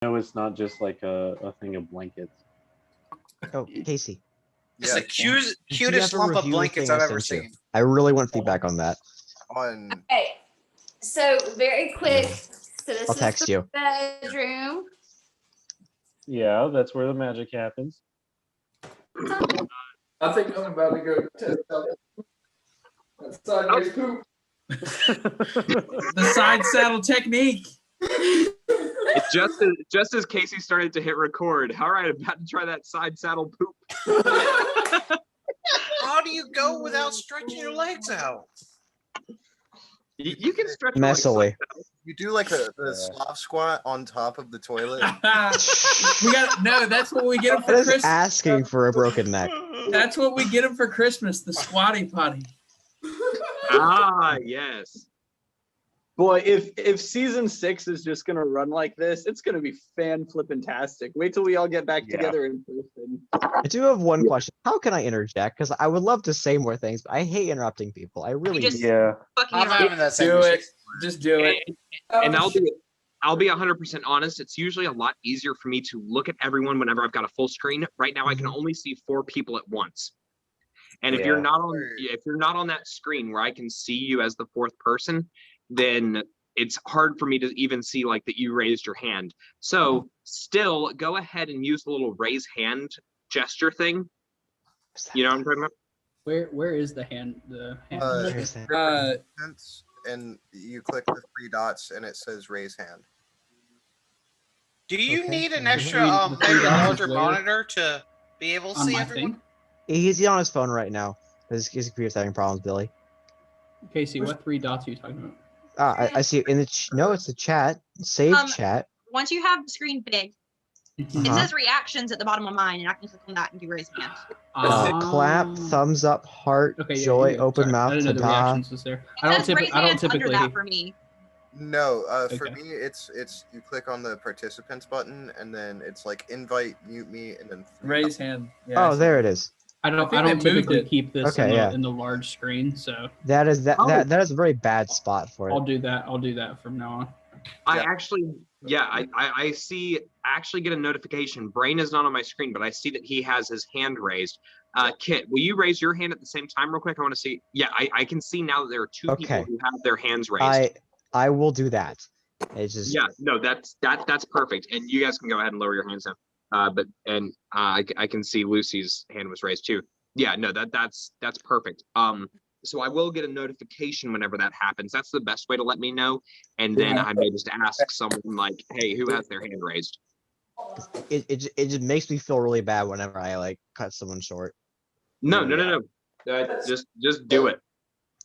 No, it's not just like a thing of blankets. Oh, Casey. It's the Did you cutest ever lump of review the blankets thing I've I ever sent you? seen. I really want feedback on that. On Okay, so very quick. So this I'll is text the you. bedroom. Yeah, that's where the magic happens. I think I'm about to go test out that sideways poop. The side saddle technique. It just as Casey started to hit record. All right, about to try that side saddle poop. How do you go without stretching your legs out? You can stretch your legs Messily. like that. you do like the Slav squat on top of the toilet. We got no. That's what we get him for That is Christmas. asking for a broken neck. That's what we get him for Christmas. The squatty potty. Ah, yes. Boy, if season 6 is just gonna run like this, it's gonna be fan-flippin-tastic. Wait till we all get back Yeah. together in person. I do have one question. How can I interject? Because I would love to say more things, but I hate interrupting people. I really just- do. Yeah. Fucking I'm having that same Do issue. it. Just do it. And I'll be 100% honest. It's usually a lot easier for me to look at everyone whenever I've got a full screen. Right now, I can only see 4 people at once. And if you're Yeah. not on that screen where I can see you as the 4th person, then it's hard for me to even see like that you raised your hand. So still go ahead and use the little raise hand gesture thing. You know what I'm talking about? Where is the hand? The hand. Here's that. Participants, and you click the 3 dots and it says raise hand. Do you Okay. need an Mhm. extra, The three maybe a dots is larger where? monitor to be able to On see my everyone? thing. He's on his phone right now. His computer's having problems, Billy. Casey, what 3 dots are you talking about? I see in the no, it's the chat. Save chat. Once you have the screen big, it Uh-huh. says reactions at the bottom of mine, and I can click on that and do raise hand. Clap, thumbs up, heart, Okay, yeah, joy, you're good. open Sorry, mouth, I didn't know the ta-da. reactions was there. It I don't, says raise I don't hands under typically. that for me. No, for Okay. me it's you click on the participants button and then it's like invite, mute me, and then 3 Raise dots. hand. Yeah, Oh, there it is. I don't I think they moved typically it. keep this Okay, yeah. in the large screen, so That is that Oh. that is a very bad spot for I'll it. do that. I'll do that from now on. I Yeah. actually, I see, I actually get a notification. Brain is not on my screen, but I see that he has his hand raised. Kit, will you raise your hand at the same time real quick? I want to see. Yeah, I can see now that there are 2 people Okay. who have their hands raised. I will do that. It's just Yeah, no, that's perfect. And you guys can go ahead and lower your hands now. I can see Lucy's hand was raised too. Yeah, no, that's perfect. So I will get a notification whenever that happens. That's the best way to let me know. And then I may just ask someone like, hey, who has their hand raised? it just makes me feel really bad whenever I like cut someone short. No. Just do it.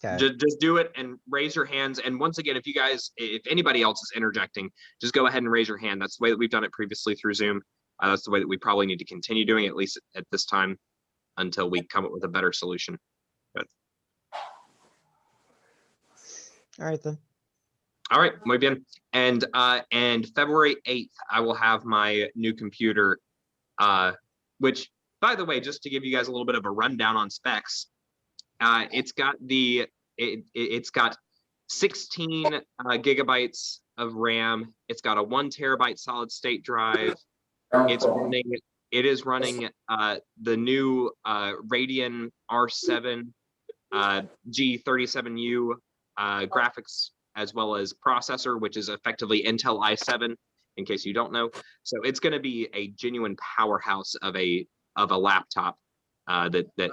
Okay. Just do it and raise your hands. And once again, if anybody else is interjecting, just go ahead and raise your hand. That's the way that we've done it previously through Zoom. That's the way that we probably need to continue doing it, at least at this time, until we come up with a better solution. But All right then. all right, muy bien. And February 8th, I will have my new computer, which, by the way, just to give you guys a little bit of a rundown on specs, it's got 16 gigabytes of RAM. It's got a 1 terabyte solid state drive. It is running the new Radeon R7 G37U graphics, as well as processor, which is effectively Intel i7, in case you don't know. So it's going to be a genuine powerhouse of a laptop that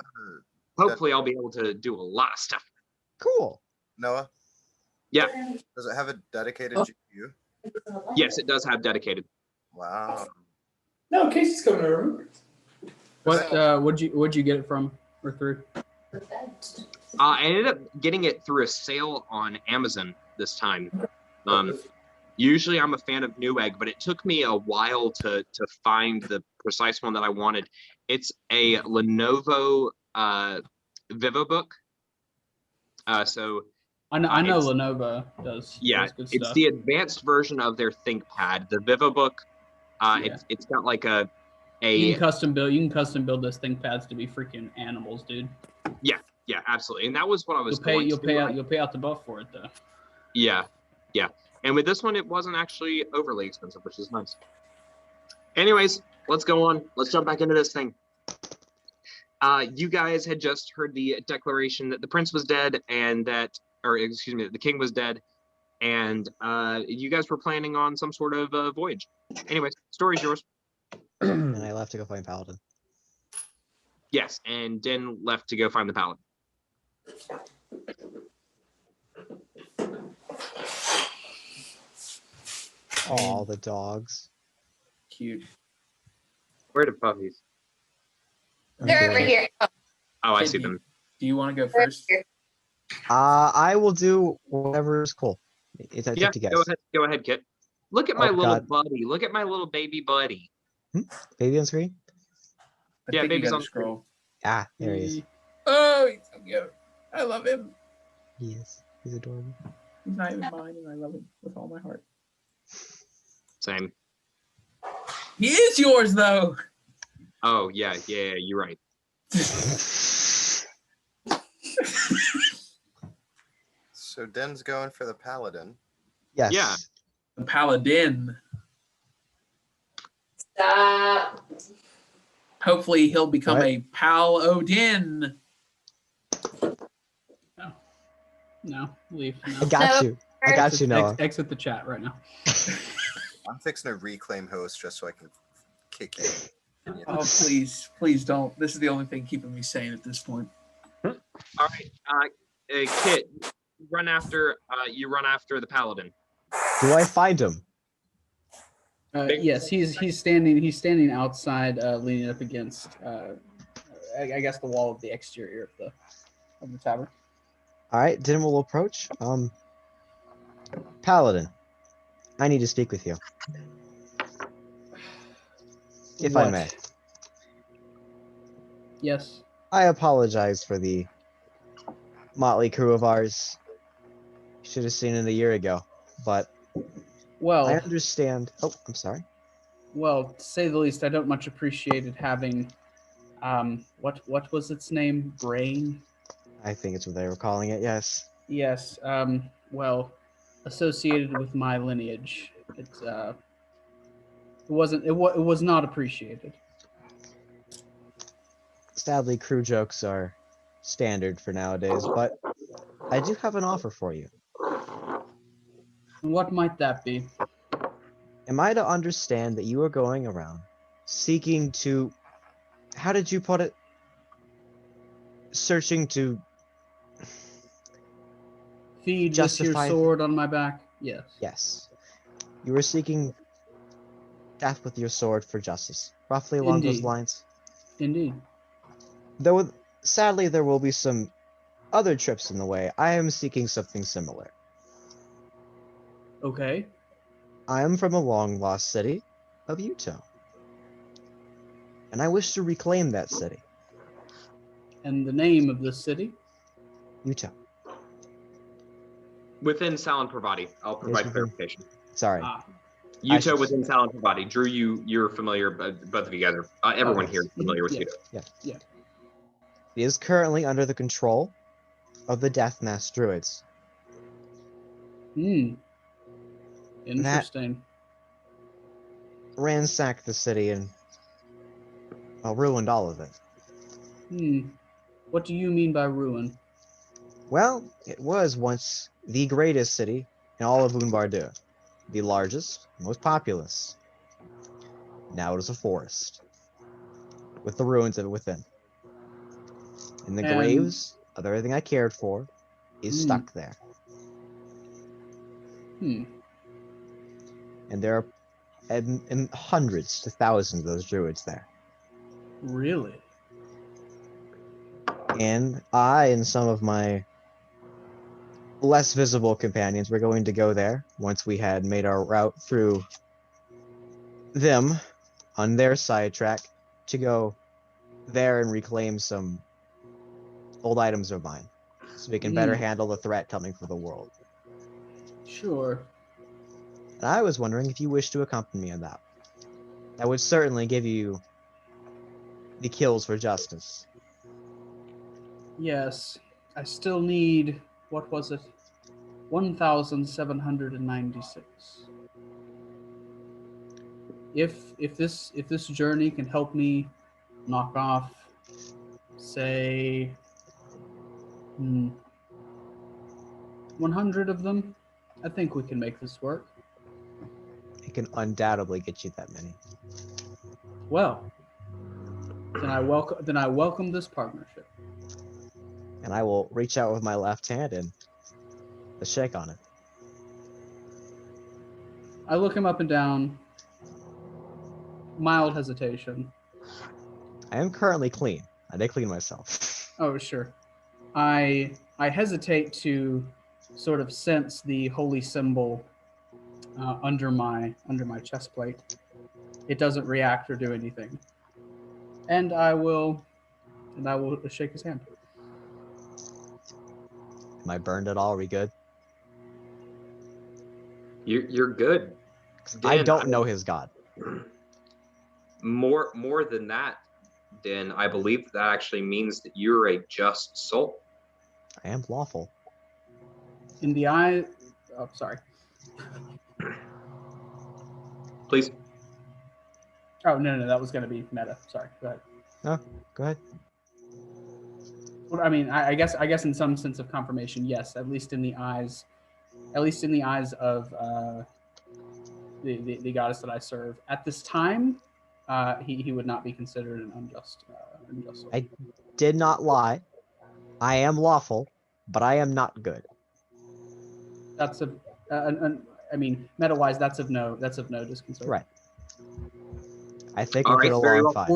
hopefully I'll be able to do a lot of stuff. Cool. Noah, Yeah. does it have a dedicated GPU? Yes, it does have dedicated. Wow. No, Casey's coming over. What would you get it from or through? I ended up getting it through a sale on Amazon this time. Usually I'm a fan of Newegg, but it took me a while to find the precise one that I wanted. It's a Lenovo VivoBook. So I know Lenovo does. yeah, does good it's stuff. the advanced version of their ThinkPad. The VivoBook, Yeah. it's got like You can custom build those ThinkPads to be freaking animals, dude. Yeah, absolutely. And that was what I was You'll pay out the butt for it though. Yeah. And with this one, it wasn't actually overly expensive, which is nice. Anyways, let's go on. Let's jump back into this thing. You guys had just heard the declaration that the prince was dead and that, or excuse me, that the king was dead, and you guys were planning on some sort of voyage. Anyways, story's yours. And I left to go find Paladin. Yes, and Den left to go find the paladin. All the dogs. Cute. Where are the puppies? They're over here. Oh, Oh, I Kid, see do you- them. Do you want to go they're first? here. I will do whatever is cool. It's up Yeah, to guess. go ahead, Kit. Look at my Oh, little God. buddy. Look at my little baby buddy. Baby on screen? I Yeah, think you baby's gotta on screen. scroll. Ah, there he is. Oh, he's so cute. I love him. He is. He's adorable. He's not even mine, and I love him with all my heart. Same. He is yours, though. Oh, yeah, you're right. So Den's going for the paladin. Yes. Yeah. The paladin. Stop. Hopefully, he'll become What? a Paladin. No, leave. I No. got No. you. I got you, Noah. Exit the chat right now. I'm fixing to reclaim host just so I can kick you. Oh, please, please don't. This is the only thing keeping me sane at this point. All right, Kit, you run after the paladin. Do I find him? Yes, he's standing outside, leaning up against, I guess, the wall of the exterior of the tavern. All right, Din will approach. Paladin, I need to speak with you. If I What? may. Yes. I apologize for the motley crew of ours. Should have seen it a year ago, but Well, I understand. Oh, I'm sorry. well, to say the least, I don't much appreciated having, what was its name? Brain. I think it's what they were calling it. Yes. Yes. Well, associated with my lineage, it was not appreciated. Sadly, crew jokes are standard for nowadays, but I do have an offer for you. What might that be? Am I to understand that you are going around seeking to, how did you put it? Searching to Feed justify with your sword on my back? Yes. Yes. You are seeking death with your sword for justice. Roughly along those Indeed. lines. Indeed. Though sadly there will be some other trips in the way, I am seeking something similar. Okay. I am from a long lost city of Utah. And I wish to reclaim that city. And the name of the city? Utah. Within Sal and Pravati, I'll provide within- clarification. Sorry. Ah, Utah should- within Sal and Pravati. Drew, you're familiar, both of you guys are. Everyone yes. here is familiar with Yeah. Utah. It is currently under the control of the Death Mask Druids. Interesting. Ransacked the city and ruined all of it. What do you mean by ruin? Well, it was once the greatest city in all of Boonbardu. The largest, most populous. Now it is a forest. With the ruins of it within. And the And- graves of everything I cared for is stuck there. Hmm. And there are and hundreds to thousands of those druids there. Really? And I and some of my less visible companions were going to go there once we had made our route through them on their sidetrack to go there and reclaim some old items of mine so we can better handle the threat coming for the world. Sure. And I was wondering if you wish to accompany me on that. That would certainly give you the kills for justice. Yes. I still need, what was it? 1,796. if this journey can help me knock off, say, 100 of them, I think we can make this work. It can undoubtedly get you that many. Well, then I welcome this partnership. And I will reach out with my left hand and shake on it. I look him up and down. Mild hesitation. I am currently clean. I did clean myself. Oh, sure. I hesitate to sort of sense the holy symbol under my chest plate. It doesn't react or do anything. And I will shake his hand. Am I burned at all? Are we good? You're good. I Dan, don't know his god. More than that, Dan, I believe that actually means that you're a just soul. I am lawful. In the eye. Oh, sorry. Please. Oh no, that was going to be meta. Sorry. Go ahead. No, go ahead. Well, I mean, I guess in some sense of confirmation, yes. At least in the eyes of the goddess that I serve at this time, he would not be considered an unjust. I did not lie. I am lawful, but I am not good. That's I mean, meta-wise, that's of no disconcert. Right. I think All we right, get very along well. fine.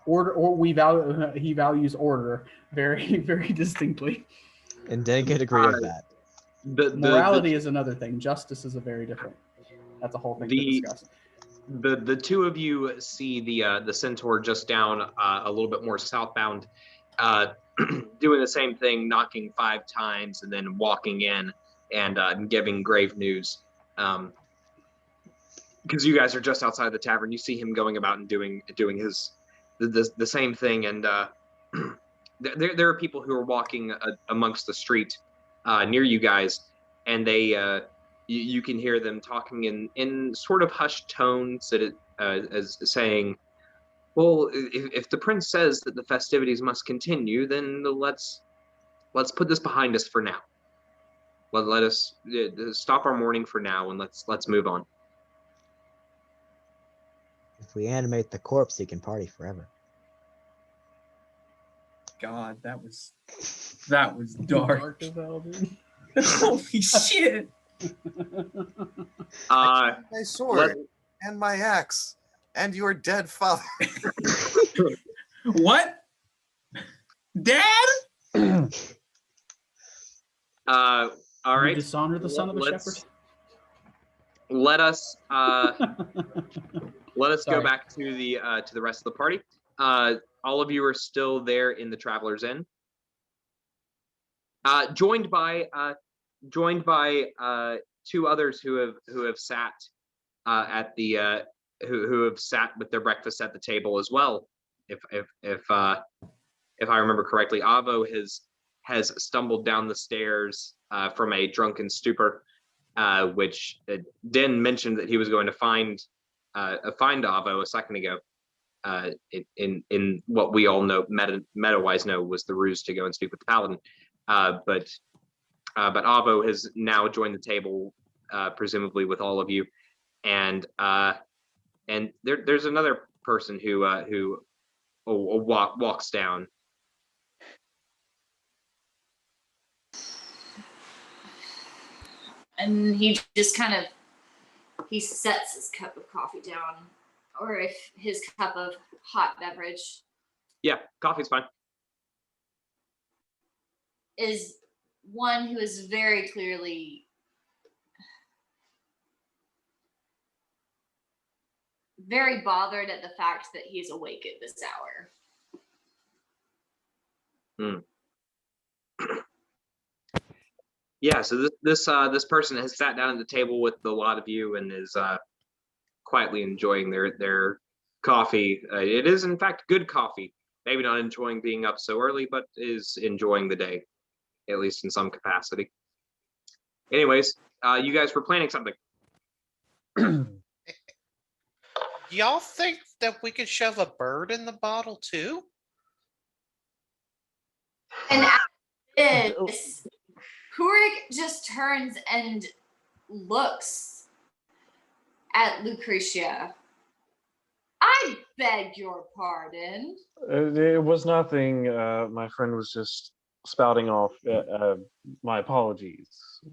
Order, or we value. He values order very, very distinctly. And didn't get agree with that. Morality is another thing. Justice is a very different. That's a whole thing to discuss. The two of you see the centaur just down a little bit more southbound, doing the same thing, knocking 5 times and then walking in and giving grave news. Because you guys are just outside the tavern, you see him going about and doing his the same thing, and there are people who are walking amongst the street near you guys, and they you can hear them talking in sort of hushed tones that as saying, well, if the prince says that the festivities must continue, then let's put this behind us for now. Let us stop our mourning for now, and let's move on. If we animate the corpse, he can party forever. God, that was dark. As hell, dude. Holy shit! My sword and my axe and your dead father. What? Dad? All right. You dishonor the son of a shepherd. Let us go Sorry. back to the rest of the party. All of you are still there in the Traveler's Inn, joined by 2 others who have sat at the who have sat with their breakfast at the table as well. If I remember correctly, Avo has stumbled down the stairs from a drunken stupor, which Din mentioned that he was going to find Avo a second ago. In what we all know, meta-wise know, was the ruse to go and speak with the paladin. But Avo has now joined the table, presumably with all of you, and there's another person who walks down. And he just he sets his cup of coffee down, or if his cup of hot beverage. Yeah, coffee's fine. Is one who is very clearly very bothered at the fact that he's awake at this hour. Yeah, so this person has sat down at the table with a lot of you and is quietly enjoying their coffee. It is in fact good coffee. Maybe not enjoying being up so early, but is enjoying the day, at least in some capacity. Anyways, you guys were planning something. Y'all think that we could shove a bird in the bottle too? And after this, Kurik just turns and looks at Lucretia. I beg your pardon. It was nothing. My friend was just spouting off. My apologies,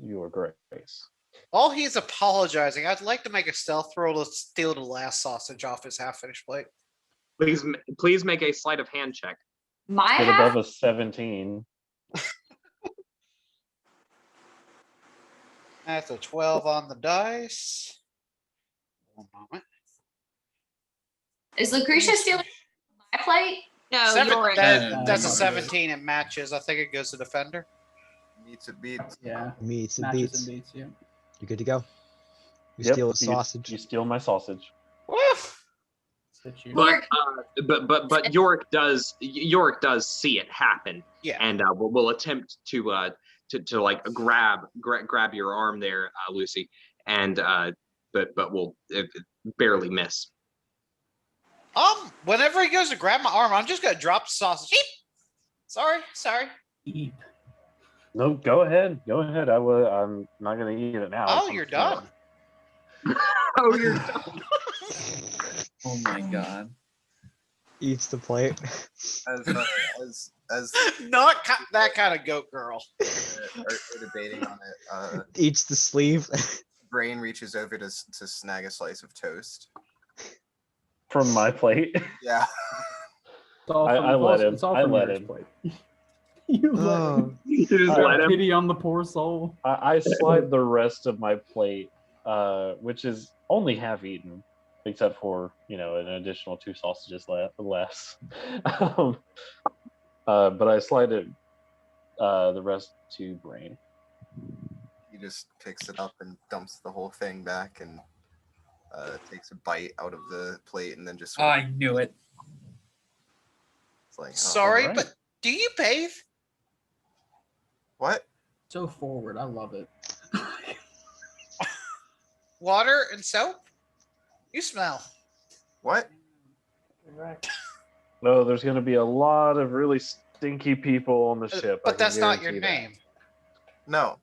Your Grace. While he's apologizing, I'd like to make a stealth roll to steal the last sausage off his half-finished plate. Please make a sleight of hand check. My Get half. above a 17. That's a 12 on the dice. One moment. Is Lucretia stealing my plate? No, Seven- Yorick. that's a Yorick. 17. It matches. I think it goes to defender. Meets it beats. Yeah. Meats and Matches beats. and beats. Yeah. You good to go? You Yep, steal a sausage. You steal my sausage. Woof. That you. But Yorick does see it happen, Yeah. and will attempt to like grab your arm there, Lucy, and but will barely miss. Whenever he goes to grab my arm, I'm just gonna drop the sausage. Eep. Sorry. Eep. No, go ahead. Go ahead. I'm not gonna eat it now. Oh, you're done. Oh, you're done. Oh my god. Eats the plate. As Not that kind of goat girl. are debating on it, Eats the sleeve. Brain reaches over to snag a slice of toast. From my plate. Yeah. It's all I from, let him. It's all I from let Yorick's him. plate. You let him. You just I let him. Pity on the poor soul. I slide the rest of my plate, which is only half eaten, except for an additional 2 sausages less. But I slide it the rest to Brain. He just picks it up and dumps the whole thing back and takes a bite out of the plate and then just. Oh, I knew it. It's like, Sorry, alright. but do you bathe? What? So forward. I love it. Water and soap? You smell. What? No, there's going to be a lot of really stinky people on the ship. I But can that's not your guarantee that. name. No.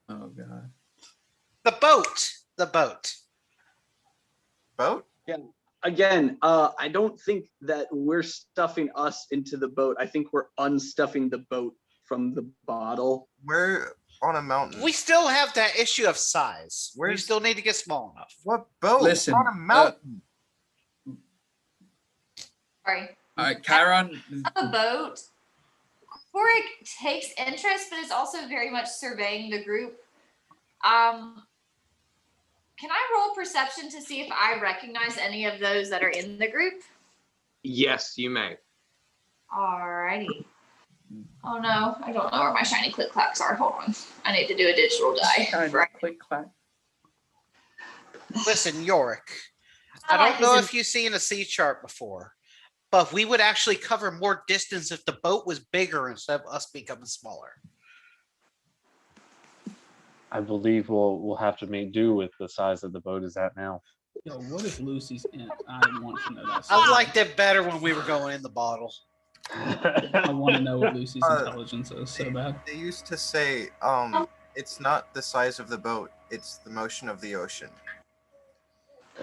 Oh god. The boat. The boat. Boat? Again, I don't think that we're stuffing us into the boat. I think we're unstuffing the boat from the bottle. We're on a mountain. We still have that issue of size. We Where's- still need to get small enough. What boat? Listen, We're on a mountain. Sorry. All right, Chiron. A boat. Kurik takes interest, but is also very much surveying the group. Can I roll perception to see if I recognize any of those that are in the group? Yes, you may. Alrighty. Oh no, I don't know where my shiny click clacks are. Hold on. I need to do a digital die. Shiny Right. click clack. Listen, Yorick. I like don't know his- if you've seen a sea chart before, but we would actually cover more distance if the boat was bigger instead of us becoming smaller. I believe we'll have to make do with the size that the boat is at now. Yo, what is Lucy's int? I want to know that. I liked it better when we were going in the bottle. I want to know what Lucy's Uh, intelligence is so bad. They used to say, it's not the size of the boat, it's the motion of the ocean.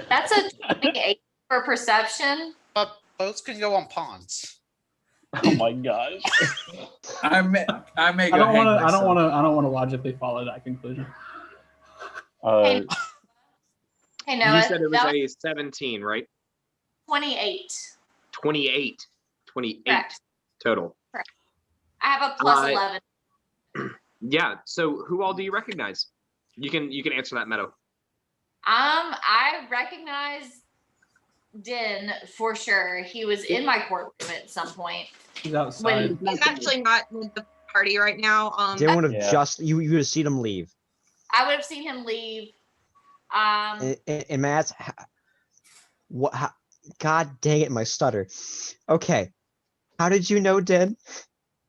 That's a 28 for perception. But boats can go on ponds. Oh my gosh. I may go I don't hang want to. I myself. don't want to. I don't want to logically follow that conclusion. Hey Noah, You said it was that a 17, right? 28. 28. 28 Correct. total. I have a plus Uh, 11. Yeah. So who all do you recognize? You can answer that, Meadow. I recognize Din for sure. He was in my courtroom at some point. He's outside. He's actually not with the party right now. Dan would have Yeah. just you would have seen him leave. I would have seen him leave. And Matt's what? God dang it, my stutter. Okay, how did you know, Dan?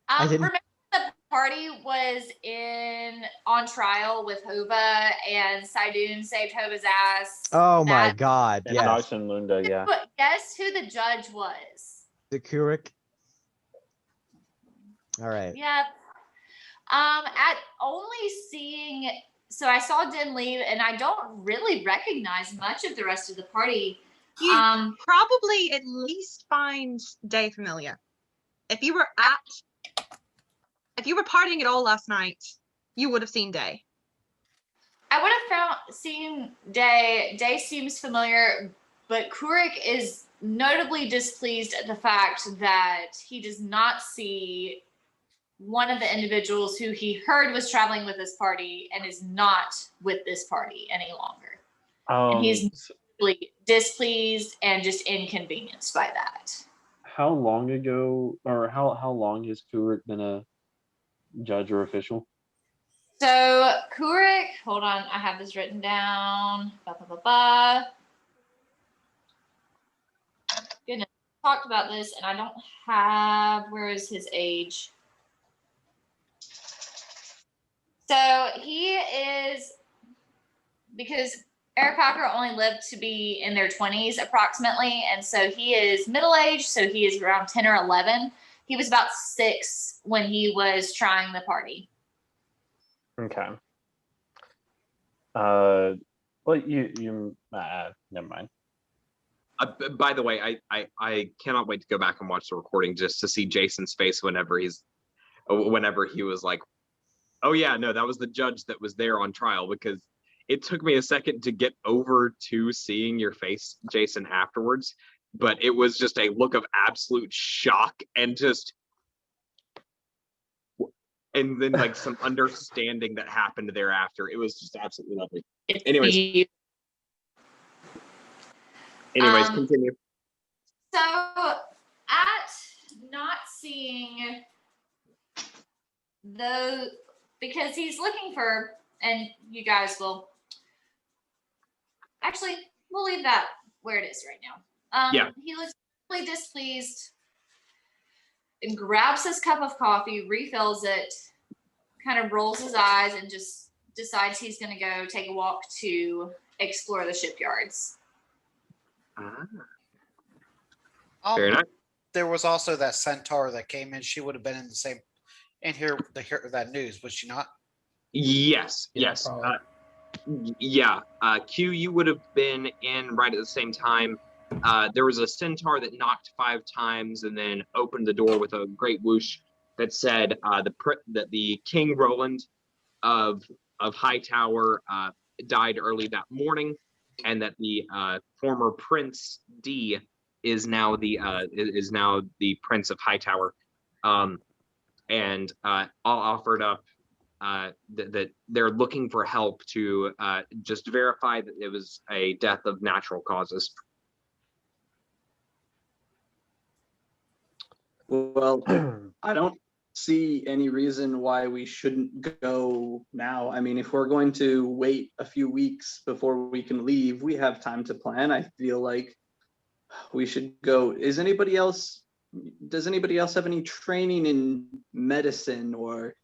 I didn't- Remember the party was on trial with Hova and Saidoon saved Hova's ass. Oh my God! And Yes, Nox and Lunda, yeah. But guess who the judge was? the Kurik. All right. Yep. At only seeing, so I saw Din leave, and I don't really recognize much of the rest of the party. You probably at least find Day familiar. If you were partying at all last night, you would have seen Day. I would have seen Day. Day seems familiar, but Kurik is notably displeased at the fact that he does not see one of the individuals who he heard was traveling with this party and is not with this party any longer. And he's really displeased and just inconvenienced by that. How long ago, or how long has Kurik been a judge or official? So Kurik, hold on, I have this written down. Goodness, I talked about this, and I don't have. Where is his age? So he is, because Eric Packer only lived to be in their 20s approximately, and so he is middle-aged, so he is around 10 or 11. He was about 6 when he was trying the party. Okay. Well, you never mind. By the way, I cannot wait to go back and watch the recording just to see Jason's face whenever he was like, oh yeah, no, that was the judge that was there on trial, because it took me a second to get over to seeing your face, Jason, afterwards, but it was just a look of absolute shock and then like some understanding that happened thereafter. It was just absolutely lovely. Anyways, continue. So at not seeing because he's looking for, and you guys will actually, we'll leave that where it is right now. Yeah. He looks really displeased and grabs his cup of coffee, refills it, kind of rolls his eyes, and just decides he's going to go take a walk to explore the shipyards. Very nice. There was also that centaur that came in. She would have been in the same in here to hear that news, was she not? Yes. Yeah, Yes. Q, you would have been in right at the same time. There was a centaur that knocked 5 times and then opened the door with a great whoosh that said that the King Roland of Hightower died early that morning, and that the former Prince D is now the Prince of Hightower, and offered up that they're looking for help to just verify that it was a death of natural causes. Well, I don't see any reason why we shouldn't go now. I mean, if we're going to wait a few weeks before we can leave, we have time to plan. I feel like we should go. Does anybody else have any training in medicine or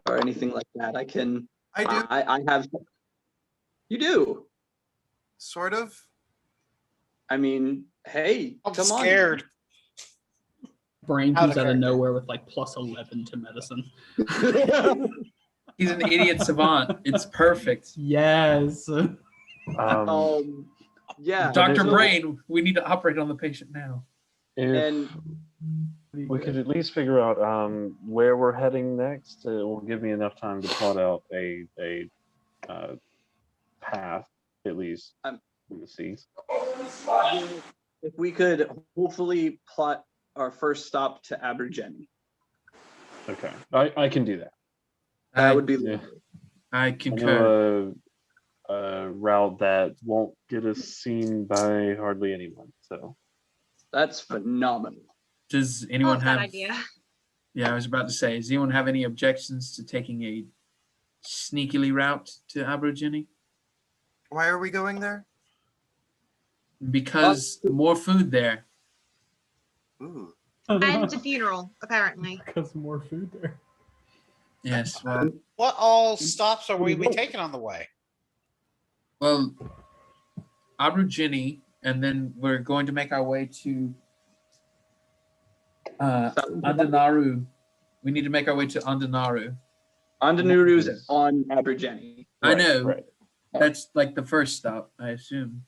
anything like that? I do. I have. You do? Sort of. I mean, hey, I'm come scared. Brain Out of comes out of character. nowhere with like +11 to medicine. on. He's an idiot savant. It's perfect. Yes. Yeah. Dr. so- Brain, we need to operate on the patient now. If And we could at least figure out where we're heading next, it will give me enough time to plot out a path, at least, in the seas. if we could hopefully plot our first stop to Abergeny. Okay, I can do that. That would be Yeah. lovely. I I concur. know a route that won't get us seen by hardly anyone. So That's phenomenal. Does anyone Love that have? idea. Yeah, I was about to say. Does anyone have any objections to taking a sneakily route to Abergeny? Why are we going there? Because more food there. Ooh. And the funeral, apparently. Because more food there. Yes. Well, What all stops are we taking on the way? well, Aborigine, and then we're going to make our way to Andanaru. We need to make our way to Andanaru. Andanuru's on Aborigine. I know. Right. That's like the first stop, I assume.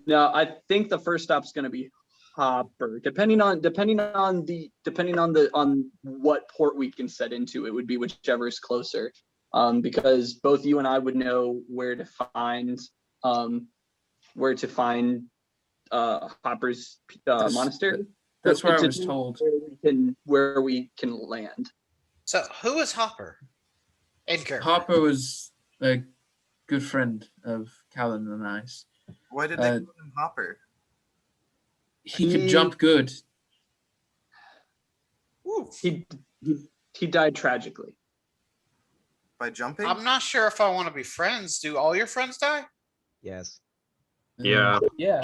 No, I think the first stop's going to be Hopper. Depending on what port we can set into, it would be whichever is closer. Because both you and I would know where to find Hopper's monastery. That's where I was told. Where we can land. So who is Hopper? Edgar. Hopper was a good friend of Callan and I's. Why did they call him Hopper? He could jump good. He died tragically. By jumping? I'm not sure if I want to be friends. Do all your friends die? Yes. Yeah. Yeah.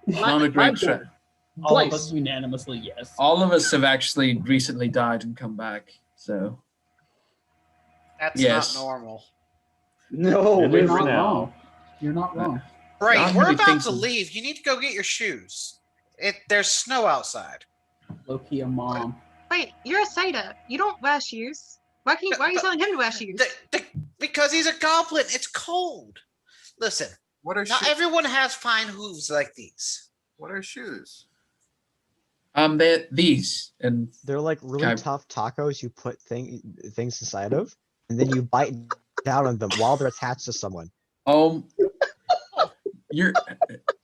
Not a great trip. All of us unanimously, yes. All of us have actually recently died and come back. So. That's Yes. not normal. No, You're not wrong. You're not wrong. Brain, Not we're many about things to is- leave. You need to go get your shoes. There's snow outside. Low-key a mom. Wait, you're a Satyr. You don't wear shoes. Why are you telling him to wear shoes? Because he's a goblin. It's cold. Listen, What are not shoes? everyone has fine hooves like these. What are shoes? They're these and They're like really Okay. tough tacos you put things inside of, and then you bite down on them while they're attached to someone. You're.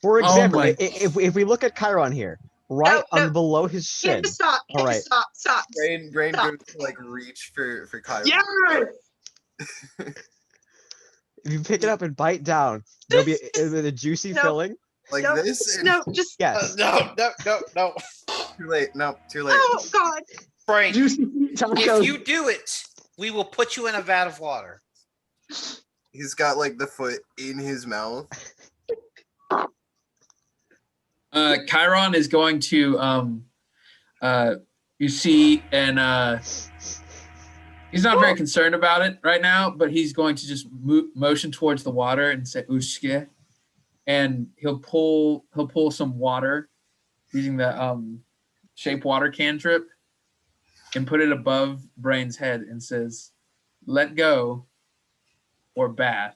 For Oh example, my- if we look at Chiron here, right No. below his You have shin. to stop. You All have to right. stop. Brain Stop. goes to like reach for Kyra. Yeah. If you pick it up and bite down, there'll be a juicy No. filling. Like No, this? No, just. Yes. No. Too late. No, too late. Oh God. Brain, Juicy tacos. if you do it, we will put you in a vat of water. He's got like the foot in his mouth. Chiron is going to you see, and he's not very concerned about it right now, but he's going to just motion towards the water and say "Ushke," and he'll pull some water using the shape water cantrip and put it above Brain's head and says, "Let go," or "Bath."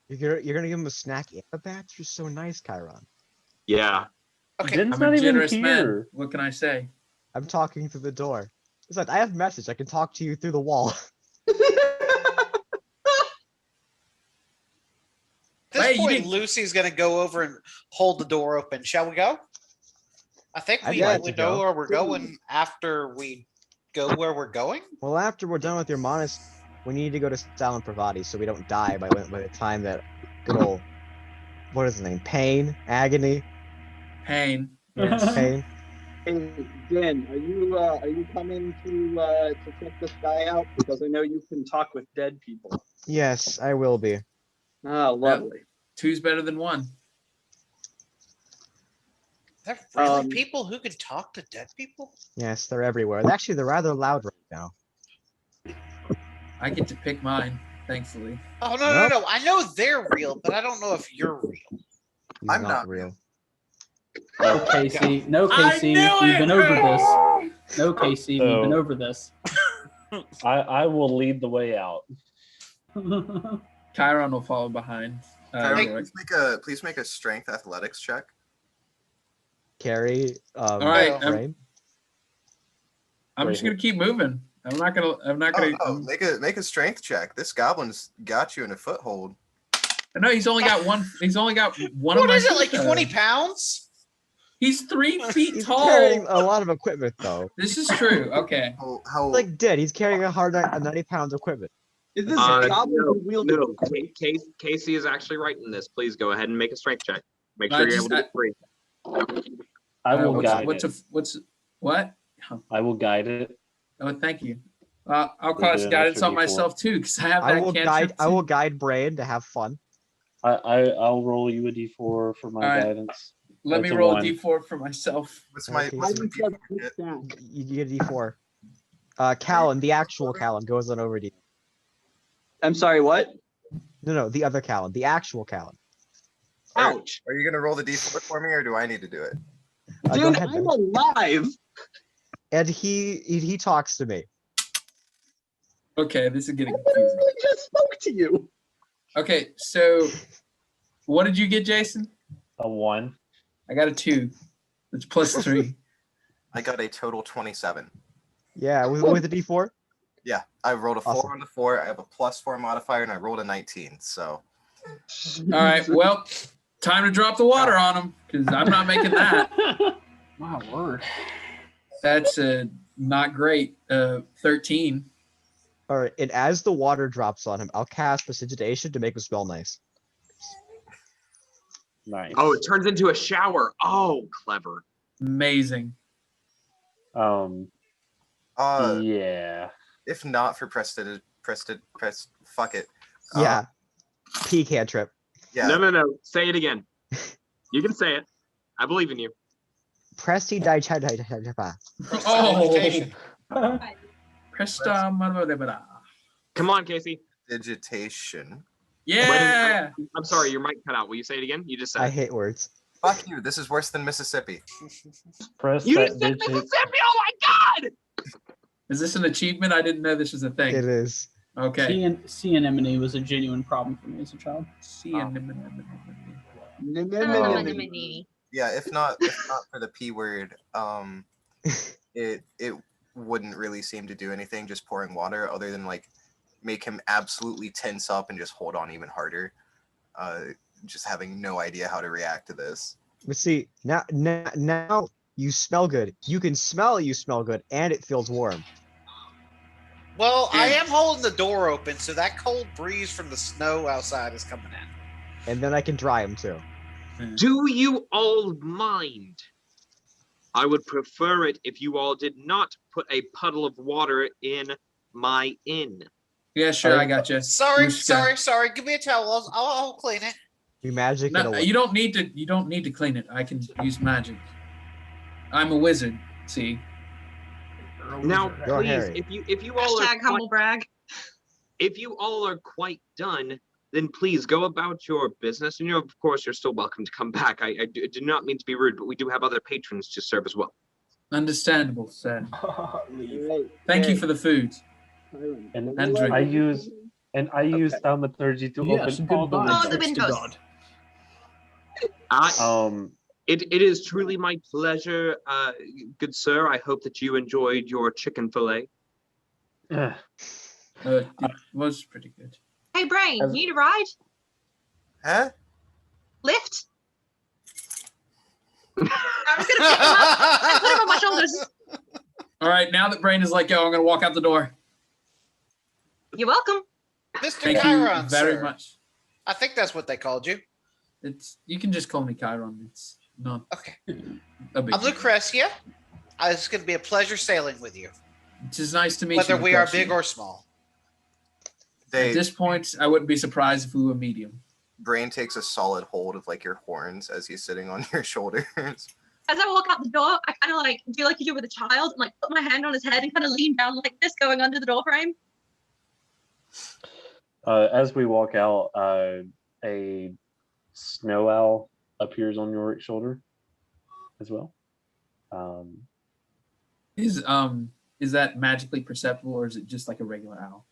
You're gonna give him a snack and a bath? You're so nice, Chiron. Yeah. Okay. Din's I'm not a even generous here. man. What can I say? I'm talking through the door. It's like I have message. I can talk to you through the wall. At this Wait, you point, didn't- Lucy's going to go over and hold the door open. Shall we go? I think I'd we like would to know go. where we're going after we go where we're going. Well, after we're done with your monastery, we need to go to Stalin Pravati so we don't die by the time that good old what is his name? Pain, agony, Pain. Yes. pain. Hey, Dan, are you coming to check this guy out? Because I know you can talk with dead people. Yes, I will be. Ah, lovely. Two's better than one. There really Um, people who can talk to dead people? Yes, they're everywhere. Actually, they're rather loud right now. I get to pick mine, thankfully. Oh no! I know they're real, but I don't know if you're real. He's I'm not not real. No, Casey. No, I Casey. knew We've it! been over this. No, Casey. We've been So- over this. I will lead the way out. Chiron will follow behind. Kyra, Rorik. please make a strength athletics check. Carry. All right, brain. I'm just gonna keep moving. I'm not gonna. Make a strength check. This goblin's got you in a foothold. No, he's only got one. He's only got one. What of my is it, like feet, 20 pounds? He's 3 feet He's tall. carrying a lot of equipment though. This is true. Okay. How Like dead. He's carrying a 90 pounds of equipment. Is this No, goblin who wielded Casey is actually right in this. Please go ahead and make a strength check. Make No, sure I you're just- able to get free. I will guide what? I will guide it. Oh, thank you. I'll We'll cast do an guidance extra on D4. myself too, because I have that I will cantrip I will too. guide Brain to have fun. I'll roll you a d4 for my All right. guidance. Let me That's a roll a one. d4 for myself. what's my Okay, what's so my D4 hit? You get a D4. Callan, the actual Callan, goes on over to you. I'm sorry, what? No, the other Callan, the actual Callan. Ouch. Are you gonna roll the d4 for me, or do I need to do it? Go Dude, ahead, I'm Ben. alive. And he talks to me. Okay, this is getting I confusing. literally just spoke to you. Okay, so what did you get, Jason? A 1. I got a 2. It's +3. I got a total 27. Yeah, with the D4. Yeah, I rolled a 4 Awesome. on the 4. I have a +4 modifier, and I rolled a 19. So All right, well, time to drop the water on him because I'm not making that. My word. That's not great. 13. All right, and as the water drops on him, I'll cast Precipitation to make him smell nice. Nice. Oh, it turns into a shower. Oh, clever. Amazing. Yeah. if not for fuck it. Yeah, P cantrip. Yeah. No. Say it again. You can say it. I believe in you. Presti Prestidigitation. Presta. Come on, Casey. Digitation. Yeah. I'm sorry, your mic cut out. Will you say it again? You just said I it. hate words. Fuck you. This is worse than Mississippi. Press You that just said digit. Mississippi. Oh my God. Is this an achievement? I didn't know this was a thing. It is. Okay. Sea anemone was a genuine problem for me as a child. Yeah, if not for the P word, it wouldn't really seem to do anything just pouring water other than like make him absolutely tense up and just hold on even harder. Just having no idea how to react to this. But see, now you smell good. You can smell you smell good, and it feels warm. Well, I am holding the door open, so that cold breeze from the snow outside is coming in. And then I can dry him too. Do you all mind? I would prefer it if you all did not put a puddle of water in my inn. Yeah, sure, I got you. Sorry. Give me a towel. I'll clean it. You magic No, it. you don't need to. You don't need to clean it. I can use magic. I'm a wizard. See. Now, Go, please, Harry. if you all Hashtag humble brag. if you all are quite done, then please go about your business. And of course, you're still welcome to come back. I do not mean to be rude, but we do have other patrons to serve as well. Understandable, sir. Thank you for the food. And drink. I use thaumaturgy to open all the Oh, the windows. windows. It is truly my pleasure, good sir. I hope that you enjoyed your chicken fillet. It was pretty good. Hey, Brain, you need a ride? Huh? Lift? I was gonna pick him up and put him on my shoulders. All right, now that Brain is let go, I'm going to walk out the door. You're welcome. Mr. Thank Chiron, you very sir. much. I think that's what they called you. You can just call me Chiron. It's not Okay. a big I'm deal. Lucretia. It's going to be a pleasure sailing with you, It's just nice to meet you. whether we are Lucretia. big or small. At this point, I wouldn't be surprised if we were medium. Brain takes a solid hold of like your horns as he's sitting on your shoulders. As I walk out the door, I kind of like do like you do with a child, and like put my hand on his head and kind of lean down like this, going under the door frame. As we walk out, a snow owl appears on your shoulder as well. Is that magically perceptible, or is it just like a regular owl?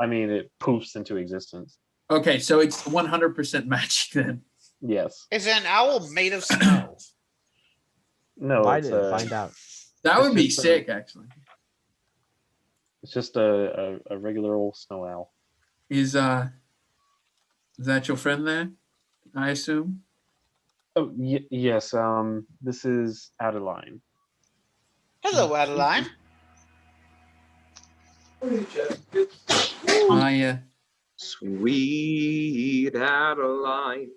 I mean, it poofs into existence. Okay, so it's 100% magic then. Yes. Is an owl made of snow? No, I it's didn't find out. That would be just sick, actually. It's just a regular old snow owl. Is that your friend there? I assume. Oh yes. This is Adeline. Hello, Adeline. Sweet Adeline.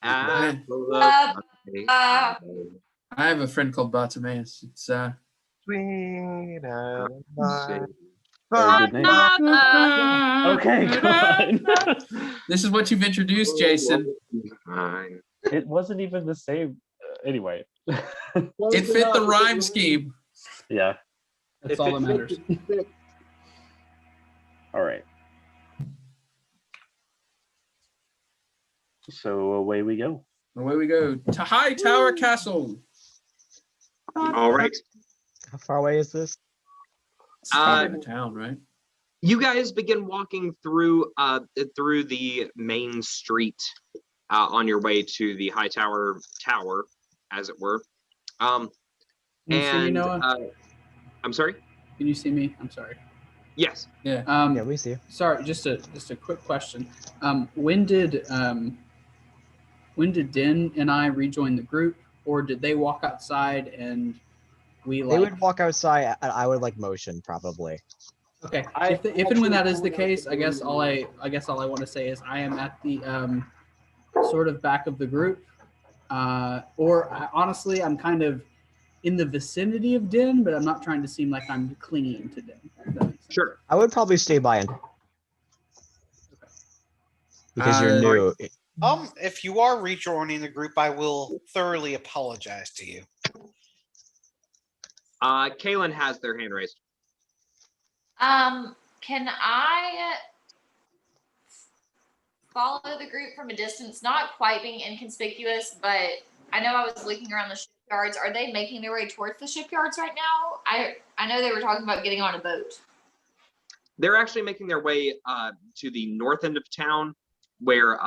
I Adeline. have a friend called Bartimaeus. It's Sweet Adeline. Very good name. Okay, go on. This is what you've introduced, Jason. It wasn't even the same. Anyway. It fit the rhyme scheme. Yeah. That's If all it that matters. fits, it fits. All right. So away we go. Away we go to High Tower Castle. All right. How far away is this? It's probably in the town, right? You guys begin walking through the main street on your way to the High Tower, as it were. Can you see me, Noah? I'm sorry? Can you see me? I'm sorry. Yes. Yeah. Yeah, we see you. Sorry, just a quick question. When did Din and I rejoin the group, or did they walk outside and we They like? would walk outside. I would like motion probably. Okay. I If and when that is the actually case, I guess all I want to say is I am at the sort of back of the group, honestly, I'm kind of in the vicinity of Din, but I'm not trying to seem like I'm clinging to Din. If that makes sense. Sure. I would probably stay by and because you're Uh, new. If you are rejoining the group, I will thoroughly apologize to you. Kaylin has their hand raised. Can I follow the group from a distance? Not quite being inconspicuous, but I know I was looking around the shipyards. Are they making their way towards the shipyards right now? I know they were talking about getting on a boat. They're actually making their way to the north end of town, where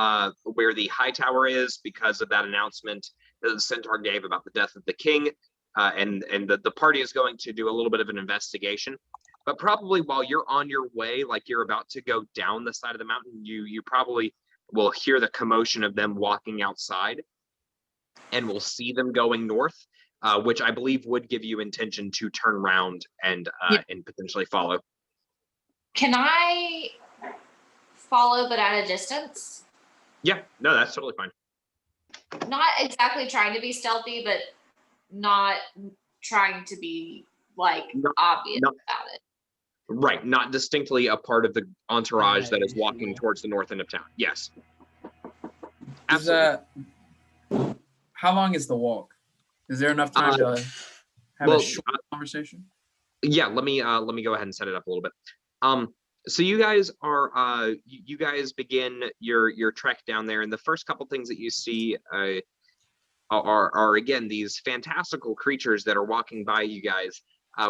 the High Tower is, because of that announcement that the Centaur gave about the death of the king, and the party is going to do a little bit of an investigation. But probably while you're on your way, like you're about to go down the side of the mountain, you probably will hear the commotion of them walking outside, and will see them going north, which I believe would give you intention to turn around and potentially follow. Can I follow but at a distance? Yeah, no, that's totally fine. Not exactly trying to be stealthy, but not trying to be like obvious about it. Right, not distinctly a part of the entourage that is walking towards the north end of town. Yes. Absolutely. How long is the walk? Is there enough time to have a short conversation? Yeah, let me go ahead and set it up a little bit. So you guys begin your trek down there, and the first couple things that you see are again these fantastical creatures that are walking by you guys,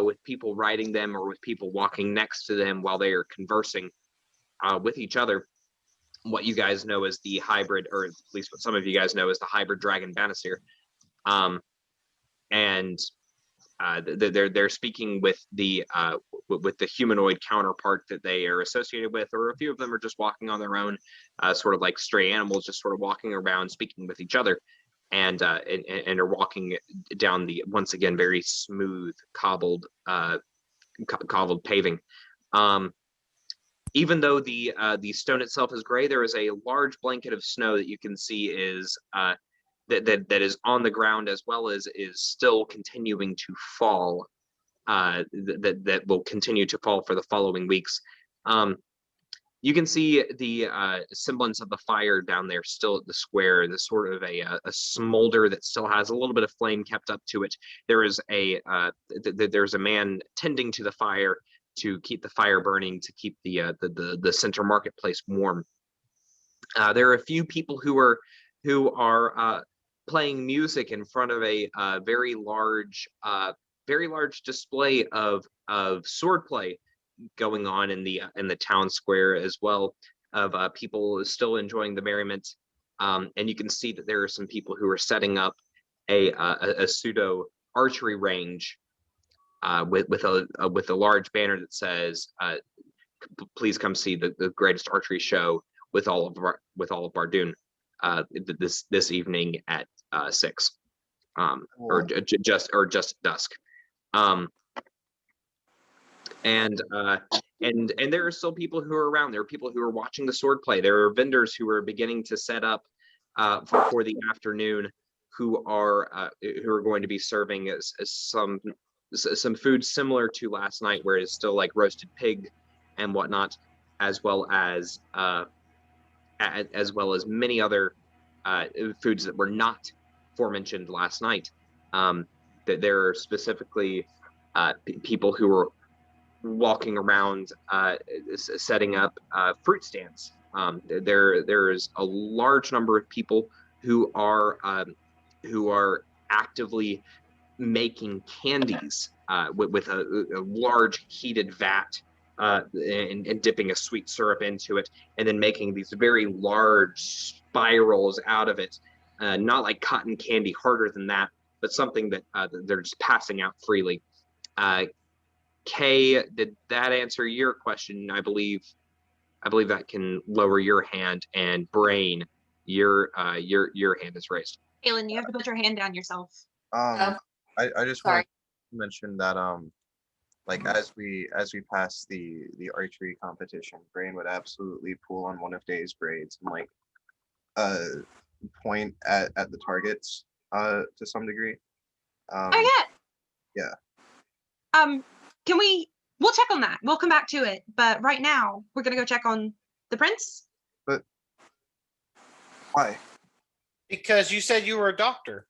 with people riding them or with people walking next to them while they are conversing with each other. What you guys know as the hybrid, or at least what some of you guys know as the hybrid dragon Banasir. And they're speaking with the humanoid counterpart that they are associated with, or a few of them are just walking on their own, sort of like stray animals, just sort of walking around, speaking with each other, and are walking down the, once again, very smooth cobbled paving. Even though the stone itself is gray, there is a large blanket of snow that you can see is that is on the ground, as well as is still continuing to fall. That will continue to fall for the following weeks. You can see the semblance of the fire down there still at the square. The sort of a smolder that still has a little bit of flame kept up to it. There is there's a man tending to the fire to keep the fire burning, to keep the center marketplace warm. There are a few people who are playing music in front of a very large display of swordplay going on in the town square, as well, of people still enjoying the merriment. And you can see that there are some people who are setting up a pseudo archery range with a large banner that says, "Please come see the greatest archery show with all of Bardoon this evening at 6, or just dusk." And there are still people who are around. There are people who are watching the sword play. There are vendors who are beginning to set up for the afternoon, who are going to be serving as some food similar to last night, where it's still like roasted pig and whatnot, as well as many other foods that were not forementioned last night. That there are specifically people who were walking around, setting up fruit stands. There's a large number of people who are actively making candies with a large heated vat, and dipping a sweet syrup into it, and then making these very large spirals out of it. Not like cotton candy, harder than that, but something that they're just passing out freely. Kay, did that answer your question? I believe that can lower your hand, and Brain, your hand is raised. Aylin, you have to put your hand down yourself. I just Sorry. want to mention that like as we pass the archery competition, Brain would absolutely pull on one of Day's braids and like point at the targets to some degree. Oh yeah. Can we'll check on that. We'll come back to it. But right now, we're gonna go check on the prince. But why? Because you said you were a doctor.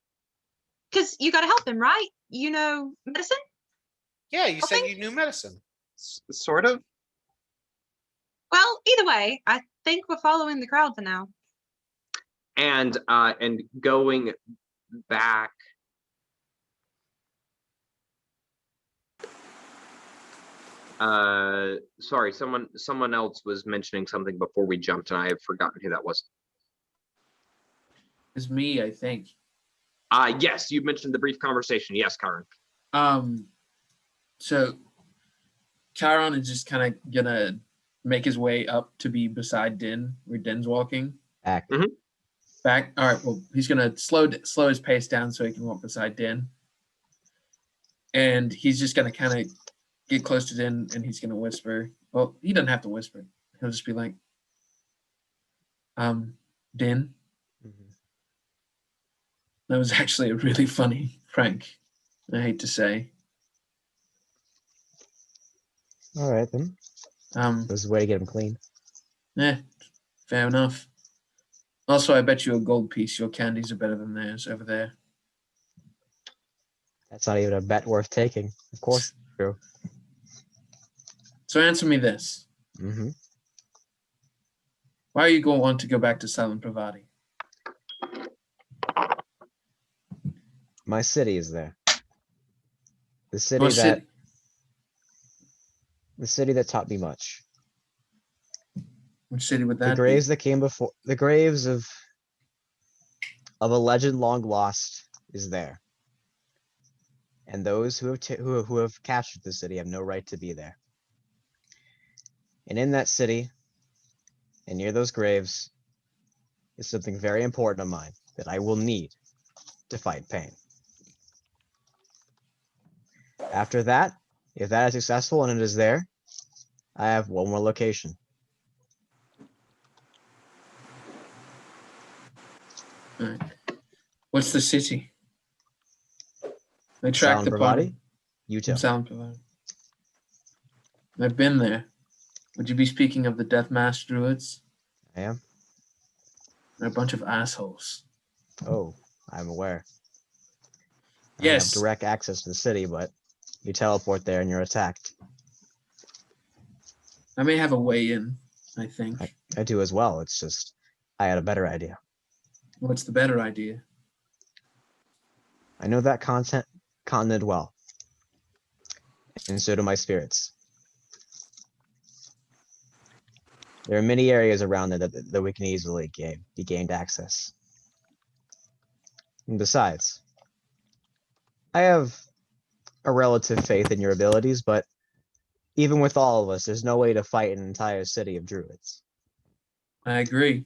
Because you gotta help him, right? You know medicine? Yeah, you said Okay. you knew medicine. Sort of. Well, either way, I think we're following the crowd for now. And going back. Sorry, someone else was mentioning something before we jumped, and I have forgotten who that was. It's me, I think. Yes, you mentioned the brief conversation. Yes, Karen. So Chiron is just kind of gonna make his way up to be beside Din, where Din's walking. Back. Back. All right. Well, he's gonna slow his pace down so he can walk beside Din, and he's just gonna kind of get close to Din, and he's gonna whisper. Well, he doesn't have to whisper. He'll just be like, Din. That was actually a really funny prank. I hate to say. All right then. This is a way to get him clean. Yeah, fair enough. Also, I bet you a gold piece your candies are better than theirs over there. That's not even a bet worth taking. Of course, it's true. So answer me this. Why are you going to want to go back to Silent Pravati? My city is there. The city What that city? the city that taught me much. Which city would that The graves that came before the graves of a legend long lost is there. And those who have captured the city have no right to be there. And in that city, and near those graves, is something very important of mine that I will need to fight pain. After that, if that is successful and it is there, I have one more location. All right. What's the city? They track Silent the party. Pravati, Utah. Silent Pravati. I've been there. Would you be speaking of the Death Mask Druids? I am. They're a bunch of assholes. Oh, I'm aware. I Yes. have direct access to the city, but you teleport there and you're attacked. I may have a way in, I think. I do as well. It's just I had a better idea. What's the better idea? I know that continent well. And so do my spirits. There are many areas around there that we can easily be gained access. And besides, I have a relative faith in your abilities, but even with all of us, there's no way to fight an entire city of druids. I agree.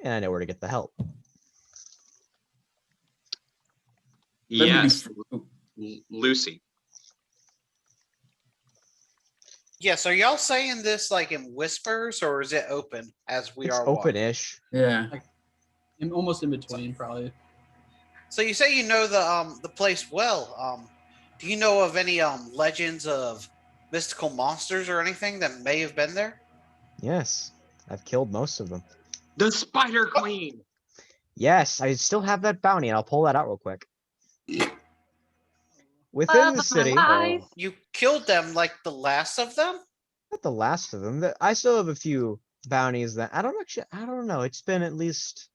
And I know where to get the help. Yes, Lucy. Yes, are y'all saying this like in whispers, or is it open as we It's are walking? open-ish. Yeah. Almost in between, probably. So you say you know the place well. Do you know of any legends of mystical monsters or anything that may have been there? Yes, I've killed most of them. The Spider Queen. Yes, I still have that bounty, and I'll pull that out real quick. within the of my city. life. You killed them like the last of them? Not the last of them. I still have a few bounties that I don't know. It's been at least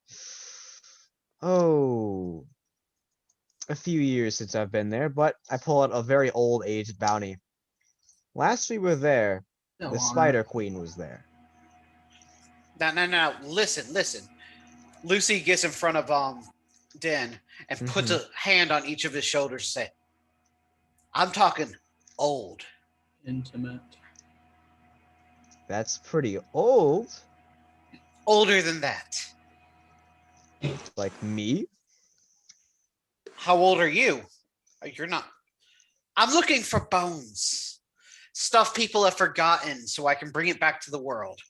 a few years since I've been there, but I pull out a very old aged bounty. Last we were there, Still the on Spider it. Queen was there. No. Listen. Lucy gets in front of Den and puts a hand on each of his shoulders. Say, "I'm talking old." Intimate. That's pretty old. Older than that. Like me? How old are you? You're not. I'm looking for bones. Stuff people have forgotten so I can bring it back to the world.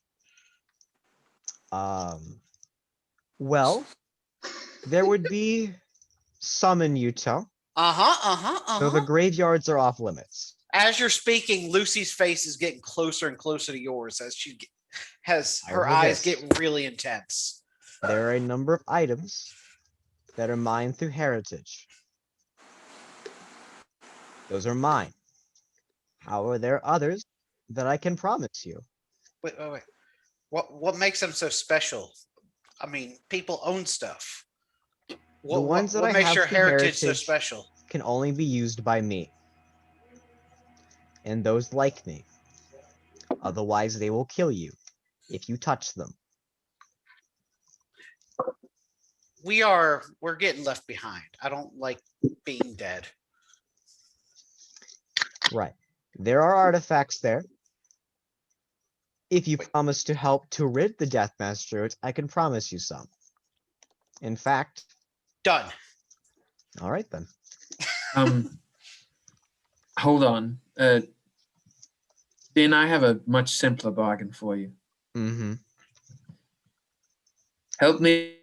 Well, there would be some in Utah, so the graveyards are off limits. As you're speaking, Lucy's face is getting closer and closer to yours as her eyes get really intense. There are a number of items that are mine through heritage. Those are mine. However, there are others that I can promise you. Wait. What makes them so special? I mean, people own stuff. The ones that what I makes have your through heritage so special? can only be used by me. And those like me. Otherwise, they will kill you if you touch them. We're getting left behind. I don't like being dead. Right. There are artifacts there. If you promise to help to rid the Deathmask Druids, I can promise you some. In fact, done. All right then. Hold on. Then I have a much simpler bargain for you. Mm-hmm. Help me.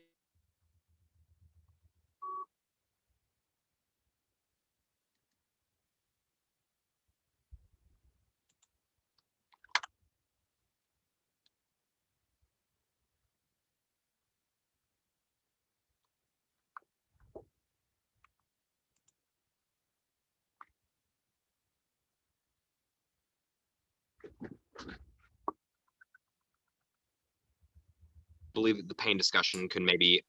Believe the pain discussion could maybe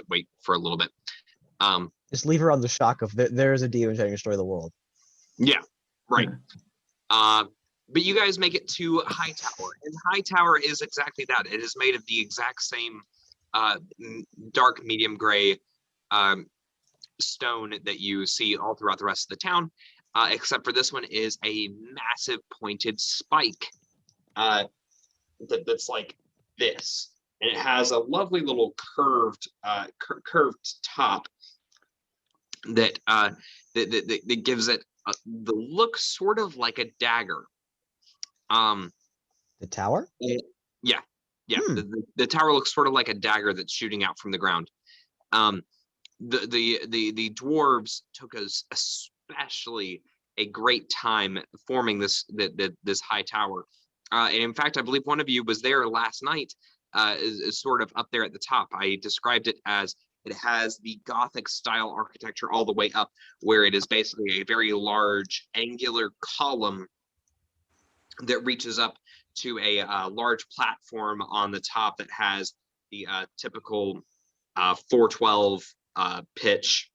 wait for a little bit. Just leave her on the shock of there is a demon trying to destroy the world. Yeah, right. But you guys make it to High Tower, and High Tower is exactly that. It is made of the exact same dark medium gray stone that you see all throughout the rest of the town, except for this one is a massive pointed spike that's like this, and it has a lovely little curved top that that gives it the look sort of like a dagger. The tower? Yeah. The tower looks sort of like a dagger that's shooting out from the ground. The dwarves took us especially a great time forming this high tower. And in fact, I believe one of you was there last night, is sort of up there at the top. I described it as it has the Gothic style architecture all the way up, where it is basically a very large angular column that reaches up to a large platform on the top that has the typical 412 pitch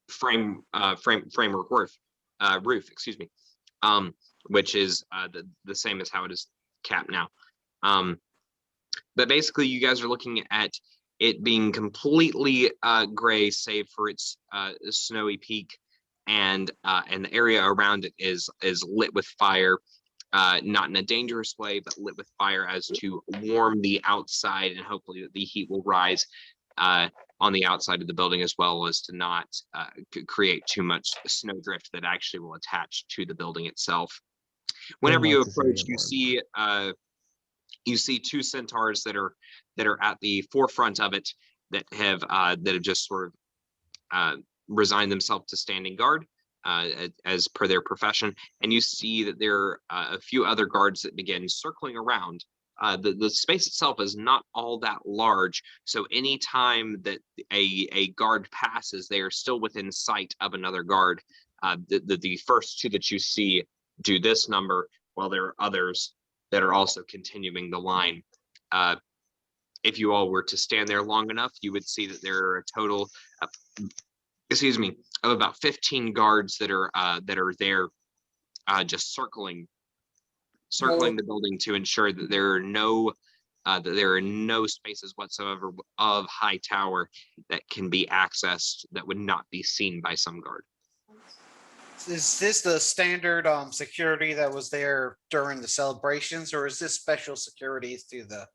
framework roof, excuse me, which is the same as how it is capped now. But basically, you guys are looking at it being completely gray, save for its snowy peak, and the area around it is lit with fire. Not in a dangerous way, but lit with fire as to warm the outside, and hopefully the heat will rise on the outside of the building, as well as to not create too much snowdrift that actually will attach to the building itself. Whenever you approach, you see two centaurs that are at the forefront of it that have just sort of resigned themselves to standing guard. As per their profession, and you see that there are a few other guards that begin circling around. The space itself is not all that large, so any time that a guard passes, they are still within sight of another guard The first two that you see do this number, while there are others that are also continuing the line. If you all were to stand there long enough, you would see that there are a total of, of about 15 guards that are there, just circling the building to ensure that there are no spaces whatsoever of high tower that can be accessed that would not be seen by some guard. Is this the standard security that was there during the celebrations, or is this special security through the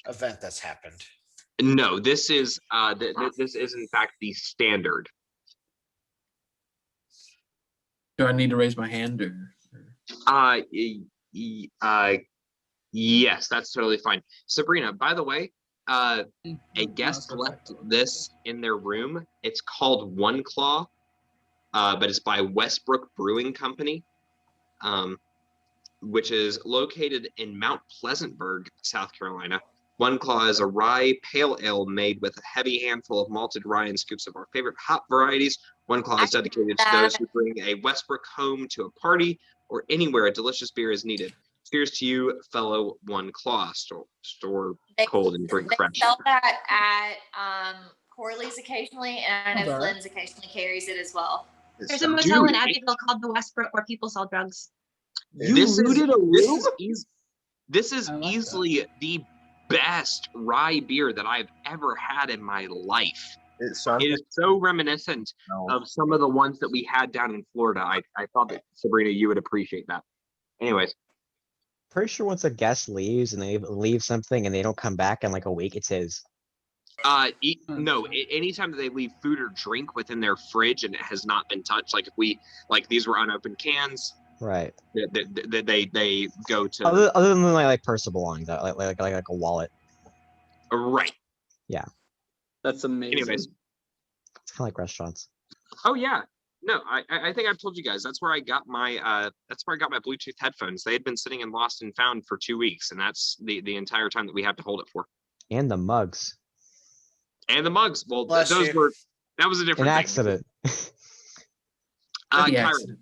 event that's happened? No, this is this is in fact the standard. Do I need to raise my hand or? Yes, that's totally fine. Sabrina, by the way, a guest left this in their room. It's called One Claw, but it's by Westbrook Brewing Company, which is located in Mount Pleasantburg, South Carolina. One Claw is a rye pale ale made with a heavy handful of malted rye and scoops of our favorite hop varieties. One Claw is dedicated to those who bring a Westbrook home to a party or anywhere a delicious beer is needed. Cheers to you, fellow One Claw. Store cold and drink fresh. They sell that at Corley's occasionally, and I know Alright. Flynn's occasionally carries it as well. There's a motel in Abbeville called the Westbrook where people sell drugs. This is I like easily the best rye beer that I've ever had in my life. It It is so reminiscent of some of the ones that we had down in Florida. I thought that, Sabrina, you would appreciate that. Anyways, Pretty sure once a guest leaves and they leave something and they don't come back in like a week, it's his. no, anytime that they leave food or drink within their fridge and it has not been touched, like if we, like these were unopened cans, Right. they go to Other than like personal belongings, like a wallet. right. Yeah. That's amazing. Anyways, It's kind of like restaurants. oh yeah, no, I think I've told you guys that's where I got my Bluetooth headphones. They had been sitting in Lost and Found for 2 weeks, and that's the entire time that we had to hold it for. And the mugs. And the mugs. Well, Bless those you. were that was a An different thing. accident. The Kyron,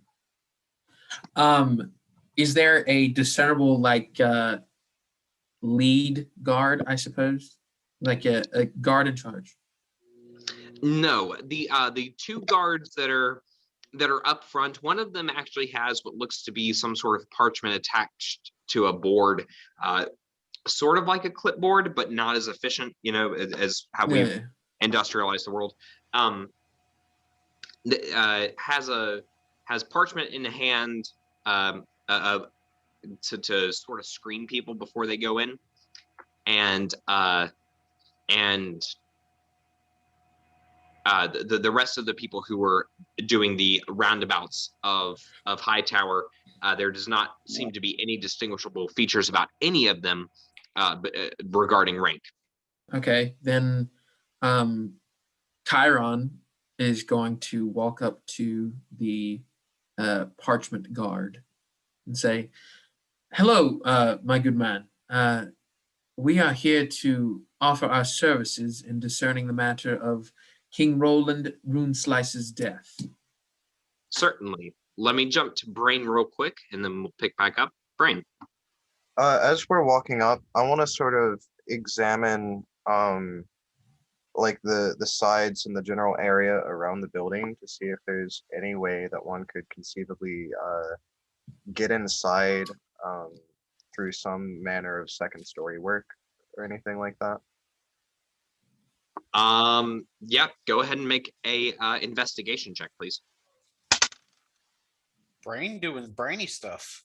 accident. Is there a discernible like lead guard, I suppose? Like a guard in charge? no, the two guards that are up front, one of them actually has what looks to be some sort of parchment attached to a board, sort of like a clipboard, but not as efficient, as how we've industrialized the world. Has parchment in the hand to sort of screen people before they go in, and the rest of the people who were doing the roundabouts of Hightower, there does not seem to be any distinguishable features about any of them regarding rank. Okay, then Chiron is going to walk up to the parchment guard and say, "Hello, my good man. We are here to offer our services in discerning the matter of King Roland Runeslice's death." Certainly. Let me jump to Brain real quick, and then we'll pick back up. Brain. As we're walking up, I want to sort of examine like the sides and the general area around the building to see if there's any way that one could conceivably get inside through some manner of second story work or anything like that. Yeah, go ahead and make a investigation check, please. Brain doing brainy stuff.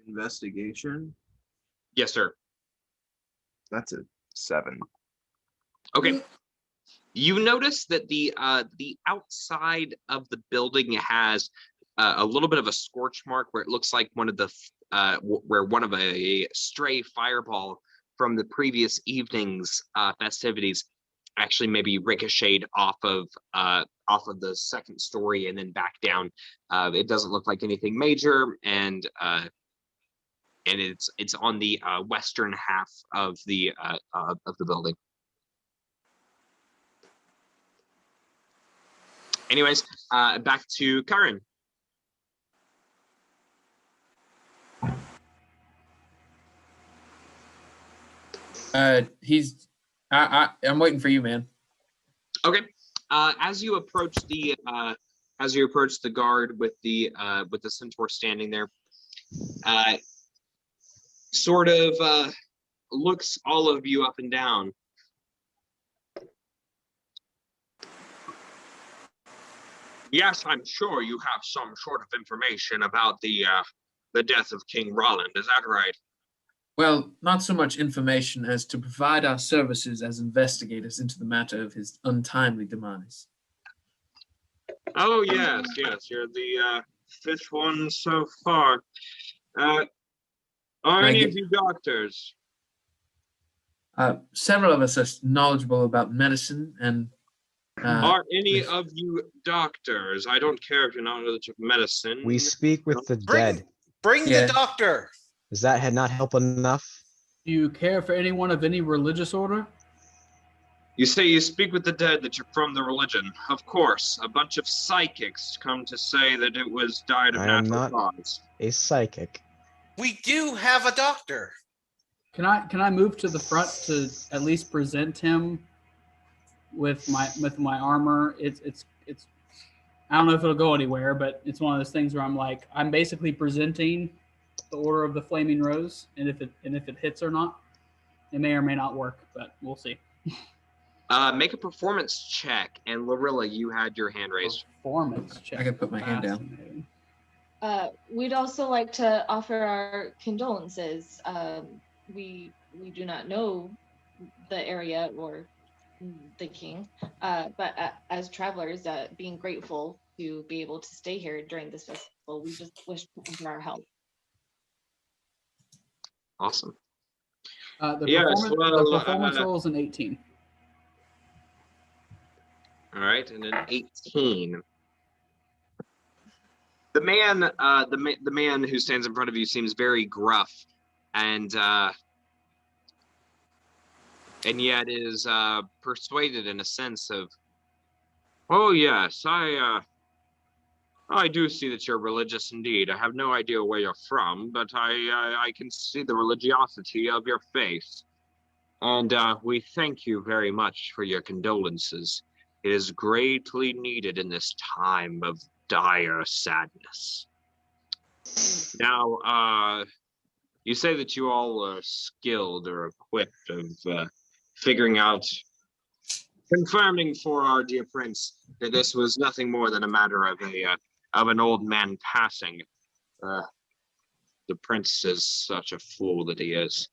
Investigation. Yes, sir. That's a 7. Okay. You notice that the outside of the building has a little bit of a scorch mark where it looks like one of a stray fireball from the previous evening's festivities actually maybe ricocheted off of the second story and then back down. It doesn't look like anything major, and it's on the western half of the building. Anyways, back to Karen. I'm waiting for you, man. Okay. As you approach the guard with the centaur standing there, sort of looks all of you up and down. Yes, I'm sure you have some sort of information about the death of King Roland. Is that right? Well, not so much information as to provide our services as investigators into the matter of his untimely demise. Oh yes, you're the fifth one so far. Are any of you doctors? Several of us are knowledgeable about medicine and. Are any of you doctors? I don't care if you're not knowledgeable of medicine. We speak with the dead. Bring the doctor. Does that not help enough? Do you care for anyone of any religious order? You say you speak with the dead, that you're from the religion. Of course, a bunch of psychics come to say that it was died of natural cause. A psychic. We do have a doctor. Can I move to the front to at least present him with my armor? It's I don't know if it'll go anywhere, but it's one of those things where I'm basically presenting the Order of the Flaming Rose, and if it hits or not, it may or may not work, but we'll see. Make a performance check, and Lorilla, you had your hand raised. Performance check. I can put my hand down. We'd also like to offer our condolences. We do not know the area or the king, but as travelers, being grateful to be able to stay here during this festival, we just wish to offer our help. Awesome. The performance roll is an 18. All right, and an 18. The man, the man who stands in front of you seems very gruff, and yet is persuaded in a sense of, oh yes, I do see that you're religious indeed. I have no idea where you're from, but I can see the religiosity of your face, and we thank you very much for your condolences. It is greatly needed in this time of dire sadness. Now, you say that you all are skilled or equipped of figuring out, confirming for our dear prince that this was nothing more than a matter of an old man passing. The prince is such a fool that he is.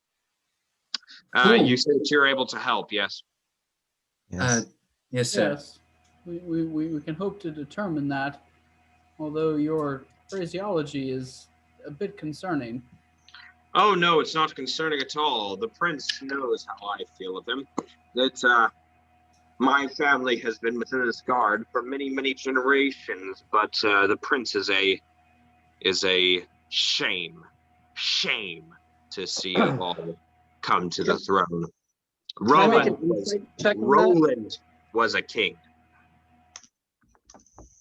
You say that you're able to help, yes? Yes, sir. Yes, we can hope to determine that, although your phraseology is a bit concerning. Oh no, it's not concerning at all. The prince knows how I feel of him. That my family has been within this guard for many, many generations, but the prince is a shame to see you all come to the throne. Roland was a king.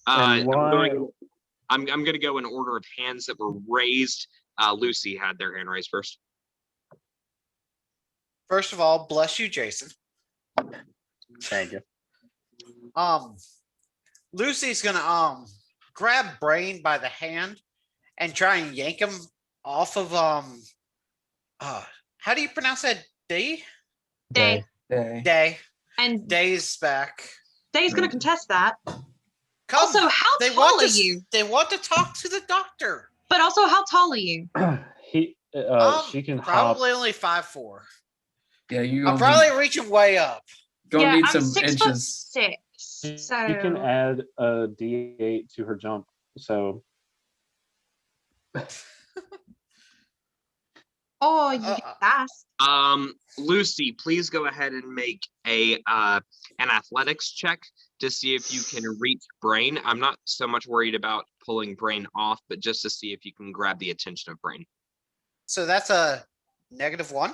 I'm going to go in order of hands that were raised. Lucy had their hand raised first. First of all, bless you, Jason. Thank you. Lucy's gonna grab Brain by the hand and try and yank him off of how do you pronounce that? Day? Day. And Day's back. Day's gonna contest that. Come, Also, how tall are you? They want to talk to the doctor. But also, how tall are you? She can probably hop. only 5'4". Yeah, I'm probably reaching way up. Gonna need I'm some 6'6". So You can add a D8 to her jump. So oh, you fast. Lucy, please go ahead and make an athletics check to see if you can reach Brain. I'm not so much worried about pulling Brain off, but just to see if you can grab the attention of Brain. So that's a -1.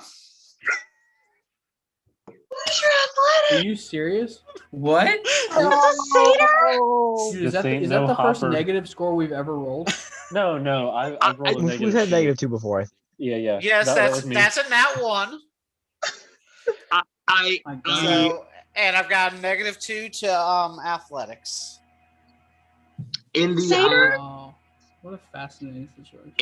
What's your athletic? Are you serious? What? It's a satyr? roll. Dude, is that, ain't is no that the first hopper. negative score we've ever rolled? No, I've rolled a We've had -2. -2 before. Yeah. Yes, that was me. that's a nat 1. My God. So, and I've got a -2 to athletics. in the Satyr? Oh, what a fascinating situation.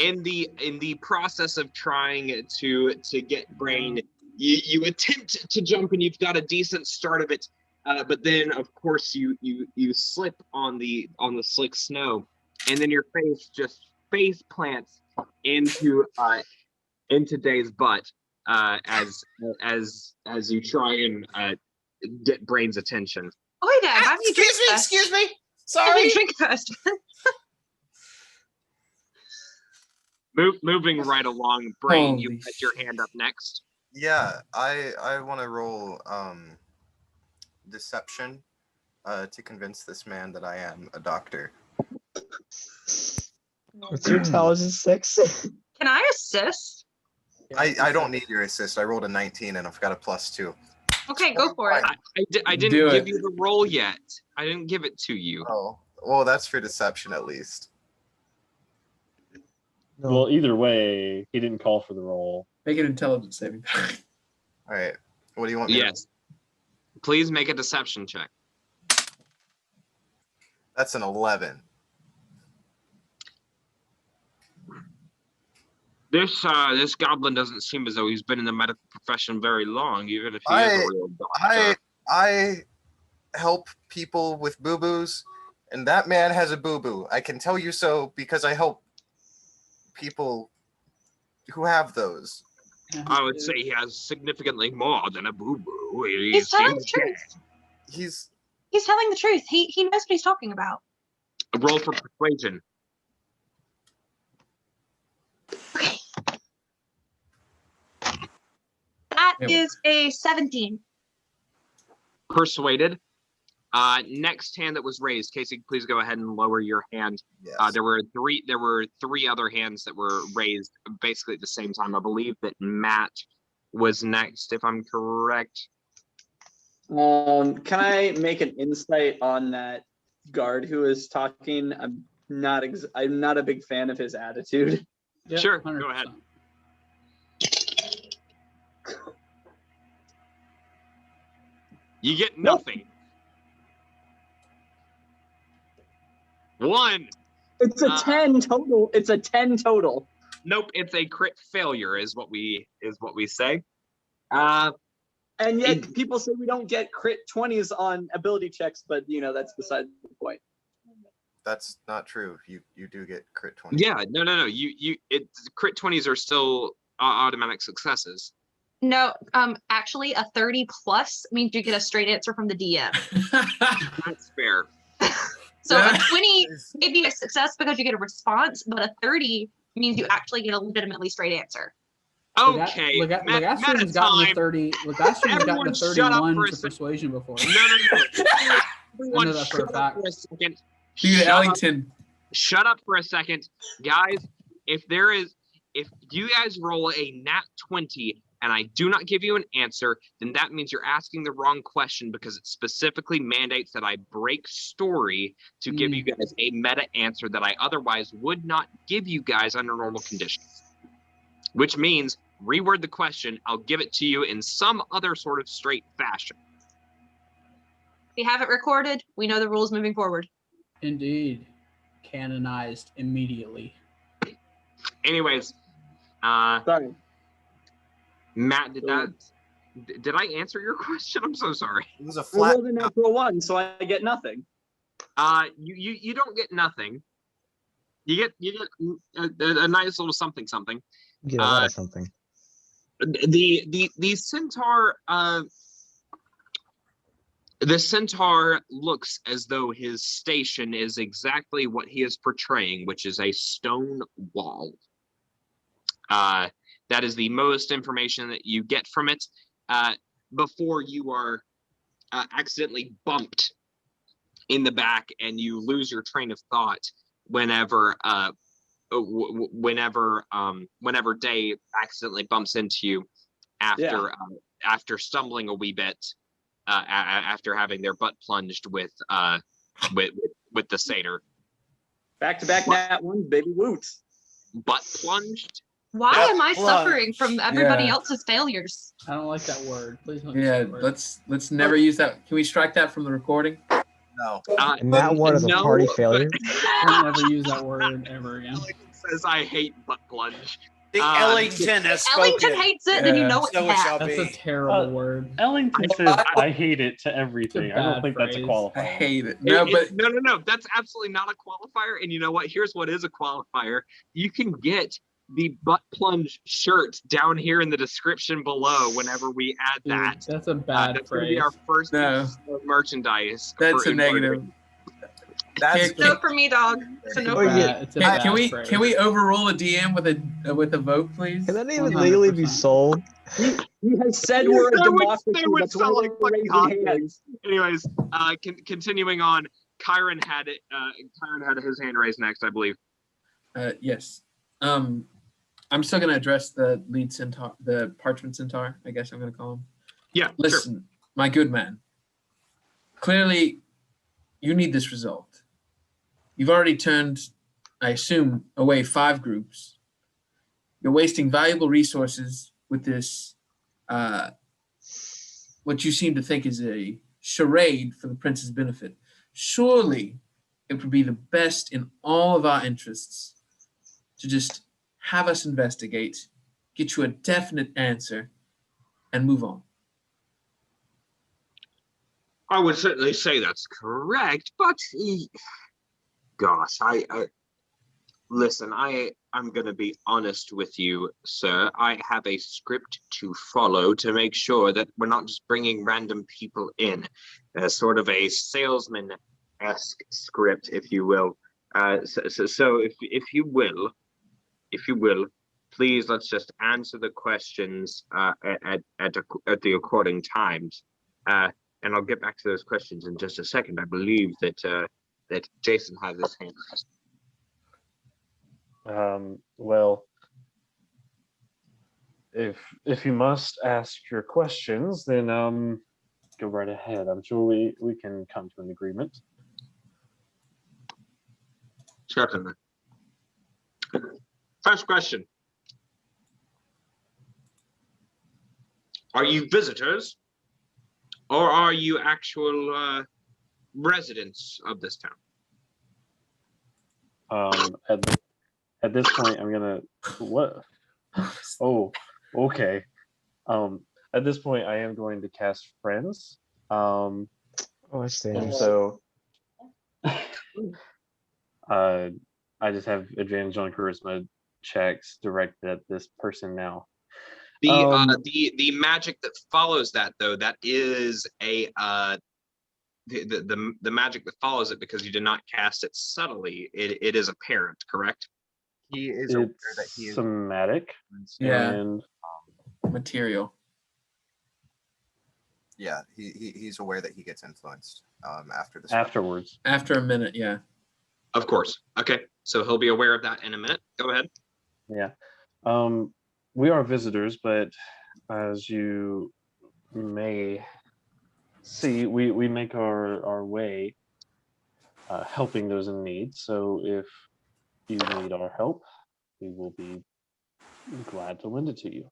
in the process of trying to get Brain, you attempt to jump and you've got a decent start of it, but then of course you slip on the slick snow, and then your face plants into Day's butt as you try and get Brain's attention. Oh, hey, Dad, buy me a drink first. Excuse me. Buy me Sorry. a drink first. Moving right along, Brain, you Holy had your hand up next. Yeah, I want to roll deception to convince this man that I am a doctor. What's your intelligence 6? Can I assist? I don't need your assist. I rolled a 19 and I've got a +2. Okay, go for it. I didn't Do give it. you the roll yet. I didn't give it to you. Oh, well, that's for deception at least. No. Well, either way, he didn't call for the roll. Make an intelligence saving. All right. What do you want me to? Yes. Please make a deception check. That's an 11. This goblin doesn't seem as though he's been in the medical profession very long, even if he is a real doctor. I help people with boo-boos, and that man has a boo-boo. I can tell you so because I help people who have those. I would say he has significantly more than a boo-boo. He's telling the truth. He's telling the truth. He knows what he's talking about. A roll for persuasion. Okay. That is a 17. Persuaded. Next hand that was raised, Casey, please go ahead and lower your hand. Yes. There were three other hands that were raised basically at the same time. I believe that Matt was next, if I'm correct. Can I make an insight on that guard who is talking? I'm not a big fan of his attitude. Yeah, Sure, 100%. go ahead. You get nothing. One. It's a 10 total. It's a 10 total. Nope, it's a crit failure, is what we say. And yet people say we don't get crit 20s on ability checks, but that's beside the point. That's not true. You do get crit 20. Yeah, no. Crit 20s are still automatic successes. No, actually, a 30 plus means you get a straight answer from the DM. That's fair. So a 20 may be a success because you get a response, but a 30 means you actually get a legitimately straight answer. Okay. Lagastrian's gotten a 30. Lagastrian's gotten a 31 for persuasion before. No. I know that for a fact. Dude, Ellington. Shut up for a second, guys. If you guys roll a nat 20 and I do not give you an answer, then that means you're asking the wrong question because it specifically mandates that I break story to give you guys a meta answer that I otherwise would not give you guys under normal conditions. Which means reword the question. I'll give it to you in some other sort of straight fashion. We have it recorded. We know the rules moving forward. Indeed. Canonized immediately. Anyways, Sorry. Matt, did I answer your question? I'm so sorry. It was a I flat. rolled a natural 1, so I get nothing. You don't get nothing. You get a nice little something. You get a lot of something. The centaur looks as though his station is exactly what he is portraying, which is a stone wall. That is the most information that you get from it before you are accidentally bumped in the back and you lose your train of thought whenever Day accidentally bumps into you after stumbling a wee bit after having their butt plunged with with the satyr. Back-to-back nat ones, baby woot. Butt plunged. Why Yep, am I plunge. suffering from everybody Yeah. else's failures? I don't like that word. Please don't use Yeah, that word. let's never use that. Can we strike that from the recording? No. And that one is a party but- failure. Don't ever use that word ever again. Ellington says I hate butt plunge. The Ellington has Ellington spoken. hates it, then you Yeah. know it's So it shall bad. That's a be. terrible word. Ellington says, "I hate it" to everything. I don't bad think that's a phrase. qualifier. I hate it. No, but No. That's absolutely not a qualifier. And you know what? Here's what is a qualifier. You can get the butt plunge shirt down here in the description below whenever we add Dude, that. that's a bad That's going to be phrase. our first No. piece of merchandise. that's for a negative. That's Can't- No for me, dog. It's a no Oh, for me. yeah. It's a Can, bad can we phrase. can we overrule a DM with a vote, please? Can that even legally be 100%. sold? He has said we're a That would democracy. sound That's why like we're fucking raising hot hands. Anyways, continuing on, Kyron had it. Kyron had his hand raised next, I believe. Yes. I'm still gonna address the lead centaur, the parchment centaur. I guess I'm gonna call him. Yeah, Listen, my good man. Clearly, you need this result. You've already turned, I assume, away 5 groups. You're wasting valuable resources with this, what you seem to think is a charade for the prince's benefit. Surely, it would be the best in all of our interests to just have us investigate, get you a definite answer, and move on. I would certainly say that's correct, but gosh, listen. I'm gonna be honest with you, sir. I have a script to follow to make sure that we're not just bringing random people in, sort of a salesman-esque script, if you will. So if you will, please let's just answer the questions at the according times. And I'll get back to those questions in just a second. I believe that Jason has his hand raised. Well, if you must ask your questions, then go right ahead. I'm sure we can come to an agreement. Certainly. First question. Are you visitors or are you actual residents of this town? At this point, I'm gonna what? Oh, okay. At this point, I am going to cast friends. Oh, I stand. And so, I just have advantage on charisma checks directed at this person now. The magic that follows that, though, that is a the magic that follows it, because you did not cast it subtly. It is apparent, correct? He is aware that It's he is somatic. Yeah. And Material. yeah, he's aware that he gets influenced after this. afterwards. After a minute, yeah. Of course. Okay, so he'll be aware of that in a minute. Go ahead. Yeah. We are visitors, but as you may see, we make our way helping those in need. So if you need our help, we will be glad to lend it to you.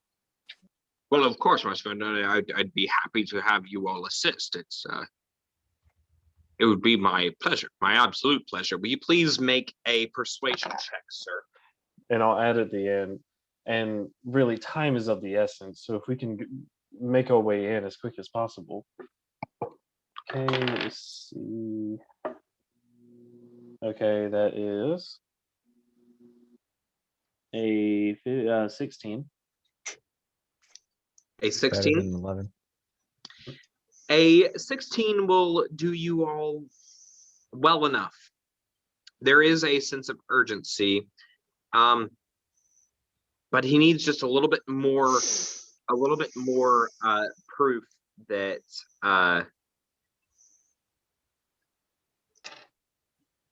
Well, of course, my friend. I'd be happy to have you all assist. It would be my pleasure, my absolute pleasure. Will you please make a persuasion check, sir? And I'll add at the end. And really, time is of the essence. So if we can make our way in as quick as possible. Okay, let's see. Okay, that is a 16. A Better 16? than 11. A 16 will do you all well enough. There is a sense of urgency, but he needs just a little bit more proof that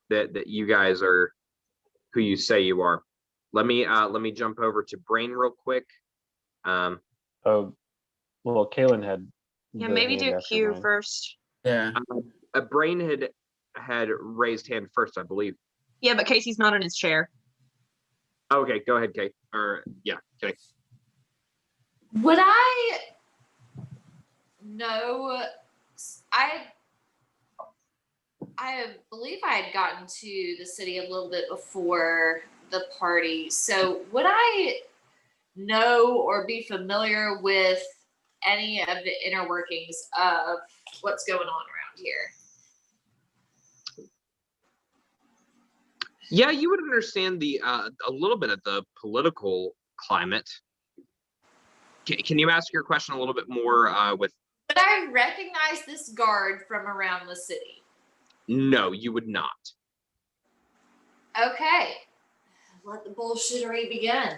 that you guys are who you say you are. Let me jump over to Brain real quick. Oh, well, Kaylin had. Yeah, the maybe hand do after Q mine. first. Yeah. Brain had had raised hand first, I believe. Yeah, but Casey's not in his chair. Okay, go ahead, Kate. Or yeah, Kate. Would I know? I believe I had gotten to the city a little bit before the party. So would I know or be familiar with any of the inner workings of what's going on around here? Yeah, you would understand the a little bit of the political climate. Can you ask your question a little bit more with? Would I recognize this guard from around the city? No, you would not. Okay, let the bullshittery begin.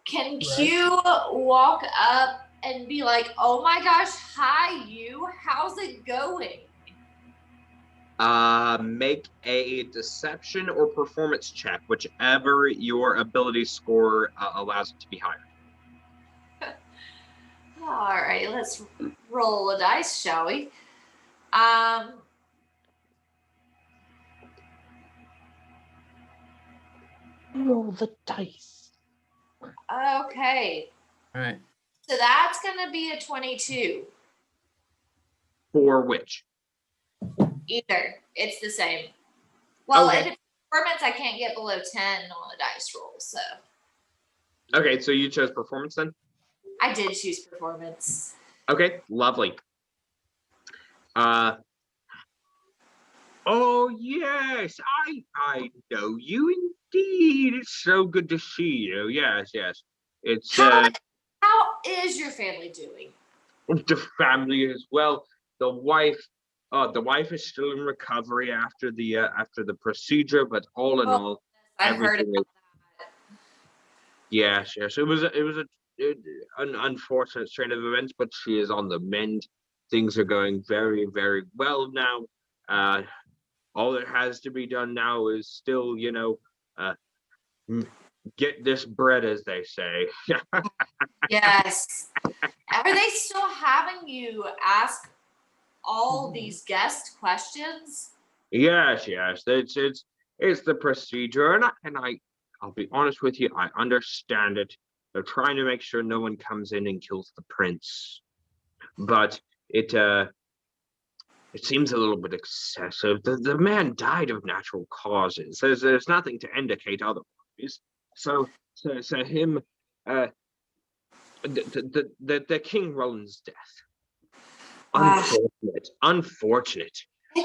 Can Q walk up and be like, "Oh my gosh, hi you, how's it going?" Make a deception or performance check, whichever your ability score allows it to be higher. All right, let's roll a dice, shall we? Roll the dice. Okay, All right. so that's gonna be a 22. For which? Either it's the same. Well, Okay. if it's performance, I can't get below 10 on the dice roll. So Okay, so you chose performance then? I did choose performance. Okay, lovely. Oh yes, I know you indeed. It's so good to see you. Yes, yes. It's How is your family doing? the family as well. The wife is still in recovery after the procedure, but all in all, I've heard everything about is. Yes, yes. It was an unfortunate strain of events, but she is on the mend. Things are going very, very well now. All that has to be done now is still, get this bread, as they say. Yes. Are they still having you ask all these guest questions? Yes, yes. It's the procedure, and I'll be honest with you. I understand it. They're trying to make sure no one comes in and kills the prince, but it seems a little bit excessive. The man died of natural causes. There's nothing to indicate otherwise. So him, the King Roland's death. Unfortunate.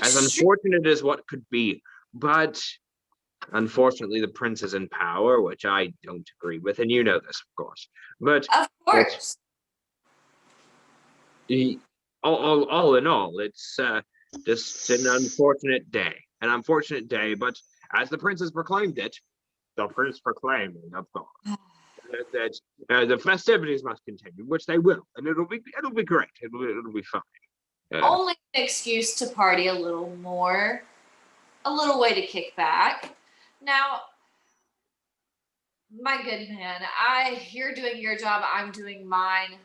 As unfortunate as what could be, but unfortunately the prince is in power, which I don't agree with, and you know this, of course. But of course, all in all, it's just an unfortunate day. But as the prince has proclaimed it, the prince proclaiming, of course, that the festivities must continue, which they will, and it'll be great. It'll be fine. only an excuse to party a little more, a little way to kick back. Now, my good man, you're doing your job, I'm doing mine.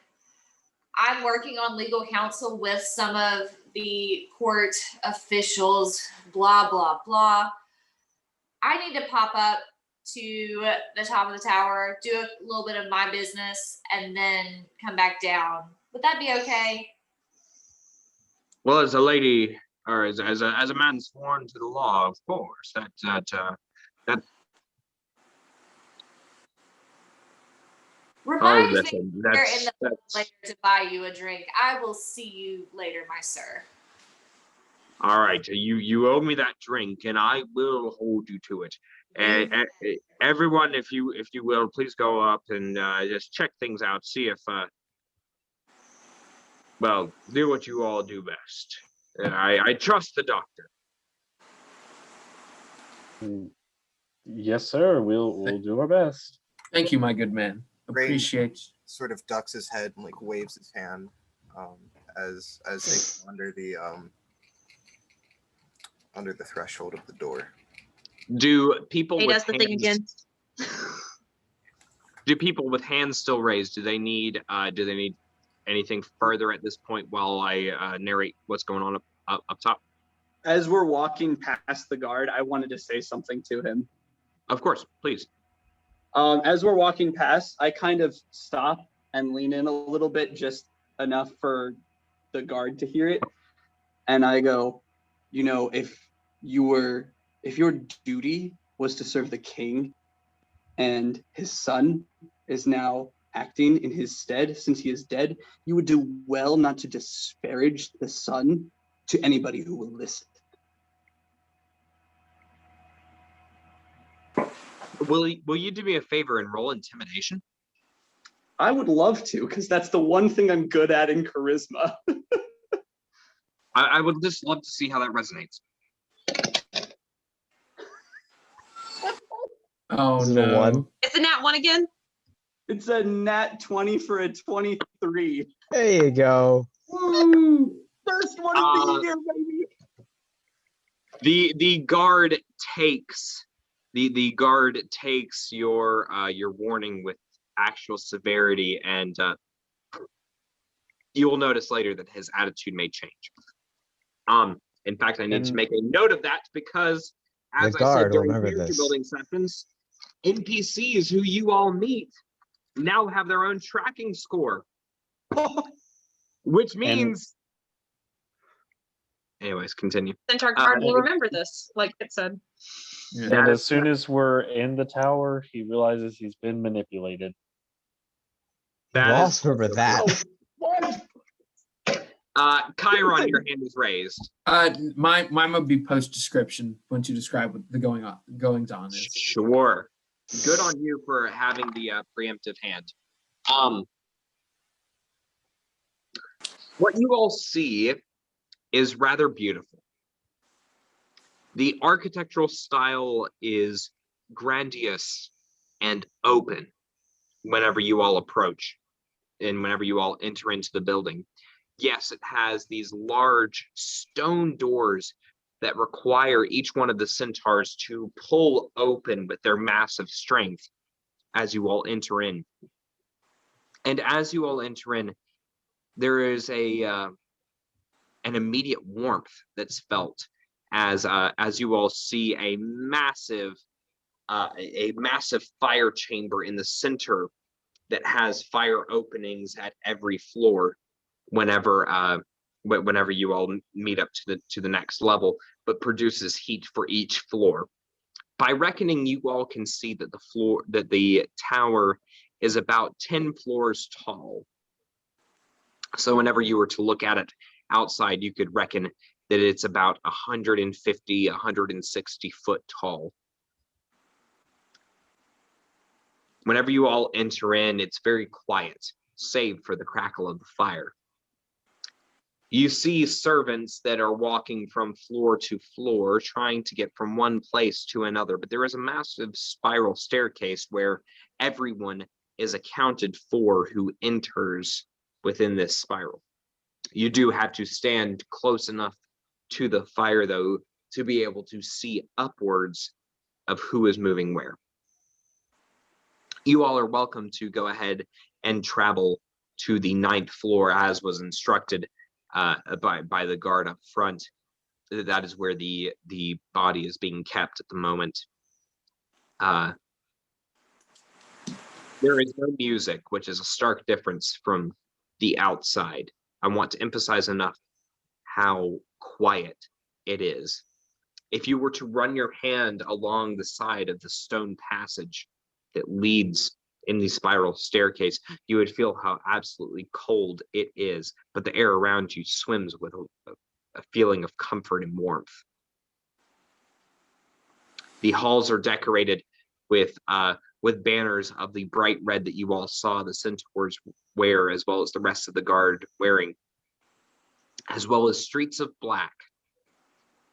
I'm working on legal counsel with some of the court officials, blah, blah, blah. I need to pop up to the top of the tower, do a little bit of my business, and then come back down. Would that be okay? Well, as a lady, or as a man sworn to the law, of course, that. Reminds me listen, here in the that's later to buy you a drink. I will see you later, my sir. all right. You owe me that drink, and I will hold you to it. And everyone, if you will, please go up and just check things out. See if well, do what you all do best. I trust the doctor. Yes, sir. We'll do our best. Thank you, my good man. Rain Appreciate. sort of ducks his head and like waves his hand as they come under the threshold of the door. Do people He with does the thing hands again. do people with hands still raised? Do they need anything further at this point while I narrate what's going on up top? as we're walking past the guard, I wanted to say something to him. Of course, please. As we're walking past, I kind of stop and lean in a little bit, just enough for the guard to hear it. And I go, you know, if your duty was to serve the king and his son is now acting in his stead since he is dead, you would do well not to disparage the son to anybody who will listen. Will you do me a favor and roll intimidation? I would love to, because that's the one thing I'm good at in charisma. I would just love to see how that resonates. Oh Is it a no. 1? It's a nat 1 again. It's a nat 20 for a 23. There you go. Woo! First one of the year, baby. The guard takes the guard takes your warning with actual severity, and you will notice later that his attitude may change. In fact, I need to make a note of that because, as I said during character building sessions, NPCs who you all meet now have their own tracking score, which means. Anyways, continue. Centaur guard will remember this, like it said. And as soon as we're in the tower, he realizes he's been manipulated. We'll also remember that. Chiron, your hand is raised. Mine would be post description once you describe what the goings on is. Sure. Good on you for having the preemptive hand. What you all see is rather beautiful. The architectural style is grandiose and open whenever you all approach and whenever you all enter into the building. Yes, it has these large stone doors that require each one of the centaurs to pull open with their massive strength as you all enter in. And as you all enter in, there is an immediate warmth that's felt as you all see a massive fire chamber in the center that has fire openings at every floor whenever you all meet up to the next level, but produces heat for each floor. By reckoning, you all can see that the tower is about 10 floors tall. So whenever you were to look at it outside, you could reckon that it's about 150, 160 foot tall. Whenever you all enter in, it's very quiet, save for the crackle of the fire. You see servants that are walking from floor to floor, trying to get from one place to another, but there is a massive spiral staircase where everyone is accounted for who enters within this spiral. You do have to stand close enough to the fire, though, to be able to see upwards of who is moving where. You all are welcome to go ahead and travel to the 9th floor as was instructed by the guard up front. That is where the body is being kept at the moment. There is no music, which is a stark difference from the outside. I want to emphasize enough how quiet it is. If you were to run your hand along the side of the stone passage that leads in the spiral staircase, you would feel how absolutely cold it is, but the air around you swims with a feeling of comfort and warmth. The halls are decorated with banners of the bright red that you all saw the centaurs wear, as well as the rest of the guard wearing, as well as streets of black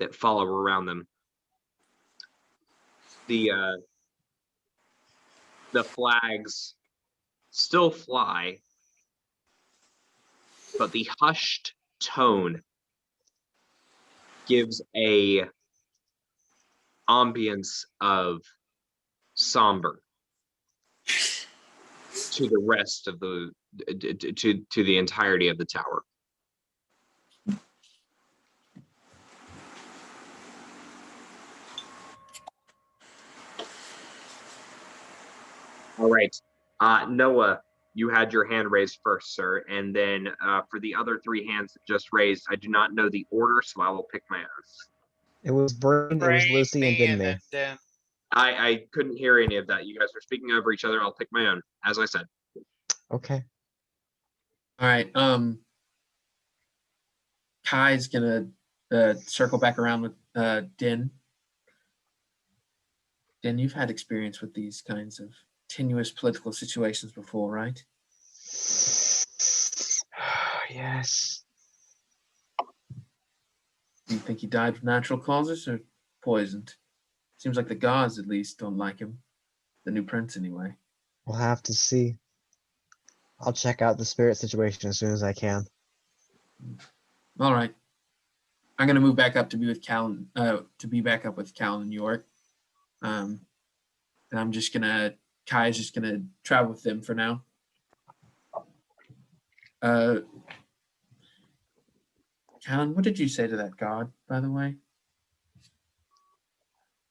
that follow around them. The flags still fly, but the hushed tone gives a ambience of somber to the rest of the to the entirety of the tower. All right. Noah, you had your hand raised first, sir. And then for the other 3 hands that just raised, I do not know the order, so I will pick my own. It was Brain, it was Brain, Lucy, and then me. then I couldn't hear any of that. You guys were speaking over each other. I'll pick my own, as I said. Okay. All right. Kai's gonna circle back around with Din. Din, you've had experience with these kinds of tenuous political situations before, right? Yes. Do you think he died of natural causes or poisoned? Seems like the gods, at least, don't like him. The new prince, anyway. We'll have to see. I'll check out the spirit situation as soon as I can. All right. I'm gonna move back up to be with Cal, with Cal in New York. And I'm just gonna Kai's just gonna travel with them for now. Callan, what did you say to that god, by the way?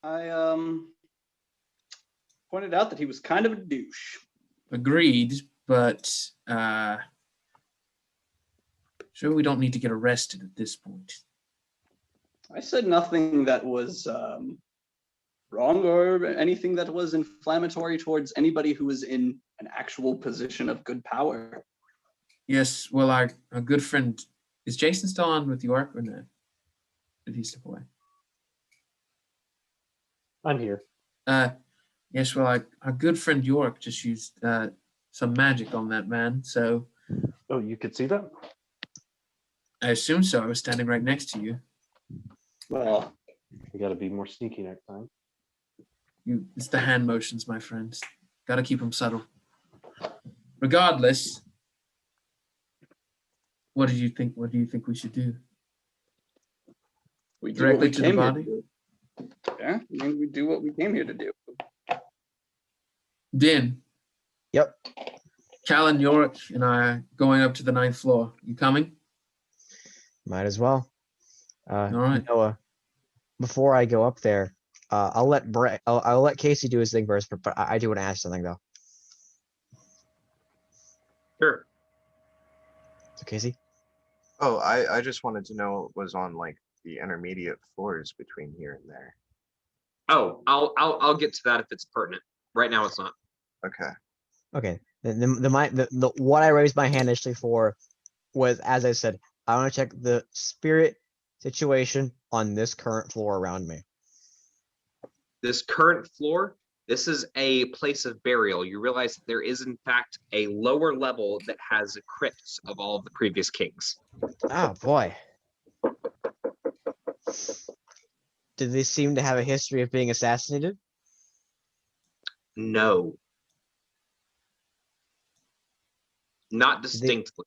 I pointed out that he was kind of a douche. Agreed, but sure we don't need to get arrested at this point. I said nothing that was wrong or anything that was inflammatory towards anybody who was in an actual position of good power. Yes, well, our good friend, is Jason still on with York or no? Did he step away? I'm here. Yes, well, our good friend York just used some magic on that man, so. Oh, you could see that? I assume so. I was standing right next to you. Well, you got to be more sneaky next time. It's the hand motions, my friends. Got to keep them subtle. Regardless, what do you think? What do you think we should do? We do directly what we to the came here body. to do. Yeah, I mean, we do what we came here to do. Din. Yep. Cal and York and I are going up to the 9th floor. You coming? Might as well. All right. Noah, before I go up there, I'll let Casey do his thing first, but I do want to ask something though. Sure. So Casey? Oh, I just wanted to know what was on like the intermediate floors between here and there. Oh, I'll get to that if it's pertinent. Right now, it's not. Okay. Okay. The what I raised my hand initially for was, as I said, I want to check the spirit situation on this current floor around me. This current floor, this is a place of burial. You realize that there is, in fact, a lower level that has crypts of all of the previous kings. Oh boy. Do they seem to have a history of being assassinated? No. Not distinctly.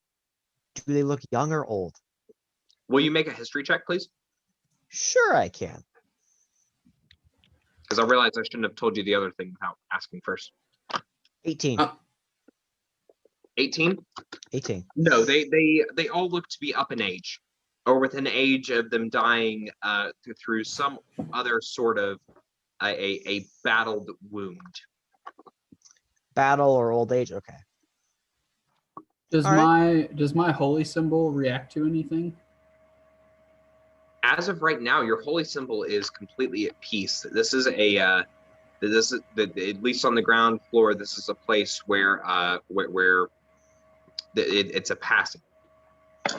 Do they look young or old? Will you make a history check, please? Sure, I can. Because I realized I shouldn't have told you the other thing without asking first. 18. 18? 18. No, they all look to be up in age, or within age of them dying through some other sort of a battled wound. Battle or old age? Okay. Does my holy symbol react to anything? As of right now, your holy symbol is completely at peace. This is at least on the ground floor. This is a place where it's a passing.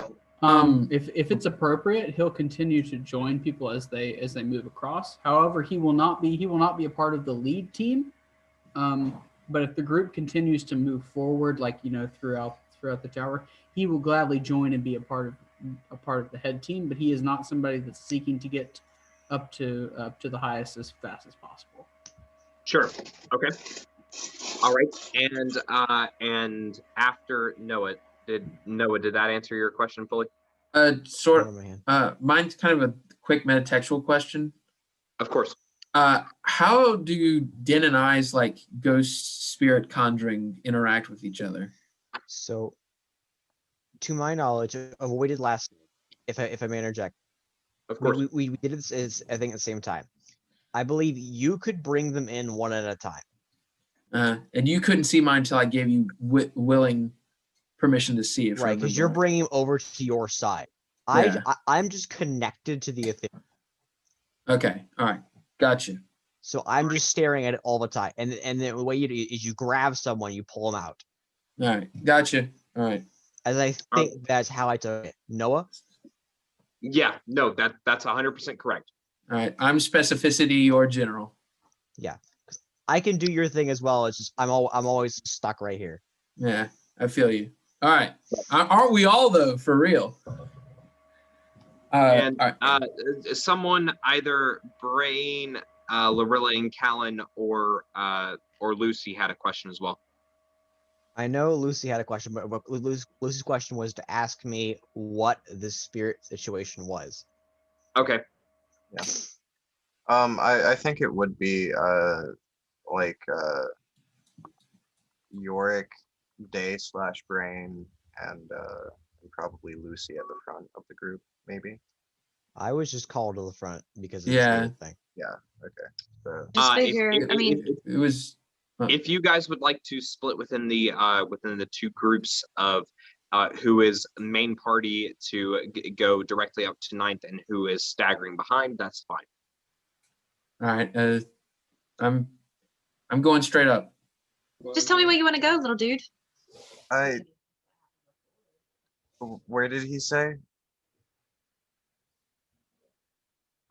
If it's appropriate, he'll continue to join people as they move across. However, he will not be a part of the lead team. But if the group continues to move forward, like throughout the tower, he will gladly join and be a part of the head team. But he is not somebody that's seeking to get up to the highest as fast as possible. Sure. Okay. All right. And after Noah, did that answer your question fully? Sort of. Mine's kind of a quick metatextual question. Of course. How do Din and I's like ghost spirit conjuring interact with each other? So, to my knowledge of what we did last, if I may interject, of course, we did this I think at the same time. I believe you could bring them in one at a time. And you couldn't see mine until I gave you willing permission to see it. Right, because you're bringing him over to your side. Yeah. I'm just connected to the ethereal. Okay. All right. Gotcha. So I'm just staring at it all the time. And then the way you do is you grab someone, you pull them out. All right. Gotcha. All right. As I think that's how I took it. Noah? Yeah, no, that's 100% correct. All right. I'm specificity or general. Yeah. I can do your thing as well. It's just I'm always stuck right here. Yeah, I feel you. All right. Aren't we all though, for real? And all right. Someone, either Brain, Lorilla and Callan, or Lucy had a question as well. I know Lucy had a question, but Lucy's question was to ask me what the spirit situation was. Okay. Yeah. I think it would be like Yorick, Day / Brain, and probably Lucy at the front of the group, maybe. I was just called to the front because of Yeah. the spirit thing. Yeah. Okay. So, Just figure. I mean, it was. If you guys would like to split within the two groups of who is main party to go directly up to 9th and who is staggering behind, that's fine. All right. I'm going straight up. just tell me where you want to go, little dude. Where did he say?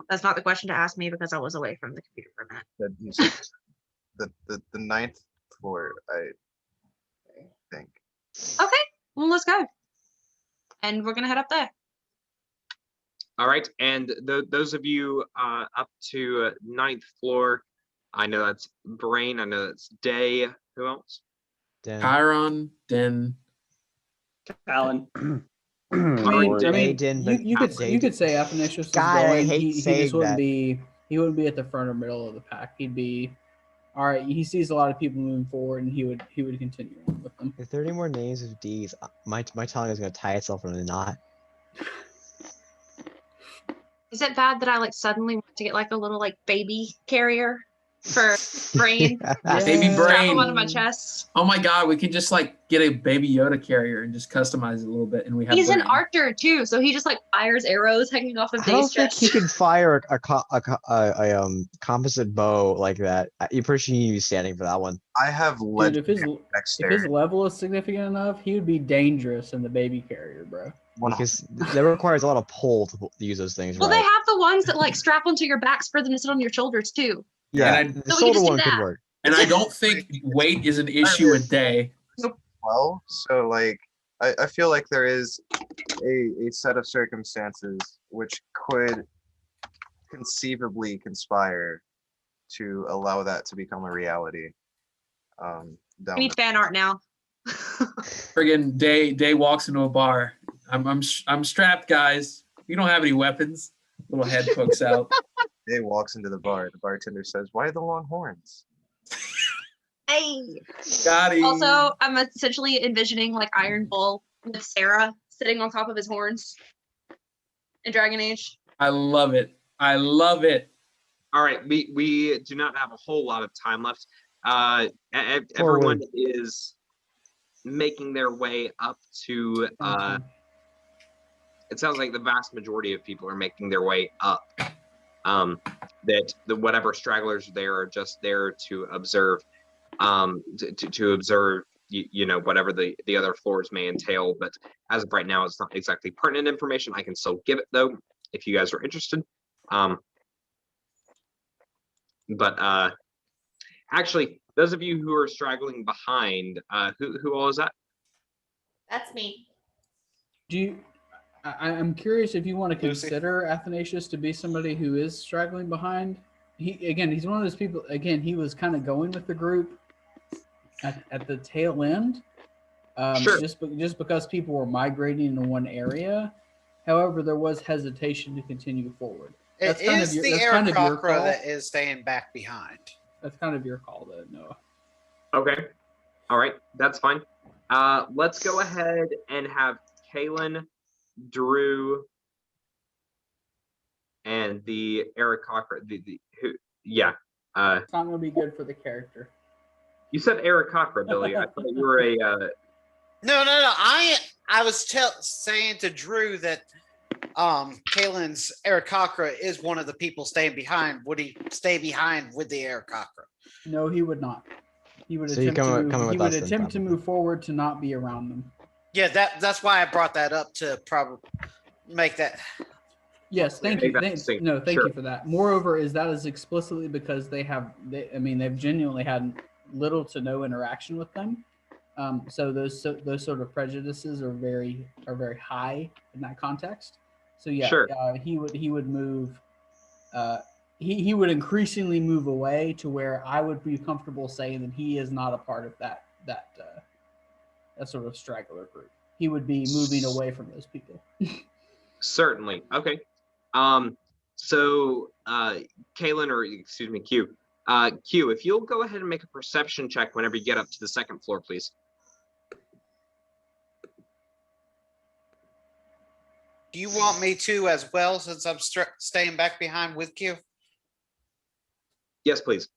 That's not the question to ask me because I was away from the computer for a minute. That he said the 9th floor, I think. Okay, well, let's go. And we're going to head up there. All right, and those of you up to 9th floor, I know that's Brain, I know that's Day. Who else? Den. Chiron, Alan. I mean, Aiden, you could say Athanasius is God, I going. hate He just saying wouldn't that. be at the front or middle of the pack. He'd be all right. He sees a lot of people moving forward, and he would continue on with them. If there are any more names of D's, my tongue is gonna tie itself in a knot. Is it bad that I like suddenly want to get like a little like baby carrier for Brain? Yeah. Baby Strap him Brain. onto my chest. Oh my God, we could just like get a baby Yoda carrier and just customize it a little bit, and we have. He's an Brain. archer too, so he just like fires arrows hanging off of I don't Day's think chest. he can fire a composite bow like that. You're pretty sure you need to be standing for that one. I have Dude, if his dexterity. level is significant enough, he would be dangerous in the baby carrier, bro. Because that requires a lot of pull to use those things, Well, right? they have the ones that like strap onto your backs for them to sit on your shoulders too. Yeah, And the So we can shoulder just do one could that. work. And I don't think weight is an issue with Day. Well, so like I feel like there is a set of circumstances which could conceivably conspire to allow that to become a reality. We need fan art now. Friggin' Day walks into a bar. I'm strapped, guys. You don't have any weapons. Little head pokes out. Day walks into the bar. The bartender says, "Why the long horns?" Hey. Got him. Also, I'm essentially envisioning like Iron Bull with Sarah sitting on top of his horns in Dragon Age. I love it. I love it. All right, we do not have a whole lot of time left. Everyone is making their way up to it sounds like the vast majority of people are making their way up. That whatever stragglers there are just there to observe, to observe, you know, whatever the other floors may entail. But as of right now, it's not exactly pertinent information. I can still give it though, if you guys are interested. But actually, those of you who are straggling behind, who all is that? That's me. I'm curious if you want to Lucy. consider Athanasius to be somebody who is straggling behind. He's one of those people. Again, he was kind of going with the group at the tail end, Sure. just because people were migrating in one area. However, there was hesitation to continue forward. It is the Aarakocra that is staying back behind. That's kind of your call, though, Noah. Okay. All right, that's fine. Let's go ahead and have Kalen, Drew, and the Aarakocra. It's It's not going to be good for the character. You said Aarakocra, Billy. I thought you were a. No. I was saying to Drew that Kalen's Aarakocra is one of the people staying behind. Would he stay behind with the Aarakocra? No, he would not. He would So you attempt to coming move. with He would us then, attempt to probably. move forward to not be around them. Yeah, that's why I brought that up to probably make that. Yes, thank Make you. that distinct. No, thank Sure. you for that. Moreover, that is explicitly because they've genuinely had little to no interaction with them. So those sort of prejudices are very high in that context. So yeah, Sure. he would move. He would increasingly move away to where I would be comfortable saying that he is not a part of that sort of straggler group. He would be moving away from those people. Certainly. Okay. So, Kalen, or excuse me, Q. Q, if you'll go ahead and make a perception check whenever you get up to the second floor, please. Do you want me to as well, since I'm staying back behind with Q? Yes, please.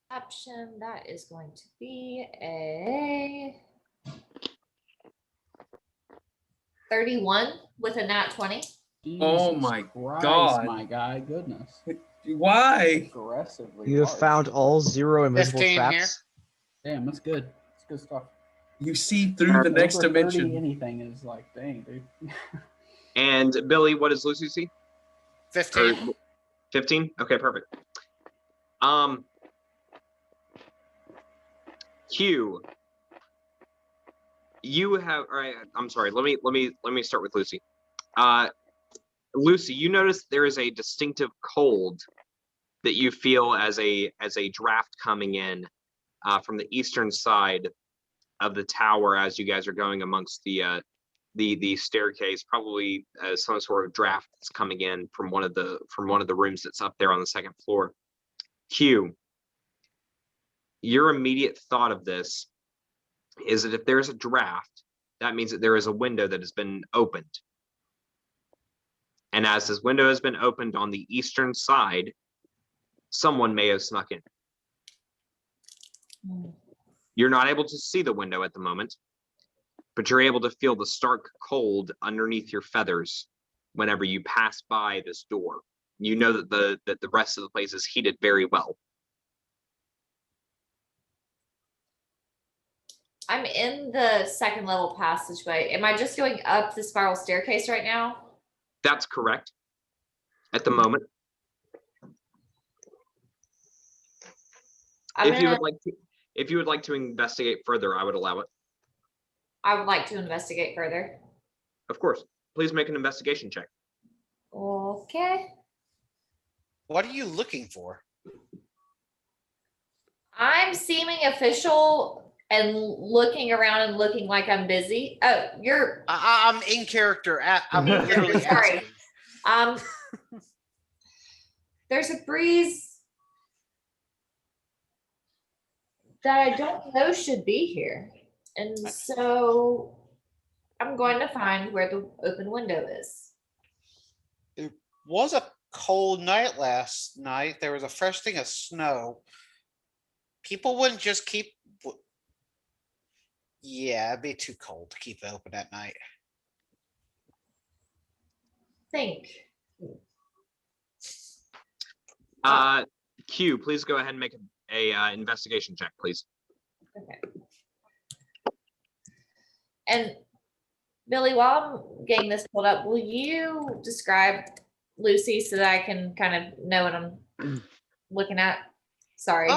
Option, that is going to be a 31 with a nat 20. Oh Jesus my Christ, God. my guy, goodness. Why? Aggressively. You have large. found all 0 invisible 15 here. traps. Damn, that's good. That's good stuff. You see through the next Over 30 dimension. anything is like, dang, dude. And Billy, what does Lucy see? 15. 15? Okay, perfect. Q, you have. All right, I'm sorry. Let me start with Lucy. Lucy, you notice there is a distinctive cold that you feel as a draft coming in from the eastern side of the tower as you guys are going amongst the staircase. Probably some sort of draft that's coming in from one of the rooms that's up there on the second floor. Q, your immediate thought of this is that if there's a draft, that means that there is a window that has been opened. And as this window has been opened on the eastern side, someone may have snuck in. You're not able to see the window at the moment, but you're able to feel the stark cold underneath your feathers whenever you pass by this door. You know that the rest of the place is heated very well. I'm in the second level passageway. Am I just going up the spiral staircase right now? That's correct. At the moment. If you would like to investigate further, I would allow it. I would like to investigate further. Of course. Please make an investigation check. Okay. What are you looking for? I'm seeming official and looking around and looking like I'm busy. Oh, you're. I'm in character. I'm literally Sorry. asking. There's a breeze that I don't know should be here. And so I'm going to find where the open window is. It was a cold night last night. There was a fresh thing of snow. People wouldn't just keep. Yeah, it'd be too cold to keep it open at night. Think. Q, please go ahead and make a investigation check, please. Okay. And Billy, while I'm getting this pulled up, will you describe Lucy so that I can kind of know what I'm looking at? Sorry.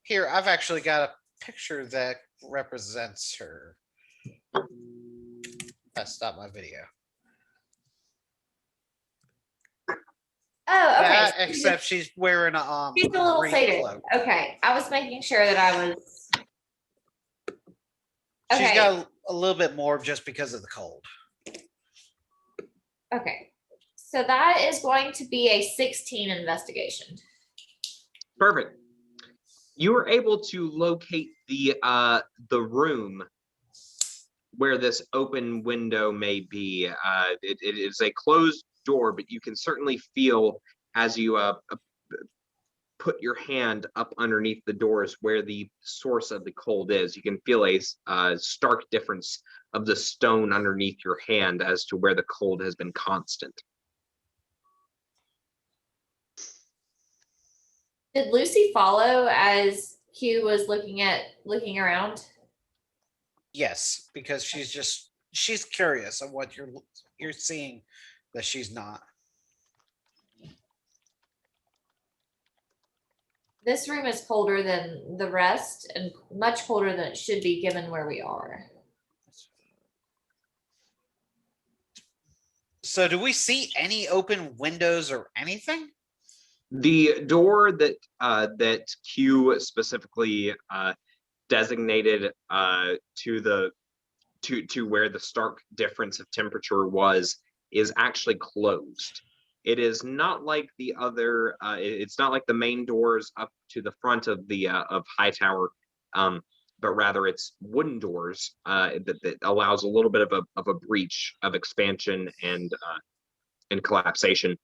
Here, I've actually got a picture that represents her. I stopped my video. Oh, okay. Yeah, except she's wearing a She's a little green satyr. cloak. Okay, I was making sure that I was. Okay. She's got a little bit more just because of the cold. Okay, so that is going to be a 16 investigation. Perfect. You were able to locate the room where this open window may be. It is a closed door, but you can certainly feel as you put your hand up underneath the doors where the source of the cold is. You can feel a stark difference of the stone underneath your hand as to where the cold has been constant. Did Lucy follow as Q was looking around? Yes, because she's curious of what you're seeing that she's not. This room is colder than the rest and much colder than it should be given where we are. So do we see any open windows or anything? The door that that Q specifically designated to where the stark difference of temperature was is actually closed. It is not like the other. It's not like the main doors up to the front of the of Hightower, but rather it's wooden doors that allows a little bit of a breach of expansion and collapsation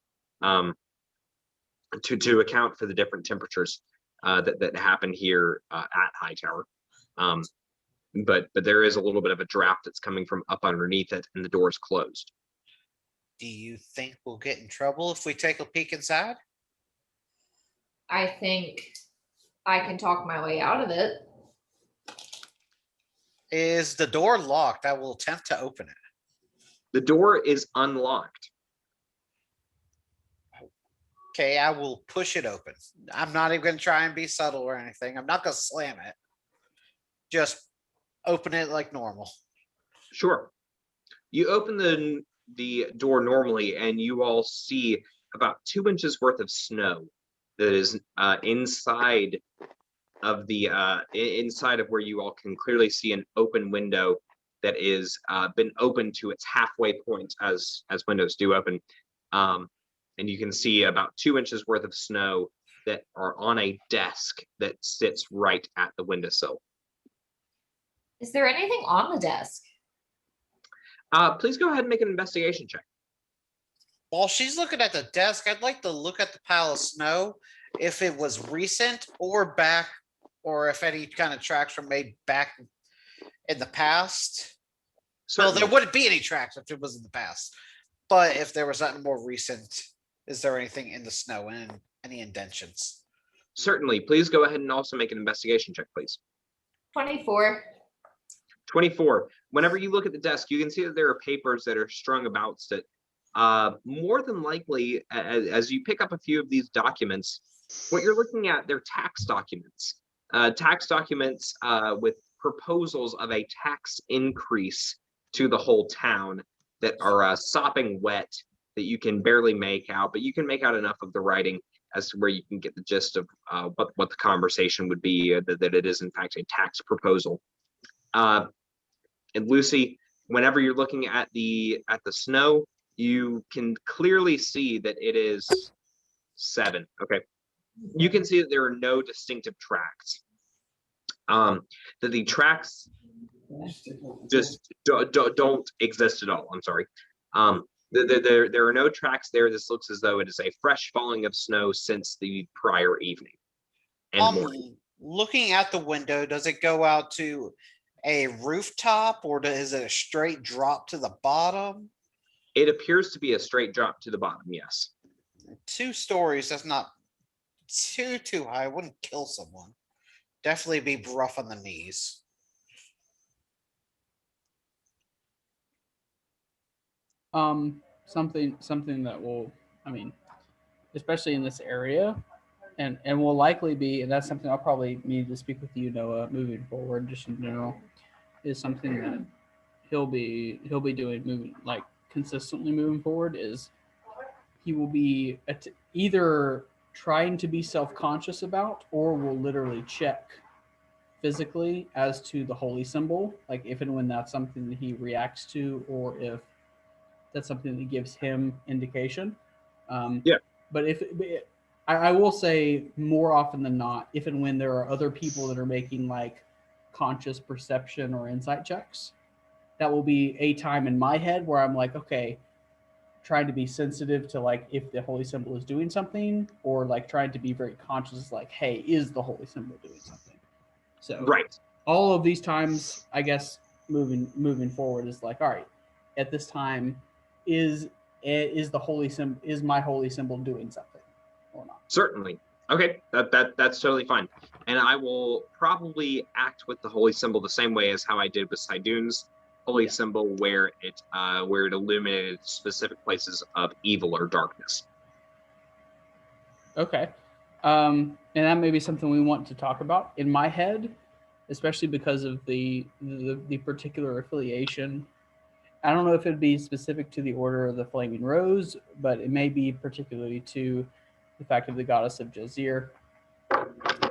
to account for the different temperatures that happen here at Hightower. But there is a little bit of a draft that's coming from up underneath it, and the door is closed. Do you think we'll get in trouble if we take a peek inside? I think I can talk my way out of it. Is the door locked? I will attempt to open it. The door is unlocked. Okay, I will push it open. I'm not even going to try and be subtle or anything. I'm not going to slam it. Just open it like normal. Sure. You open the door normally, and you all see about 2 inches worth of snow that is inside of the inside of where you all can clearly see an open window that is been open to its halfway point as windows do open. And you can see about 2 inches worth of snow that are on a desk that sits right at the windowsill. Is there anything on the desk? Please go ahead and make an investigation check. While she's looking at the desk, I'd like to look at the pile of snow, if it was recent or back, or if any kind of tracks were made back in the past. Well, there wouldn't be any tracks if it was in the past. But if there was something more recent, is there anything in the snow and any indentions? Certainly. Please go ahead and also make an investigation check, please. 24. 24. Whenever you look at the desk, you can see that there are papers that are strung about it. More than likely, as you pick up a few of these documents, what you're looking at, they're tax documents. Tax documents with proposals of a tax increase to the whole town that are sopping wet that you can barely make out, but you can make out enough of the writing as to where you can get the gist of what the conversation would be, that it is in fact a tax proposal. And Lucy, whenever you're looking at the snow, you can clearly see that it is 7. Okay, you can see that there are no distinctive tracks. That the tracks just don't exist at all. I'm sorry. There are no tracks there. This looks as though it is a fresh falling of snow since the prior evening and morning. Looking at the window, does it go out to a rooftop, or is it a straight drop to the bottom? It appears to be a straight drop to the bottom, yes. 2 stories, that's not too high. Wouldn't kill someone. Definitely be rough on the knees. Something that will, I mean, especially in this area, and will likely be, and that's something I'll probably need to speak with you, Noah, moving forward, just in general, is something that he'll be doing moving like consistently moving forward, is he will be either trying to be self-conscious about, or will literally check physically as to the holy symbol, like if and when that's something that he reacts to, or if that's something that gives him indication. Yeah. But I will say more often than not, if and when there are other people that are making like conscious perception or insight checks, that will be a time in my head where I'm like, okay, trying to be sensitive to like if the holy symbol is doing something, or like trying to be very conscious, like, hey, is the holy symbol doing something? So Right. all of these times, I guess, moving forward is like, all right, at this time, is the holy symbol, is my holy symbol doing something or not? Certainly. Okay, that's totally fine. And I will probably act with the holy symbol the same way as how I did with Sidun's holy symbol, where it illuminated specific places of evil or darkness. Okay. And that may be something we want to talk about. In my head, especially because of the particular affiliation, I don't know if it'd be specific to the Order of the Flaming Rose, but it may be particularly to the fact of the goddess of Jazir.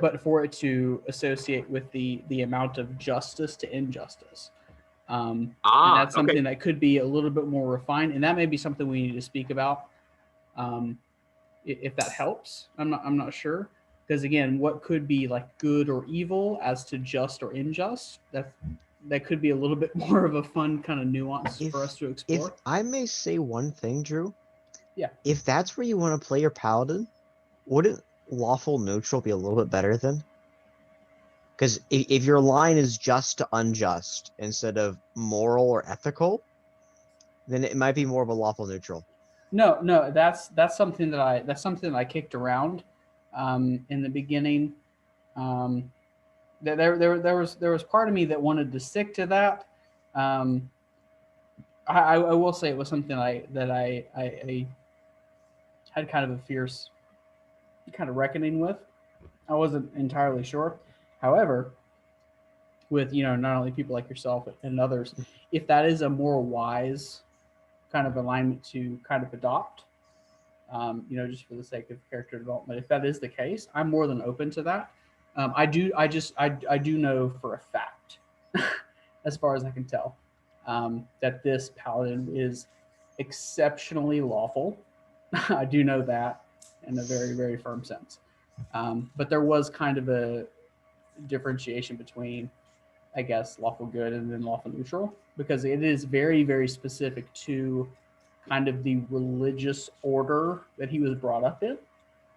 But for it to associate with the amount of justice to injustice. And that's something okay. that could be a little bit more refined, and that may be something we need to speak about. If that helps, I'm not sure, because again, what could be like good or evil as to just or unjust, that could be a little bit more of a fun kind of nuance for us to explore. If I may say one thing, Drew. Yeah. If that's where you want to play your paladin, wouldn't lawful neutral be a little bit better then? Because if your line is just to unjust instead of moral or ethical, then it might be more of a lawful neutral. No, that's something that I kicked around in the beginning. There was part of me that wanted to stick to that. I will say it was something I had kind of a fierce kind of reckoning with. I wasn't entirely sure. However, with not only people like yourself and others, if that is a more wise kind of alignment to kind of adopt, just for the sake of character development, if that is the case, I'm more than open to that. I do know for a fact, as far as I can tell, that this paladin is exceptionally lawful. I do know that in a very, very firm sense. But there was kind of a differentiation between, I guess, lawful good and then lawful neutral, because it is very, very specific to kind of the religious order that he was brought up in.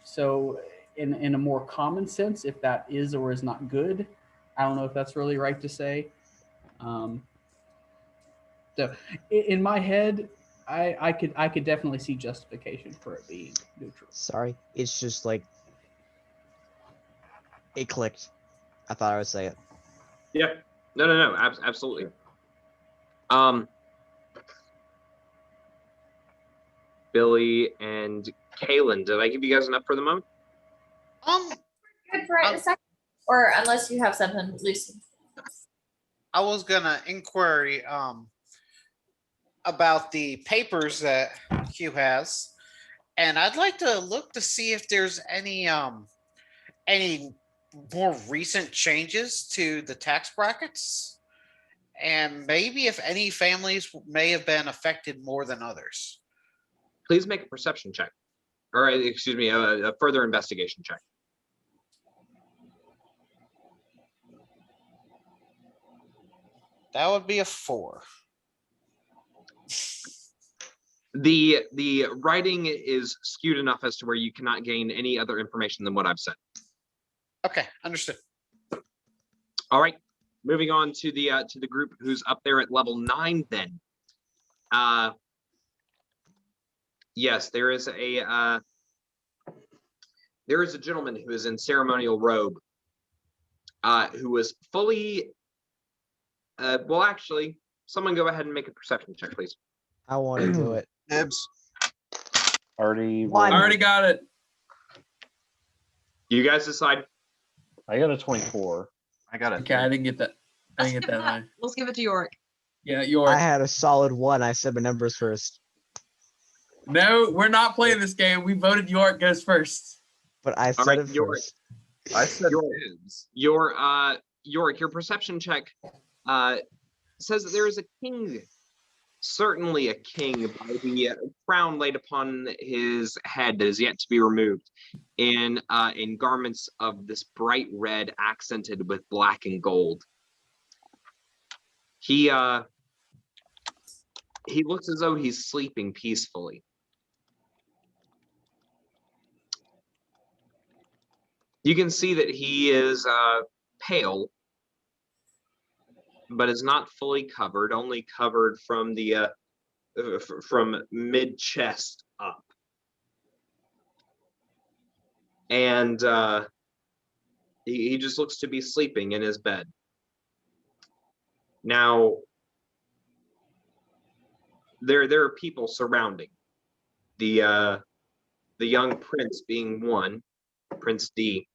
So in a more common sense, if that is or is not good, I don't know if that's really right to say. So in my head, I could definitely see justification for it being neutral. Sorry, it's just like it clicked. I thought I would say it. Yeah. No. Absolutely. Billy and Kaylin, did I give you guys enough for the moment? Good for right a second, or unless you have something loose. I was gonna inquiry about the papers that Hugh has, and I'd like to look to see if there's any more recent changes to the tax brackets, and maybe if any families may have been affected more than others. Please make a perception check, or excuse me, a further investigation check. That would be a 4. The writing is skewed enough as to where you cannot gain any other information than what I've said. Okay, understood. All right, moving on to the group who's up there at level 9. Then, yes, there is a gentleman who is in ceremonial robe, who was fully. Well, actually, someone go ahead and make a perception check, please. I want to do it. Nibs. Already got it. You guys decide. I got a 24. I got it. Okay, I didn't get that. I didn't get that high. Let's give it to York. Yeah, York. I had a solid 1. I said my numbers first. No, we're not playing this game. We voted York goes first. But I said it first. I said Nibs. York, your perception check says that there is a king, certainly a king, by the crown laid upon his head that is yet to be removed, in garments of this bright red accented with black and gold. He looks as though he's sleeping peacefully. You can see that he is pale, but is not fully covered, only covered from the from mid chest up. And he just looks to be sleeping in his bed. Now, there are people surrounding the young prince being one, Prince D,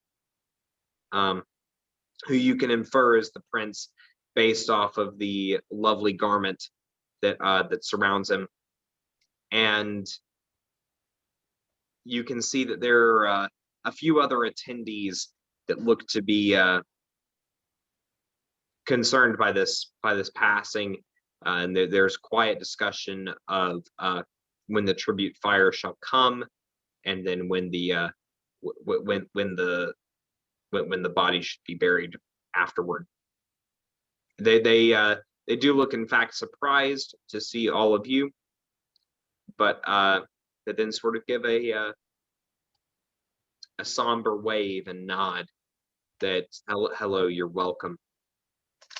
who you can infer is the prince based off of the lovely garment that that surrounds him, and you can see that there are a few other attendees that look to be concerned by this passing, and there's quiet discussion of when the tribute fire shall come, and then when the when the body should be buried afterward. They do look, in fact, surprised to see all of you, but they then sort of give a somber wave and nod that hello, you're welcome.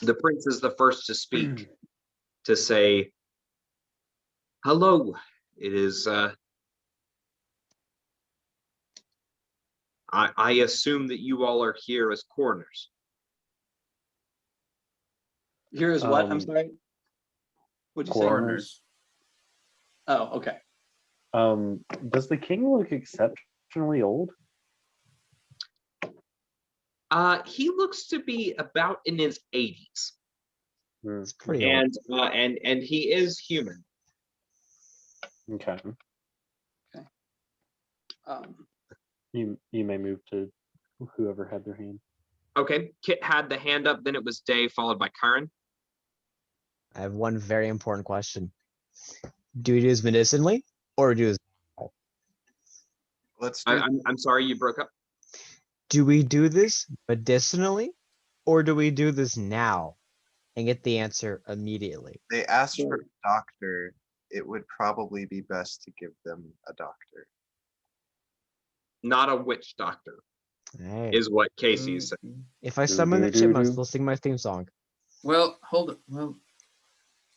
The prince is the first to speak, to say, hello, it is, I assume that you all are here as coroners. Here is what? I'm sorry. What'd you say? Coroners. Oh, okay. Does the king look exceptionally old? He looks to be about in his 80s. It's pretty old. And he is human. Okay. You may move to whoever had their hand. Okay, Kit had the hand up, then it was Day, followed by Karen. I have one very important question. Do we do this medicinally or do this? Let's do. I'm sorry, you broke up. Do we do this medicinally or do we do this now and get the answer immediately? They asked for a doctor. It would probably be best to give them a doctor. Not a witch doctor, Hey. is what Casey said. If I summon the chipmunks, they'll sing my theme song. Well, hold it. Well,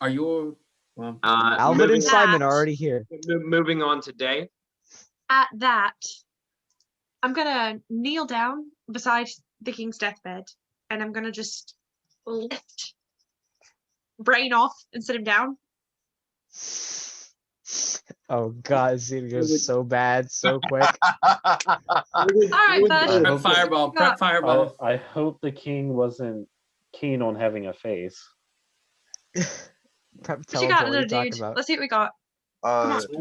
are you? Well, Alvin and Simon are already here. Moving on to Day. At that, I'm gonna kneel down beside the king's deathbed, and I'm gonna just lift Brain off and sit him down. Oh god, it's gonna go so bad so quick. All right, bud. prep fireball. Prep fireball. I hope the king wasn't keen on having a face. Prep What you got, teleport, little talking dude? about. Let's see what we got.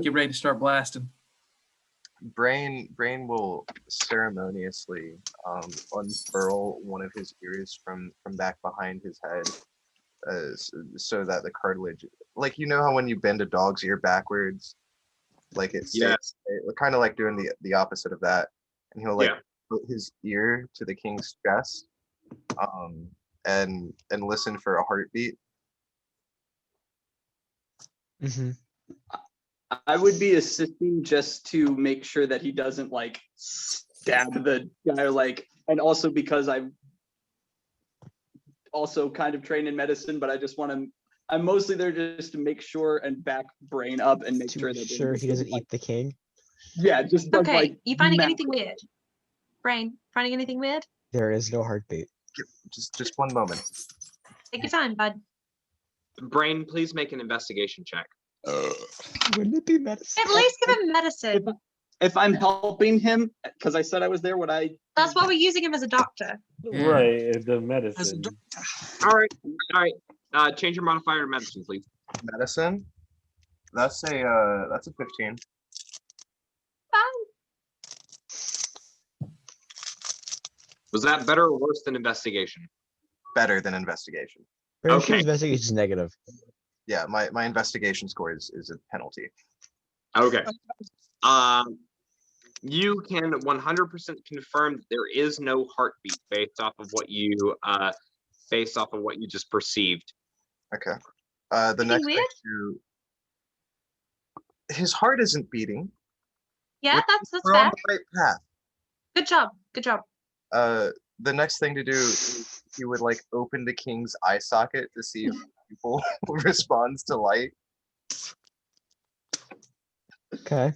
Get ready to start blasting. Brain will ceremoniously unfurl one of his ears from back behind his head, so that the cartilage, like, you know how when you bend a dog's ear backwards, like it's kind of like doing the opposite of that, and he'll put his ear to the king's chest, and listen for a heartbeat. Mm-hmm. I would be assisting just to make sure that he doesn't like stab the guy, like, and also because I'm also kind of trained in medicine, but I just want to. I'm mostly there just to make sure and back Brain up and make sure that he doesn't eat the king. Yeah, just Okay, like, you finding anything weird? Brain, finding anything weird? There is no heartbeat. Just one moment. Take your time, bud. Brain, please make an investigation check. Wouldn't it be medicine? At least give him medicine. If I'm helping him, because I said I was there, would I? That's why we're using him as a doctor. Right, the medicine. All right. Change your modifier to medicine, please. Medicine. That's a 15. Was that better or worse than investigation? Better than investigation. Pretty sure investigation is negative. Yeah, my investigation score is a penalty. Okay. You can 100% confirm that there is no heartbeat based off of what you just perceived. Okay. The next thing his heart isn't beating. Yeah, that's We're fair. on the right path. Good job. Good job. The next thing to do is he would like open the king's eye socket to see if people responds to light. Okay.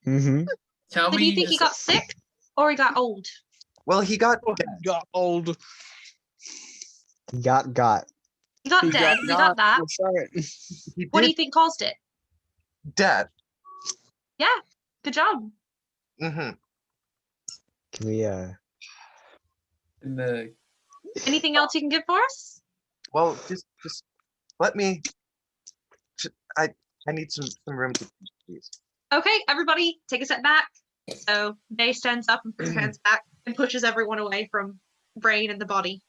Mm-hmm. Tell So me do you think he got sick or he got old? Well, he got Got old. Got. He got dead. We got that. That's right. he What do did you think caused it? death. Yeah. Good job. Mm-hmm. Can we in the Anything else you can give for us? Well, just let me. I need some room to please. Okay, everybody, take a step back. So Day stands up and puts her hands back and pushes everyone away from Brain and the body.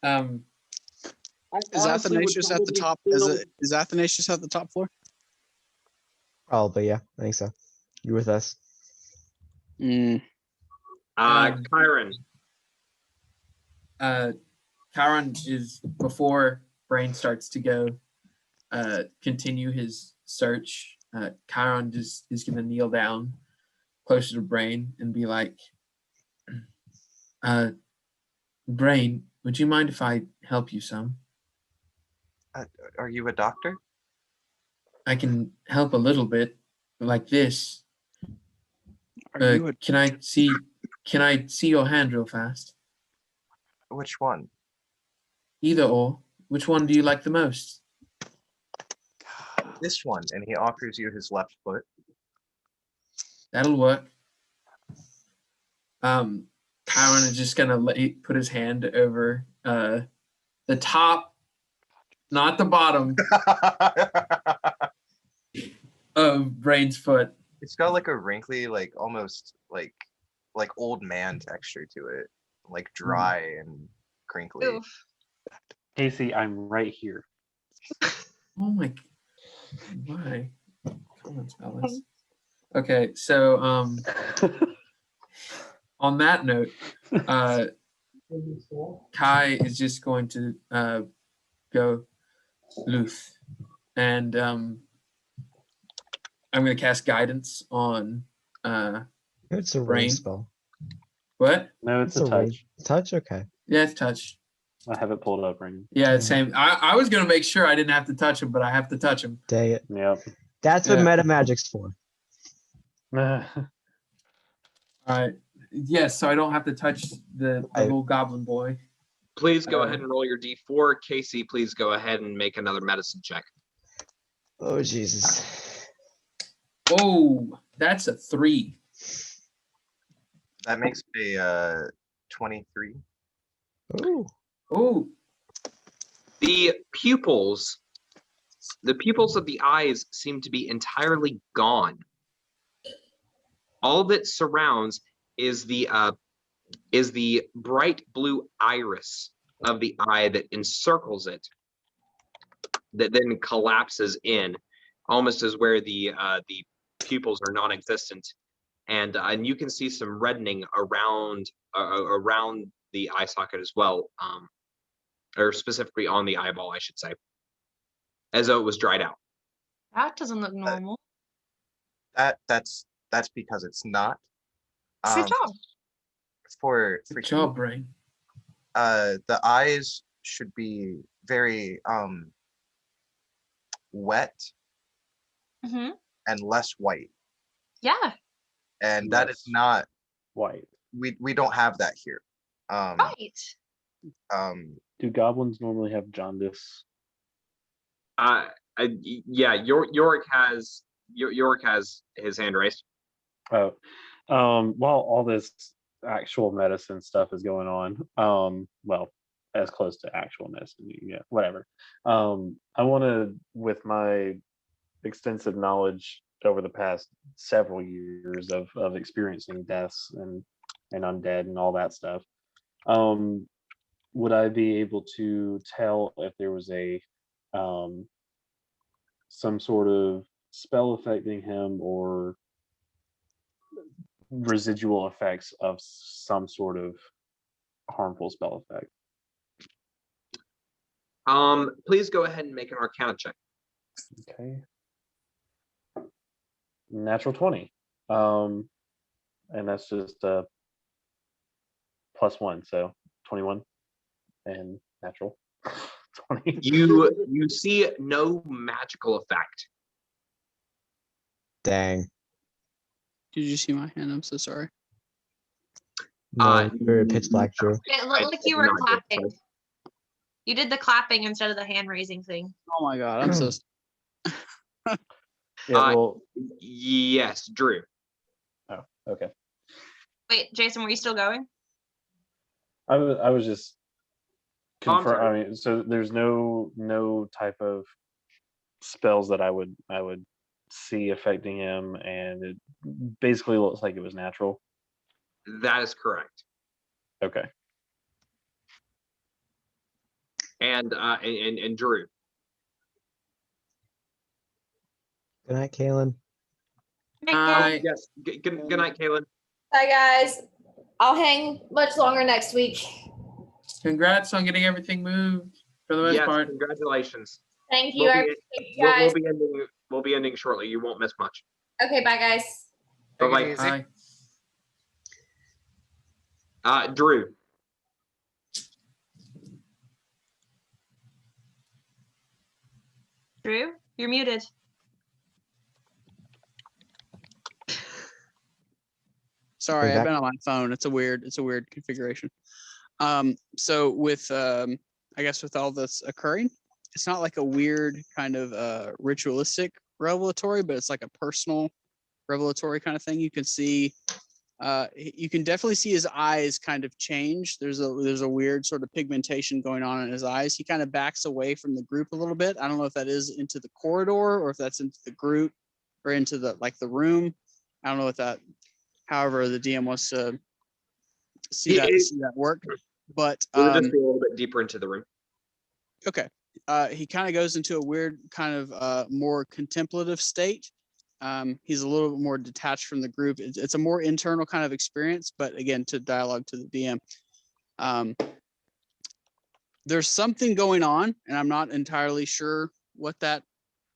um Is Athanasius at the top? Is Athanasius at the top floor? probably, yeah, I think so. You with us? Mm. Kyron. Chiron is before Brain starts to go continue his search. Chiron just is gonna kneel down closer to Brain and be like, Brain, would you mind if I help you some? Are you a doctor? I can help a little bit, like this. Are you a Can I see your hand real fast? Which one? Either or. Which one do you like the most? This one, and he offers you his left foot. That'll work. Chiron is just gonna put his hand over the top, not the bottom, of Brain's foot. It's got like a wrinkly, like almost like old man texture to it, like dry and crinkly. Oof. Casey, I'm right here. Oh my! Why? Come on, spell this. Okay, so on that note, Kai is just going to go Luth, and I'm going to cast guidance on It's a Brain. range spell. What? No, it's a range. touch. Touch, okay. Yeah, it's touch. I have it pulled up right now. Yeah, same. I was going to make sure I didn't have to touch him, but I have to touch him. Dang it. Yep. That's what meta magic's for. All right. Yes, so I don't have to touch the little goblin boy. Please go ahead and roll your d4. Casey, please go ahead and make another medicine check. Oh Jesus. Oh, that's a 3. That makes a 23. Oh. Oh. The pupils of the eyes seem to be entirely gone. All that surrounds is the bright blue iris of the eye that encircles it, that then collapses in, almost as where the pupils are non-existent, and you can see some reddening around the eye socket as well, or specifically on the eyeball, I should say, as though it was dried out. That doesn't look normal. That's because it's not. Good job. For Good job, Brain. the eyes should be very wet Mm-hmm. and less white, Yeah. and that is not white. We don't have that here. Right. Do goblins normally have jaundice? Yeah, Yorick has his hand raised. Oh, while all this actual medicine stuff is going on, well, as close to actual medicine, yeah, whatever. I want to, with my extensive knowledge over the past several years of experiencing deaths and undead and all that stuff, would I be able to tell if there was a some sort of spell affecting him or residual effects of some sort of harmful spell effect? Please go ahead and make an Arcana check. Okay. Natural 20. And that's just +1, so 21 and natural 20. You see no magical effect. Dang. Did you see my hand? I'm so sorry. No, you're pitch black, Drew. It looked like you were clapping. You did the clapping instead of the hand raising thing. Oh my god, I'm so. Yeah, well, Yes, Drew. oh, okay. Wait, Jason, were you still going? I was just Oh, I'm confirm. sorry. I mean, so there's no type of spells that I would see affecting him, and it basically looks like it was natural. That is correct. Okay. And Drew. Good night, Kaylin. Hi. Yes. Good night, Kaylin. Bye, guys. I'll hang much longer next week. Congrats on getting everything moved for the most Yes, part. congratulations. Thank you. I appreciate you guys. We'll be ending shortly. You won't miss much. Okay, bye, guys. Bye Take it bye. easy. Hi. Drew. Drew, you're muted. Sorry, Back. I've been on my phone. It's a weird configuration. So with I guess with all this occurring, it's not like a weird kind of ritualistic revelatory, but it's like a personal revelatory kind of thing. You can see you can definitely see his eyes kind of change. There's a weird sort of pigmentation going on in his eyes. He kind of backs away from the group a little bit. I don't know if that is into the corridor or if that's into the group or into the room. I don't know what that. However, the DM wants to see that work. But We'll just be a little bit deeper into the room. okay. He kind of goes into a weird kind of more contemplative state. He's a little bit more detached from the group. It's a more internal kind of experience, but again, to dialogue to the DM. There's something going on, and I'm not entirely sure what that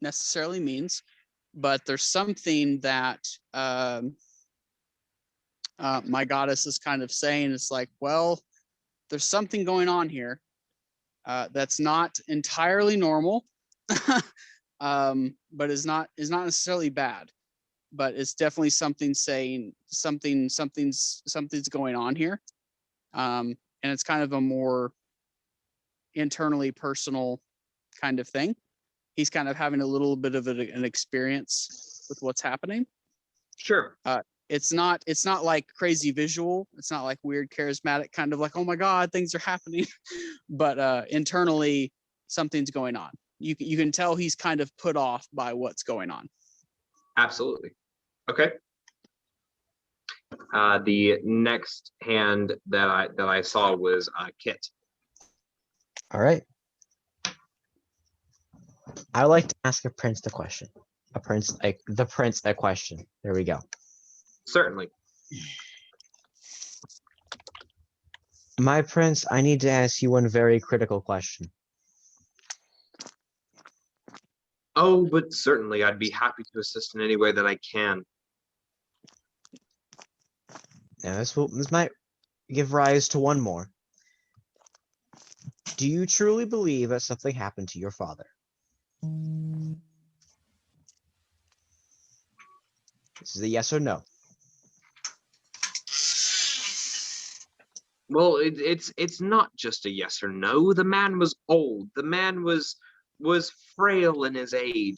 necessarily means, but there's something that my goddess is kind of saying. It's like, well, there's something going on here that's not entirely normal, but is not necessarily bad, but it's definitely something saying something's going on here, and it's kind of a more internally personal kind of thing. He's kind of having a little bit of an experience with what's happening. Sure. It's not like crazy visual. It's not like weird charismatic kind of like, oh my God, things are happening. But internally, something's going on. You can tell he's kind of put off by what's going on. Absolutely. Okay. The next hand that I saw was Kit. All right. I would like to ask the prince a question. The prince a question. There we go. Certainly. My prince, I need to ask you one very critical question. Oh, but certainly, I'd be happy to assist in any way that I can. Now this might give rise to one more. Do you truly believe that something happened to your father? This is a yes or no. Well, it's not just a yes or no. The man was old. The man was frail in his age.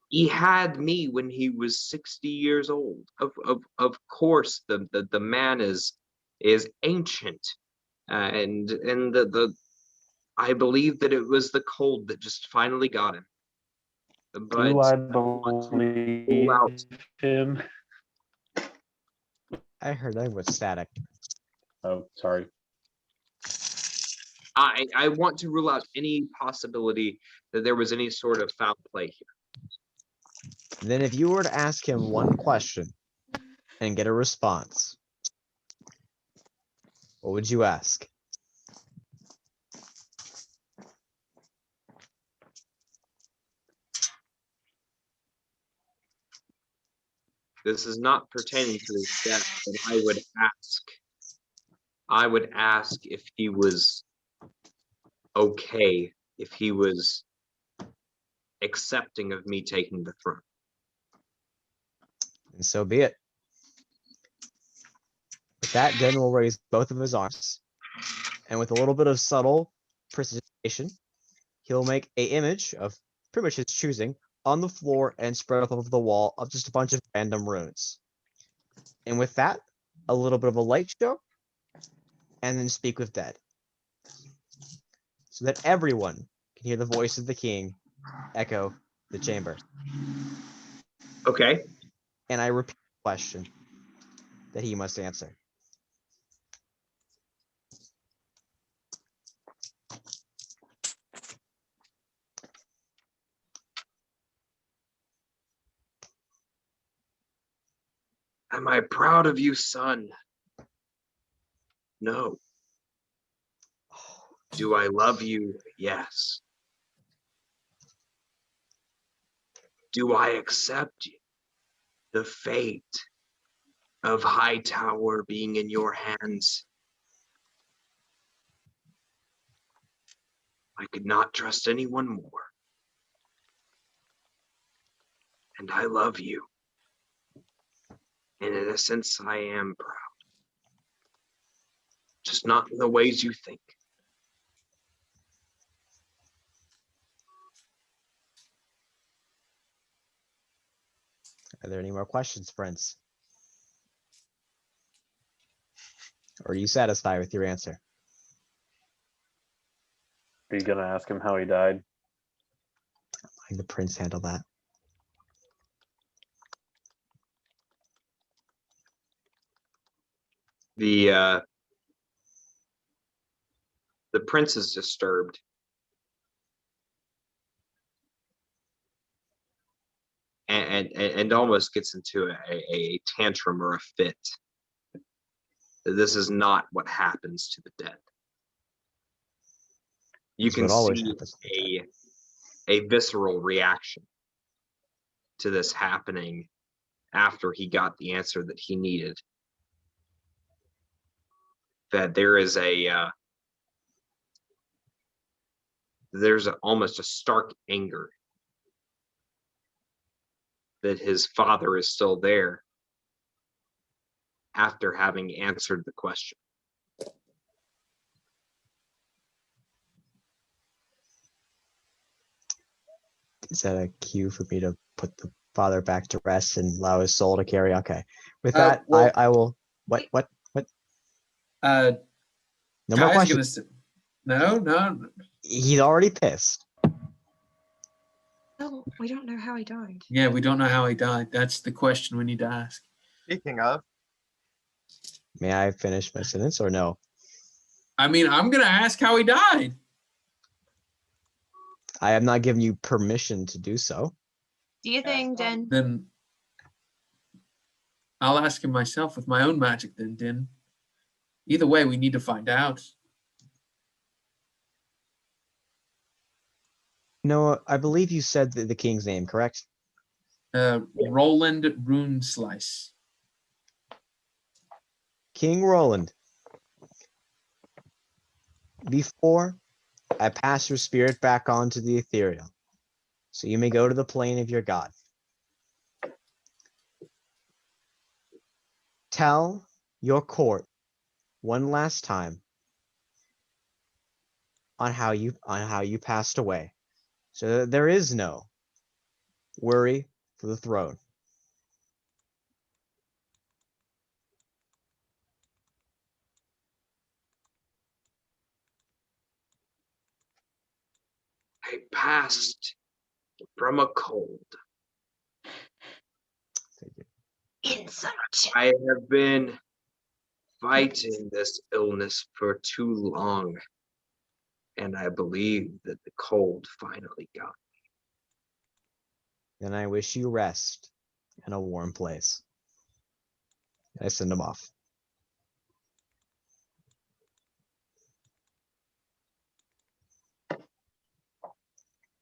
He had me when he was 60 years old. Of course, the man is ancient, and the I believe that it was the cold that just finally got him. But Do I I want to rule believe out. him? I heard that was static. Oh, sorry. I want to rule out any possibility that there was any sort of foul play here. Then if you were to ask him one question and get a response, what would you ask? This is not pertaining to his death, but I would ask if he was okay, if he was accepting of me taking the throne. And so be it. With that, Den will raise both of his arms, and with a little bit of subtle precision, he'll make a image of pretty much his choosing on the floor and spread up over the wall of just a bunch of random runes. And with that, a little bit of a light show, and then speak with Dead, so that everyone can hear the voice of the king echo the chamber. Okay. And I repeat the question that he must answer. Am I proud of you, son? No. Do I love you? Yes. Do I accept the fate of Hightower being in your hands? I could not trust anyone more. And I love you. And in a sense, I am proud. Just not in the ways you think. Are there any more questions, Prince? Or are you satisfied with your answer? Are you gonna ask him how he died? Let the prince handle that. The prince is disturbed. And almost gets into a tantrum or a fit. This is not what happens to the dead. You It's can what always see happens to the dead. a visceral reaction to this happening after he got the answer that he needed. That there's almost a stark anger that his father is still there after having answered the question. Is that a cue for me to put the father back to rest and allow his soul to carry? Okay. With that, well- I will. What? Uh, No more Kai's questions. gonna say, no. He's already pissed. No, we don't know how he died. Yeah, we don't know how he died. That's the question we need to ask. Speaking of, May I finish my sentence or no? I mean, I'm gonna ask how he died. I have not given you permission to do so. Do you think, Den? Then I'll ask him myself with my own magic. Then, Din. Either way, we need to find out. No, I believe you said the king's name, correct? Roland Runeslice. King Roland. Before I pass your spirit back onto the ethereal, so you may go to the plane of your god. Tell your court one last time on how you passed away, so that there is no worry for the throne. I passed from a cold. I have been fighting this illness for too long, and I believe that the cold finally got. Then I wish you rest in a warm place. I send him off.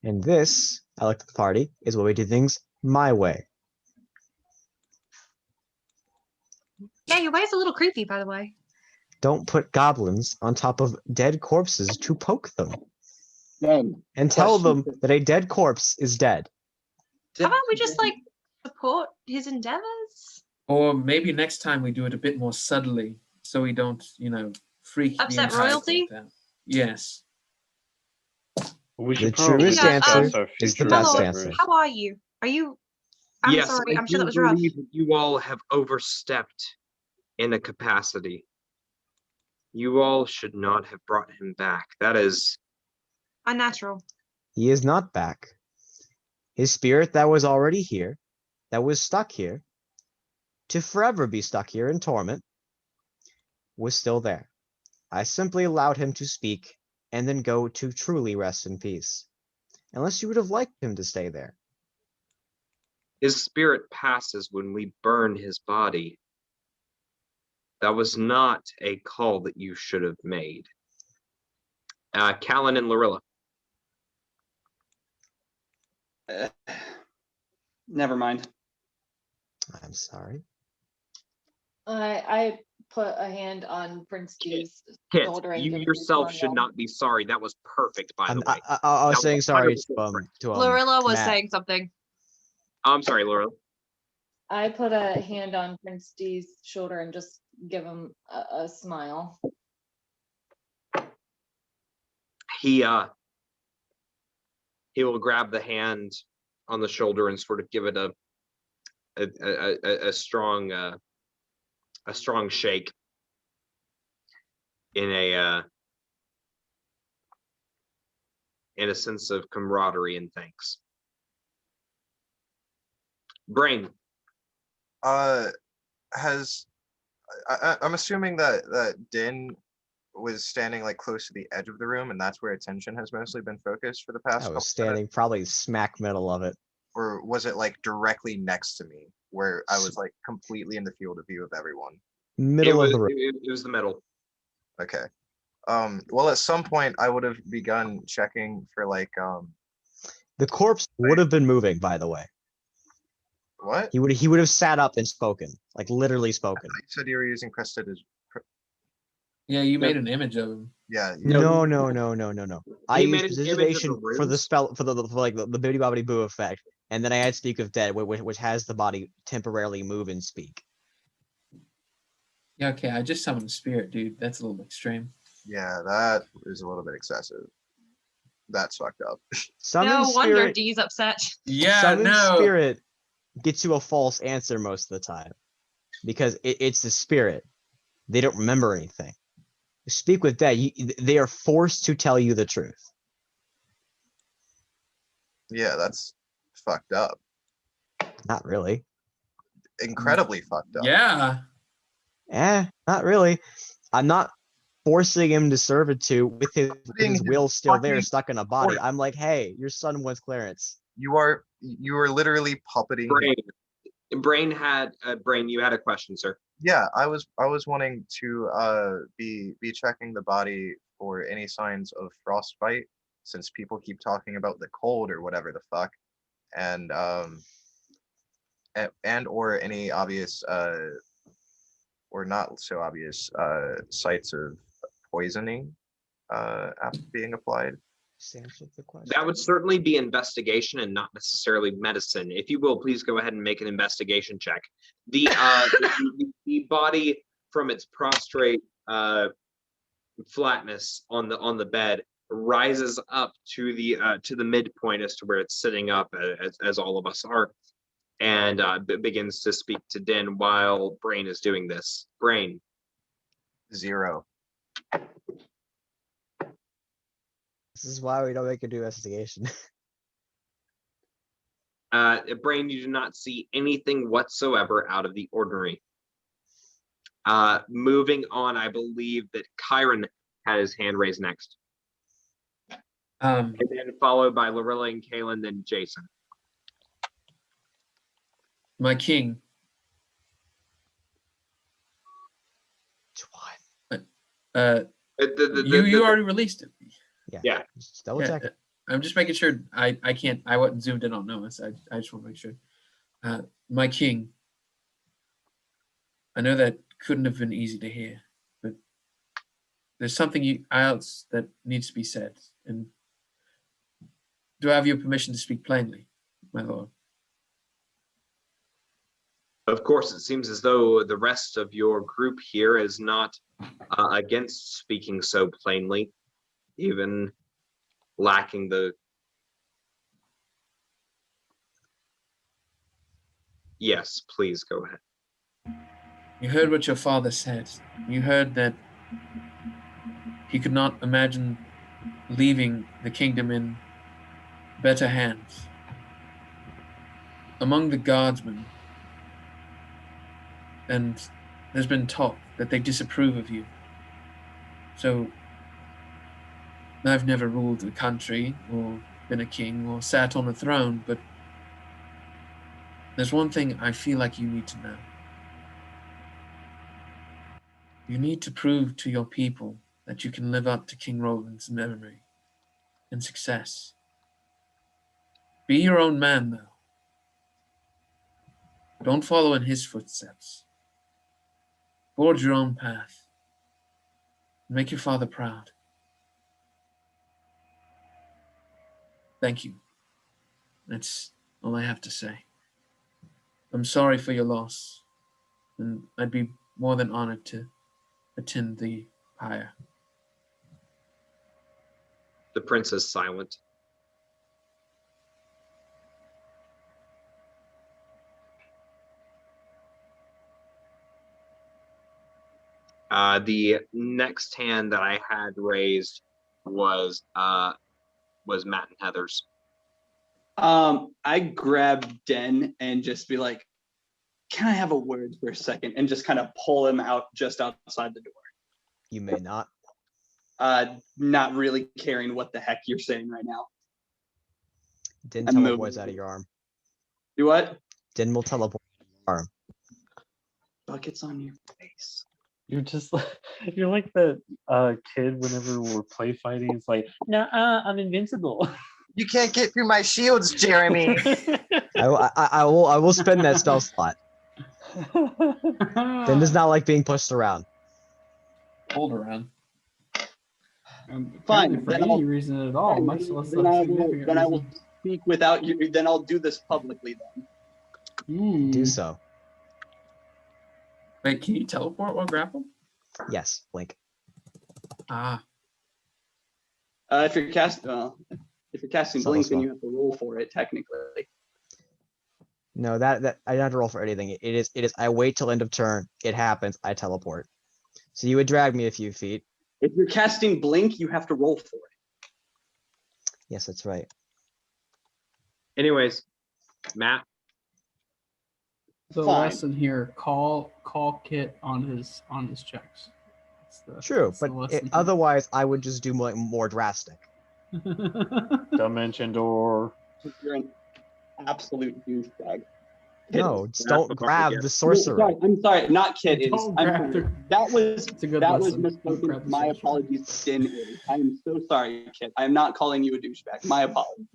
And this, I like the party, is where we do things my way. Yeah, your way's a little creepy, by the way. Don't put goblins on top of dead corpses to poke them. Then And tell question them that a dead corpse is dead. How about we just like support his endeavors? Or maybe next time we do it a bit more subtly, so we don't, freak the Upset entire royalty? group out. Yes. We The should probably truest discuss answer our is the future My best lord, endeavors. answer. how are you? Are you? I'm Yes, sorry. I I'm sure that do was rough. believe that you all have overstepped in a capacity. You all should not have brought him back. That is Unnatural. He is not back. His spirit that was already here, that was stuck here, to forever be stuck here in torment, was still there. I simply allowed him to speak and then go to truly rest in peace. Unless you would have liked him to stay there. his spirit passes when we burn his body. That was not a call that you should have made. Callan and Lorilla. Never mind. I'm sorry. I put a hand on Prince D's Kit, shoulder and you give him a yourself should smile. not be sorry. That was perfect, by the way. I was That saying was sorry 100% correct. to Lorilla was Matt. saying something. I'm sorry, Laura. I put a hand on Prince D's shoulder and just give him a smile. He will grab the hand on the shoulder and sort of give it a strong shake in a sense of camaraderie and thanks. Brain. I'm assuming that Din was standing like close to the edge of the room, and that's where attention has mostly been focused for the past I couple was standing minutes. probably smack middle of it. Or was it like directly next to me, where I was like completely in the field of view of everyone? Middle of the room. It was the middle. Okay. Well, at some point I would have begun checking for like The corpse would have been moving, by the way. what? He would have sat up and spoken, like literally spoken. You said you were using prestidigitation. Yeah, you made an image of him. Yeah. No. I He used made an image of the prestidigitation for the runes? spell for the bibbidi bobbidi boo effect, and then I had speak of dead, which has the body temporarily move and speak. Yeah, okay, I just summoned a spirit, dude. That's a little extreme. Yeah, that is a little bit excessive. That's fucked up. Summon No wonder spirit. D's upset. Yeah, Summon no. spirit gets you a false answer most of the time, because it's the spirit. They don't remember anything. Speak with dead. They are forced to tell you the truth. Yeah, that's fucked up. Not really. Incredibly fucked up. Yeah. Not really. I'm not forcing him to servitude with his will still there, stuck in a body. I'm like, hey, your son wants clearance. You are literally puppeting. Brain had Brain. You had a question, sir. Yeah, I was wanting to be checking the body for any signs of frostbite, since people keep talking about the cold or whatever the fuck, and or any obvious or not so obvious sites of poisoning being applied. That would certainly be investigation and not necessarily medicine. If you will, please go ahead and make an investigation check. The the body from its prostrate flatness on the bed rises up to the midpoint as to where it's sitting up, as all of us are, and begins to speak to Din while Brain is doing this. Brain. 0. This is why we don't make a new investigation. Brain, you do not see anything whatsoever out of the ordinary. Moving on, I believe that Kyron had his hand raised next. And then followed by Lorilla and Kaylin, then Jason. My king. You already released it. Yeah. Just double check. I'm just making sure I wasn't zoomed in on Noah, so I just want to make sure. My king. I know that couldn't have been easy to hear, but there's something else that needs to be said. And do I have your permission to speak plainly, my lord? Of course, it seems as though the rest of your group here is not against speaking so plainly, even lacking the... Yes, please go ahead. You heard what your father said. You heard that he could not imagine leaving the kingdom in better hands. Among the guardsmen, and there's been talk that they disapprove of you. So I've never ruled the country or been a king or sat on a throne, but there's one thing I feel like you need to know. You need to prove to your people that you can live up to King Roland's memory and success. Be your own man, though. Don't follow in his footsteps. Forge your own path. Make your father proud. Thank you. That's all I have to say. I'm sorry for your loss, and I'd be more than honored to attend the pyre. The prince is silent. The next hand that I had raised was Matt and Heather's. I grab Den and just be like, "Can I have a word for a second?" And just kind of pull him out just outside the door. You may not. Not really caring what the heck you're saying right now. Din I'm teleports moving. out of your arm. Do what? Din will teleport out of your arm. Buckets on your face. You're just you're like the kid whenever we're play fighting. It's like, nah, I'm invincible. You can't get through my shields, Jeremy. I will spend that spell slot. Din does not like being pushed around. Hold around. Fine. For Then any I'll- reason at all, much less then a I will. significant Then I will reason. speak without you. Then I'll do this publicly. Then. Do so. Wait, can you teleport while grappled? Yes, Blink. Ah. If you're casting Subtle blink, then spell. you have to roll for it technically. No, that I don't have to roll for anything. It is I wait till end of turn. It happens. I teleport. So you would drag me a few feet. If you're casting blink, you have to roll for it. Yes, that's right. Anyways, Matt. The Fine. lesson here: call Kit on his checks. True, that's the but lesson here. otherwise I would just do more drastic. Dimension door. You're an absolute douchebag. No, just don't grab the No, sorcerer. sorry, I'm sorry, not Kit is. Don't I'm grab sorry. the- That was It's a good that was lesson. Don't grab misspoken. the My sorcerer. apologies. Din is. I am so sorry, Kit. I am not calling you a douchebag. My apologies.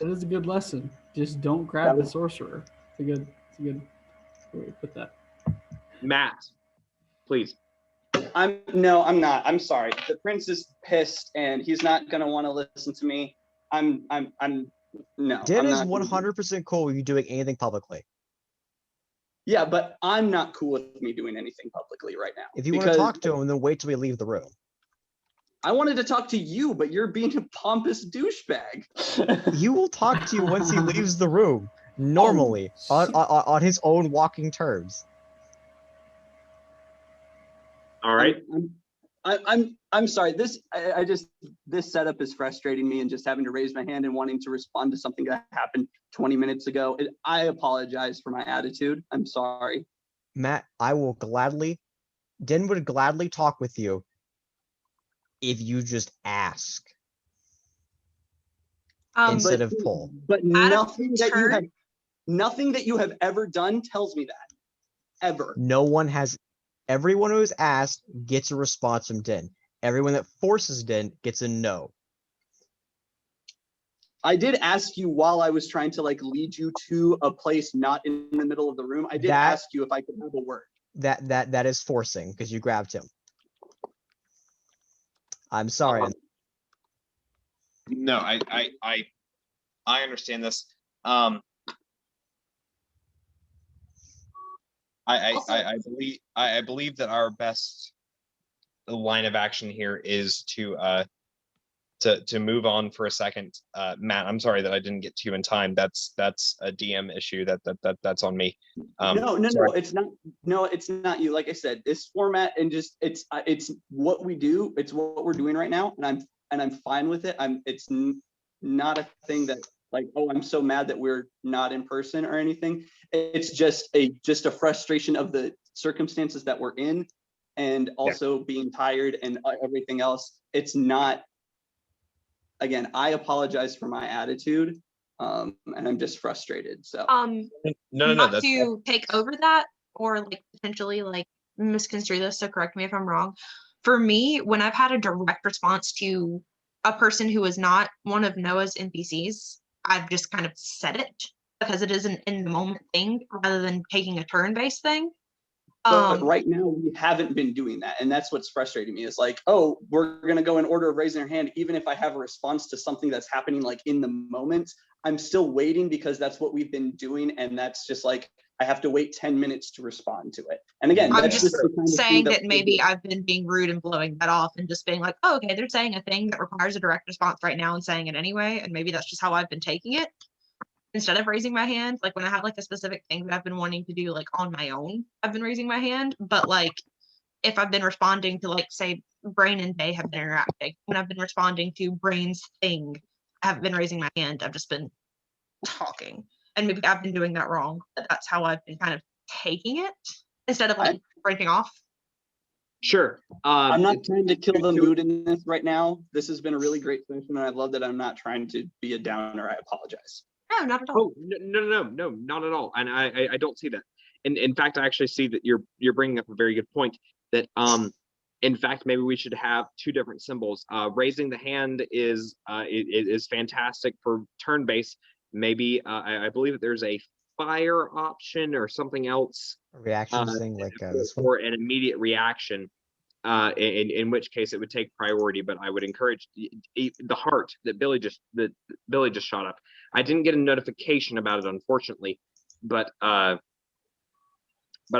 It is a good lesson. Just don't grab That the was- sorcerer. It's a good way to put that. Matt, please. I'm not. I'm sorry. The prince is pissed and he's not gonna want to listen to me. I'm no. Din I'm is not gonna do- 100% cool with you doing anything publicly. Yeah, but I'm not cool with me doing anything publicly right now. If you want to because talk to him, then wait till we leave the room. I wanted to talk to you, but you're being a pompous douchebag. He will talk to you once he leaves the room. Normally, on his own walking terms. All right. I'm sorry. This setup is frustrating me, and just having to raise my hand and wanting to respond to something that happened 20 minutes ago. I apologize for my attitude. I'm sorry. Matt, Din would gladly talk with you if you just ask instead of pull. But nothing that you turn- have, nothing that you have ever done tells me that. Ever. Everyone who is asked gets a response from Din. Everyone that forces Din gets a no. I did ask you while I was trying to lead you to a place not in the middle of the room. I did ask you if I could have a word. That is forcing because you grabbed him. I'm sorry. No, I understand this. I believe that our best line of action here is to move on for a second. Matt, I'm sorry that I didn't get to you in time. That's a DM issue. That's on me. No, sorry. it's not. No, it's not you. Like I said, this format and just it's what we do. It's what we're doing right now, and I'm fine with it. It's not a thing that like, oh, I'm so mad that we're not in person or anything. It's just a frustration of the circumstances that we're in, and also being tired and everything else. It's not. Again, I apologize for my attitude, and I'm just frustrated. So No, not that's to take over that or like potentially like misconstrue this, so correct me if I'm wrong. For me, when I've had a direct response to a person who is not one of Noah's NPCs, I've just kind of said it because it is an in the moment thing rather than taking a turn-based thing. But right now we haven't been doing that, and that's what's frustrating me. Is like, oh, we're gonna go in order of raising our hand, even if I have a response to something that's happening like in the moment. I'm still waiting because that's what we've been doing, and that's just like I have to wait 10 minutes to respond to it. And again, I'm that's just the kind of saying thing that maybe I've been being rude and blowing that off and just being like, oh, okay, they're saying a thing that requires a direct response right now and saying it anyway, and maybe that's just how I've been taking it. Instead of raising my hand, like when I have like a specific thing that I've been wanting to do like on my own, I've been raising my hand. But like if I've been responding to like say Brain and Day have been interacting, when I've been responding to Brain's thing, I haven't been raising my hand. I've just been talking. And maybe I've been doing that wrong, but that's how I've been kind of taking it instead of like breaking off. Sure. I'm not trying to kill the mood in this right now. This has been a really great session, and I love that I'm not trying to be a downer. I apologize. No, not at all. Oh no, not at all. And I don't see that. And in fact, I actually see that you're bringing up a very good point. That in fact, maybe we should have two different symbols. Raising the hand is fantastic for turn based. Maybe I believe that there's a fire option or something else. A reaction thing like this one. Or an immediate reaction. In which case it would take priority, but I would encourage the heart that Billy just shot up. I didn't get a notification about it, unfortunately, but I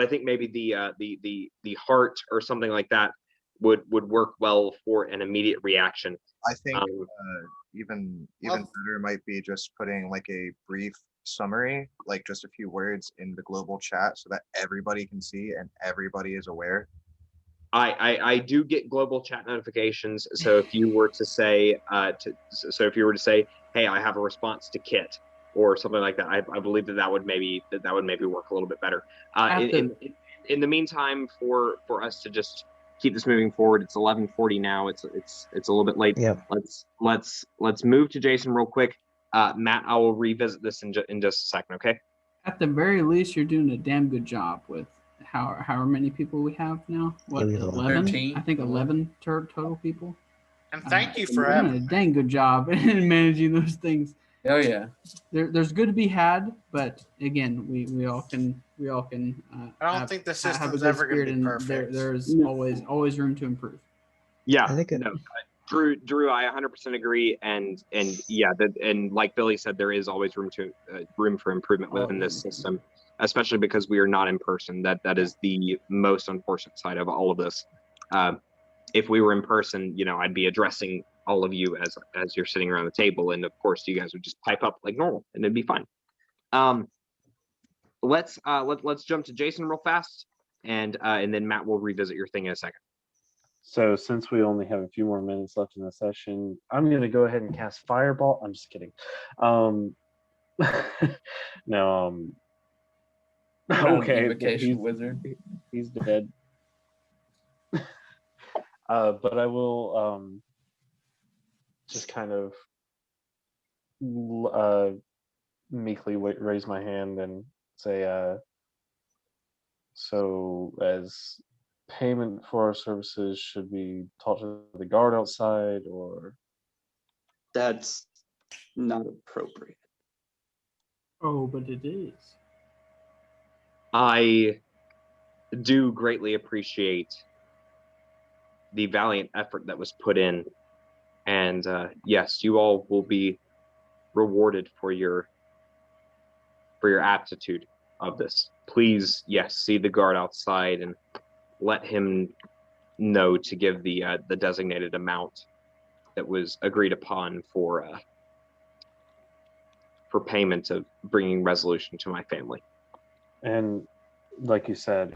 think maybe the heart or something like that would work well for an immediate reaction. I think even better might be just putting like a brief summary, like just a few words in the global chat so that everybody can see and everybody is aware. I do get global chat notifications. So if you were to say hey, I have a response to Kit or something like that, I believe that would maybe work a little bit better. In the meantime, for us to just keep this moving forward, it's 11:40 now. It's a little bit late. Yeah. Let's move to Jason real quick. Matt, I will revisit this in just a second. Okay. At the very least, you're doing a damn good job with however many people we have now. What, 11? 13? I think 11 total people. And thank you for You're doing a having me. dang good job in managing those things. Oh yeah. There's good to be had, but again, we all can I don't think the have a system's good ever going to spirit, be and perfect. there's always room to improve. Yeah, I think no, Drew, I 100% agree, and yeah, and like Billy said, there is always room for improvement within this system, especially because we are not in person. That is the most unfortunate side of all of this. If we were in person, I'd be addressing all of you as you're sitting around the table, and of course, you guys would just pipe up like normal, and it'd be fine. Let's jump to Jason real fast, and then Matt will revisit your thing in a second. So since we only have a few more minutes left in the session, I'm going to go ahead and cast Fireball. I'm just kidding. No. Okay. Vacation wizard. He's dead. But I will just kind of meekly raise my hand and say, so as payment for our services, should we talk to the guard outside, or That's not appropriate. Oh, but it is. do greatly appreciate the valiant effort that was put in, and yes, you all will be rewarded for your aptitude of this. Please, yes, see the guard outside and let him know to give the designated amount that was agreed upon for payment of bringing resolution to my family. And like you said,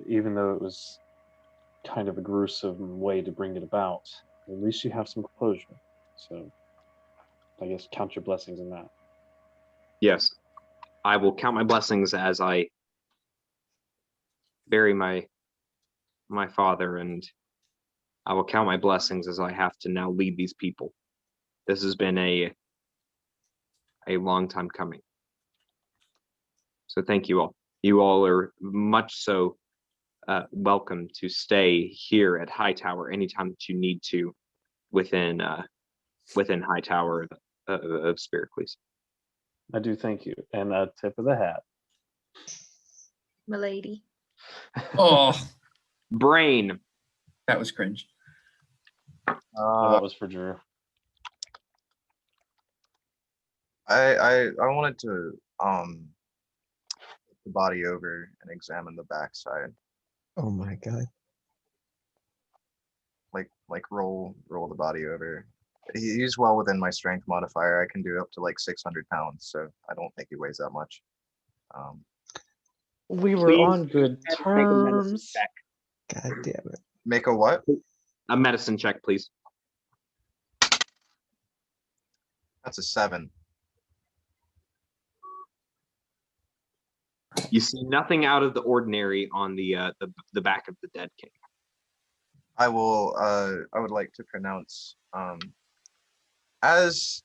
even though it was kind of a gruesome way to bring it about, at least you have some closure. So I guess count your blessings in that. Yes, I will count my blessings as I bury my father, and I will count my blessings as I have to now lead these people. This has been a long time coming. So thank you all. You all are much so welcome to stay here at Hightower anytime that you need to within Hightower of Spiricles. I do thank you. And a tip of the hat. Milady. Oh, Brain. that was cringe. Oh, that was for Drew. I wanted to the body over and examine the backside. Oh my god. Like roll the body over. He's well within my strength modifier. I can do up to like 600 pounds, so I don't think he weighs that much. We were Please on good make a medicine terms. check. God damn it. Make a what? A medicine check, please. That's a 7. You see nothing out of the ordinary on the back of the dead king. I would like to pronounce as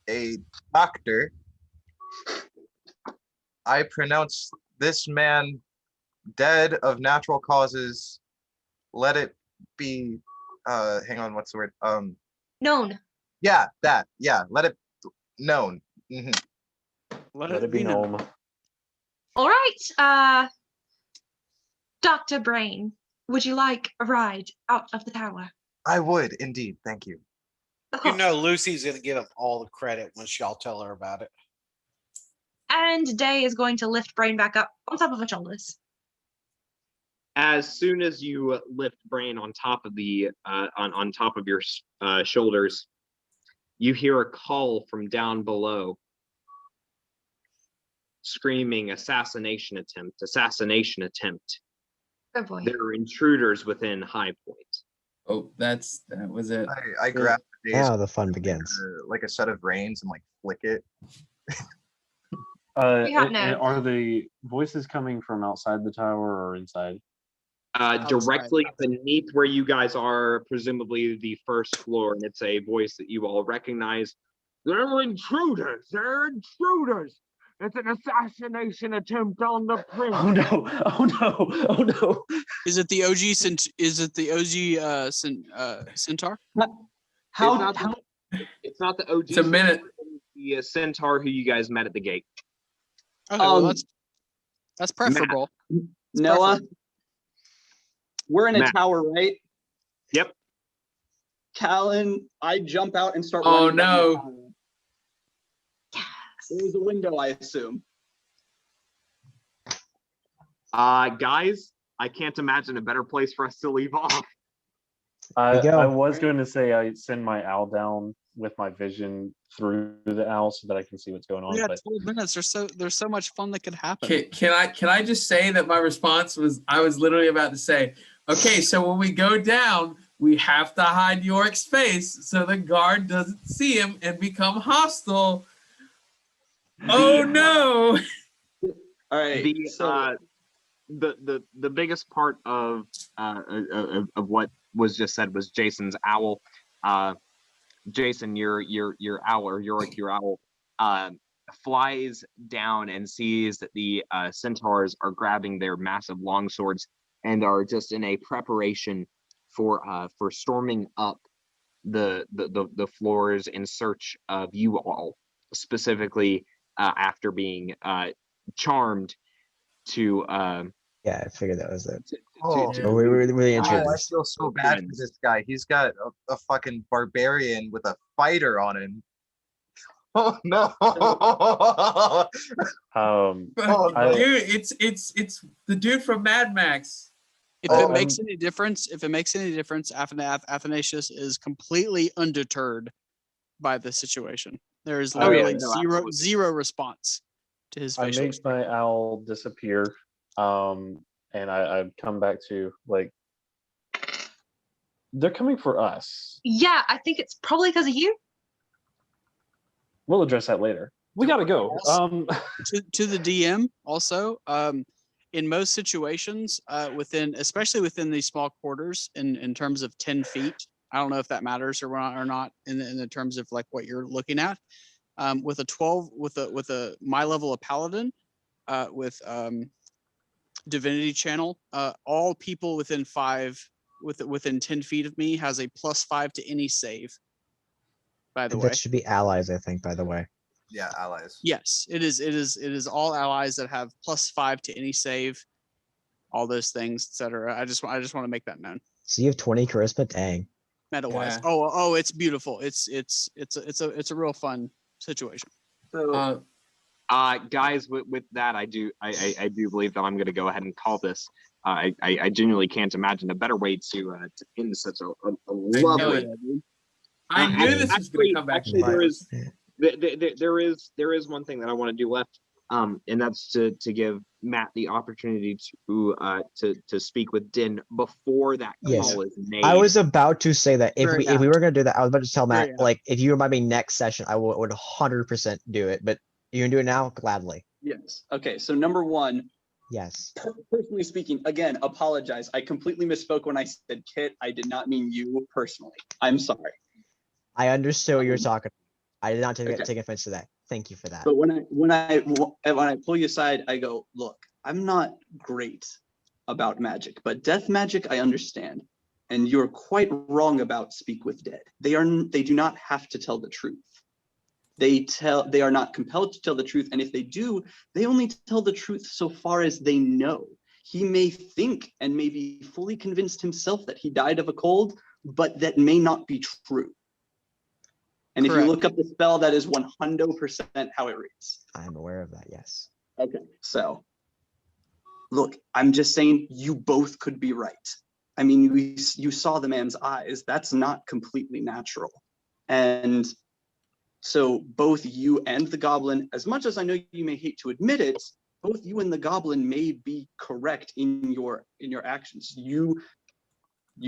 a doctor, I pronounce this man dead of natural causes. Let it be hang on, what's the word? Known. Yeah, that. Yeah, let it known. Mhm. Let it be known. All right. Dr. Brain, would you like a ride out of the tower? I would indeed, thank you. You know Lucy's gonna give him all the credit once y'all tell her about it. And Day is going to lift Brain back up on top of her shoulders. As soon as you lift Brain on top of the on top of your shoulders, you hear a call from down below, screaming, "Assassination attempt! Assassination attempt!" Oh boy. There are intruders within High Point. Oh, that was it. I grab the days Now the fun begins. like a set of reins and like flick it. Are the voices coming from outside the tower or inside? Directly beneath where you guys are, presumably the first floor, and it's a voice that you all recognize. "They're intruders! They're intruders! It's an assassination attempt on the prince!" Oh no! Oh no! Oh no! Is it the OG centaur? It's not the OG. It's a minute. The centaur who you guys met at the gate. Okay, well that's preferable. Noah, we're in a Matt. tower, right? Yep. Callan, I jump out and start Oh, running. down no. the tower. There's a window, I assume. Guys, I can't imagine a better place for us to leave off. I was going to say I send my owl down with my vision through the owl so that I can see what's going on. Yeah, But 12 minutes. There's so much fun that could happen. Can I just say that my response was, I was literally about to say, okay, so when we go down, we have to hide Yorick's face so the guard doesn't see him and become hostile. Oh no! All right. The biggest part of what was just said was Jason's owl. Jason, your owl, or Yorick, your owl, flies down and sees that the centaurs are grabbing their massive longswords and are just in a preparation for storming up the floors in search of you all, specifically after being charmed to Yeah, I figured that was it. Oh, So we're really oh, I introduced. feel so bad for this guy. He's got a fucking barbarian with a fighter on him. Oh no! Dude, it's the dude from Mad Max. If it makes any difference, Athanasius is completely undeterred by the situation. There is literally zero response to his I facial make my owl disappear, and I come back to like they're coming for us. Yeah, I think it's probably because of you. We'll address that later. We gotta go. To the DM also. In most situations, especially within these small quarters, in terms of 10 feet, I don't know if that matters or not in the terms of like what you're looking at. With a 12, with a my level of paladin, with divinity channel, all people within within 10 feet of me has a +5 to any save. By the way, that should be allies, I think. By the way. Yeah, allies. Yes, it is. It is all allies that have +5 to any save, all those things, etc. I just want to make that known. So you have 20 charisma, dang. Meta wise, it's beautiful. It's a real fun situation. So, guys, with that, I do believe that I'm going to go ahead and call this. I genuinely can't imagine a better way to end such a lovely. I knew this was going to come back. Actually, there is one thing that I want to do left, and that's to give Matt the opportunity to speak with Din before that call is made. I was about to say that if we were gonna do that, I was about to tell Matt, like, if you remind me next session, I would 100% do it. But you can do it now, gladly. Yes. Okay. So number one. Yes. Personally speaking, again, apologize. I completely misspoke when I said Kit. I did not mean you personally. I'm sorry. I understood what you were talking about. I did not take offense to that. Thank you for that. But when I pull you aside, I go, look, I'm not great about magic, but death magic I understand. And you're quite wrong about Speak with Dead. They do not have to tell the truth. They are not compelled to tell the truth, and if they do, they only tell the truth so far as they know. He may think and may be fully convinced himself that he died of a cold, but that may not be true. And Correct. if you look up the spell, that is 100% how it reads. I'm aware of that, yes. Okay, so look, I'm just saying you both could be right. I mean, you saw the man's eyes. That's not completely natural. And so both you and the goblin, as much as I know you may hate to admit it, both you and the goblin may be correct in your actions. You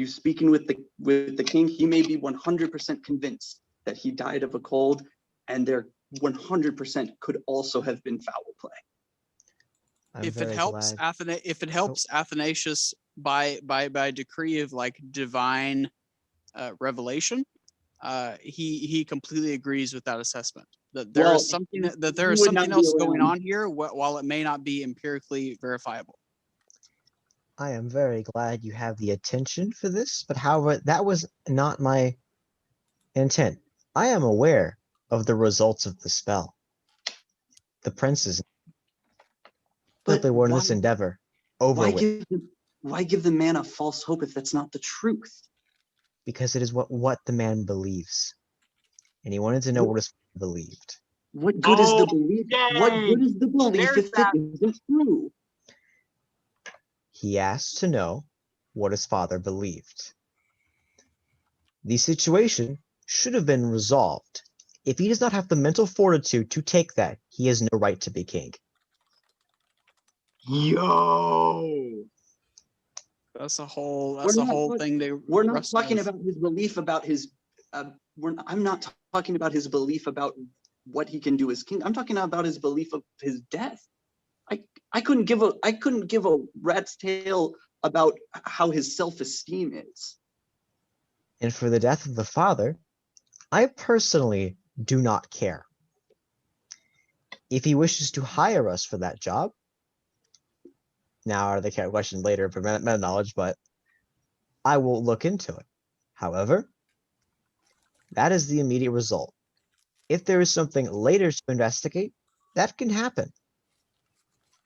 speaking with the king, he may be 100% convinced that he died of a cold, and there 100% could also have been foul play. If it helps Athanasius by decree of like divine revelation, he completely agrees with that assessment. That there is something else going on here, while it may not be empirically verifiable. I am very glad you have the attention for this, but however, that was not my intent. I am aware of the results of the spell. The prince is simply won this endeavor over with. Why give the man a false hope if that's not the truth? Because it is what the man believes. And he wanted to know what his father believed. What good is the belief? What good is the belief if it isn't true? He asked to know what his father believed. The situation should have been resolved. If he does not have the mental fortitude to take that, he has no right to be king. Yo, that's a whole thing. We're not talking about his belief about his. I'm not talking about his belief about what he can do as king. I'm talking about his belief of his death. I couldn't give a rat's tail about how his self-esteem is. And for the death of the father, I personally do not care. If he wishes to hire us for that job, now are the question later for meta knowledge, but I will look into it. However, that is the immediate result. If there is something later to investigate, that can happen.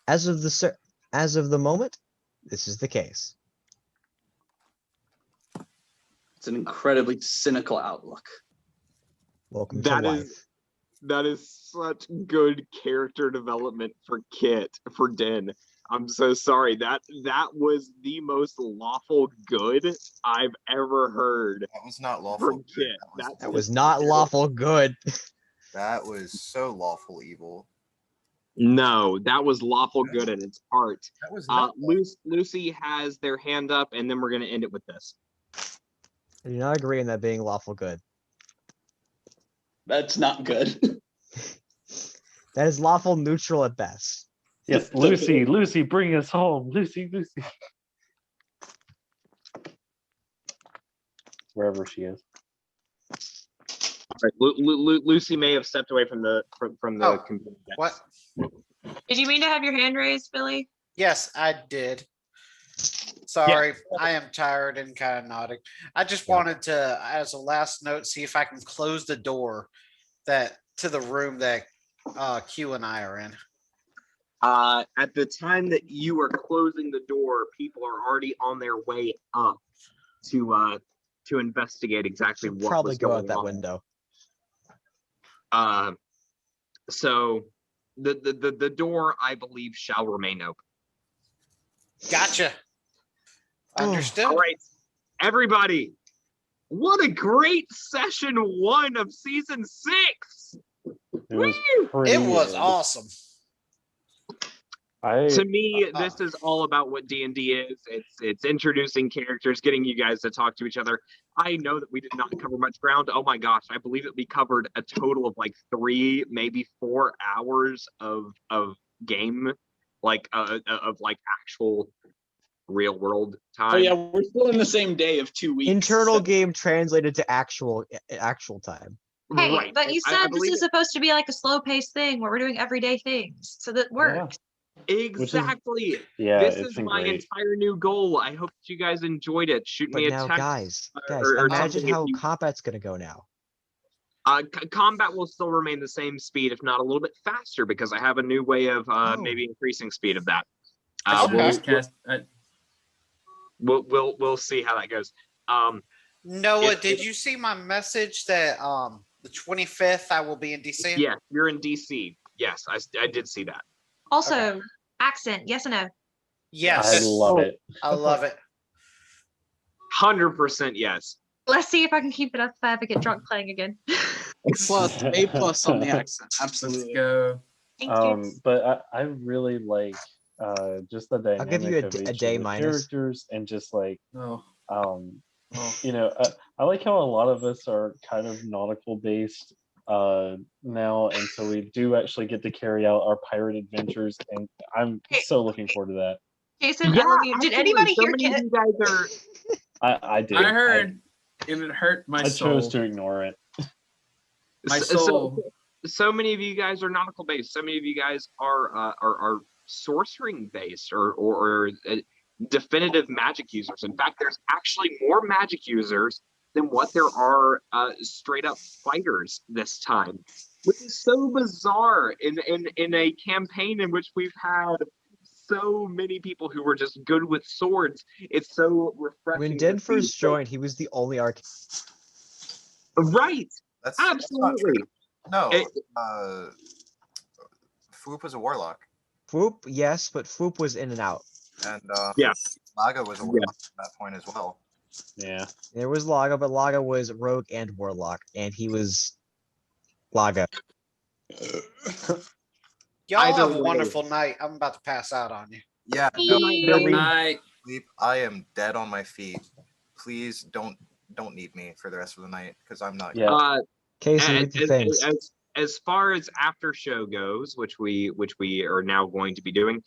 As of the moment, this is the case. It's an incredibly cynical outlook. Welcome That to is- life. That is such good character development for Den. I'm so sorry. That was the most lawful good I've ever heard That was not lawful from good. Kit. That was not lawful good. That was so lawful evil. No, that was lawful good in its heart. That was not. Lucy has their hand up, and then we're gonna end it with this. I do not agree in that being lawful good. That's not good. That is lawful neutral at best. Yes, Lucy, bring us home. Lucy. Wherever she is. All right, Lucy may have stepped away from the computer. What? Did you mean to have your hand raised, Billy? Yes, I did. Sorry, I am tired and kind of nodding. I just wanted to, as a last note, see if I can close the door to the room that Q and I are in. At the time that you are closing the door, people are already on their way up to investigate exactly Should what probably was go going out that on. window. So the door, I believe, shall remain open. Gotcha. Understood. All right, everybody. What a great session 1 of season 6. It was Woo! pretty It was good. awesome. To me, this is all about what D&D is. It's introducing characters, getting you guys to talk to each other. I know that we did not cover much ground. Oh my gosh, I believe that we covered a total of like 3, maybe 4 hours of game, like of like actual real world time. Oh yeah, we're still in the same day of 2 weeks. Internal so- game translated to actual time. Hey, Right. but you I said this believe is supposed to be like a slow-paced thing where we're doing everyday things, so that works. Exactly. Yeah, This it's is been my great. entire new goal. I hope that you guys enjoyed it. Shoot But me a now, text. guys, or imagine something if how you- combat's gonna go now. Combat will still remain the same speed, if not a little bit faster, because I have a new way of maybe increasing speed of that. We'll see how that goes. Noah, did you see my message that the 25th I will be in DC? Yeah, you're in DC. Yes, I did see that. Also, accent, yes or no? Yes. I love it. I love it. 100% yes. Let's see if I can keep it up if I ever get drunk playing again. A+ on the accent. Absolutely. Let's go. Thank you. But I really like just the dynamic give you of a each day of the minus. characters, and just like Oh. you know, I like how a lot of us are kind of nautical based now, and so we do actually get to carry out our pirate adventures, and I'm so looking forward to that. Jason, I love you. Did anybody hear many of Kit? you guys are I did. I heard, and it hurt my I soul. chose to ignore it. My so- soul. so many of you guys are nautical based. So many of you guys are sorcering based or definitive magic users. In fact, there's actually more magic users than what there are straight up fighters this time, which is so bizarre in a campaign in which we've had so many people who were just good with swords. It's so refreshing. When to Den see first joined, he was the only arc. Right. That's Absolutely. No, It- Foop was a warlock, Foop, yes, but Foop was in and out. and Yeah. Laga was a warlock at that point as well. Yeah. There was Laga, but Laga was rogue and warlock, and he was Laga. Y'all Either have a way. wonderful night. I'm about to pass out on you. Yeah, Good night, Billy. Night. sleep. I am dead on my feet. Please don't need me for the rest of the night because I'm not. Yeah. Casey, read the things. As far as after show goes, which we are now going to be doing,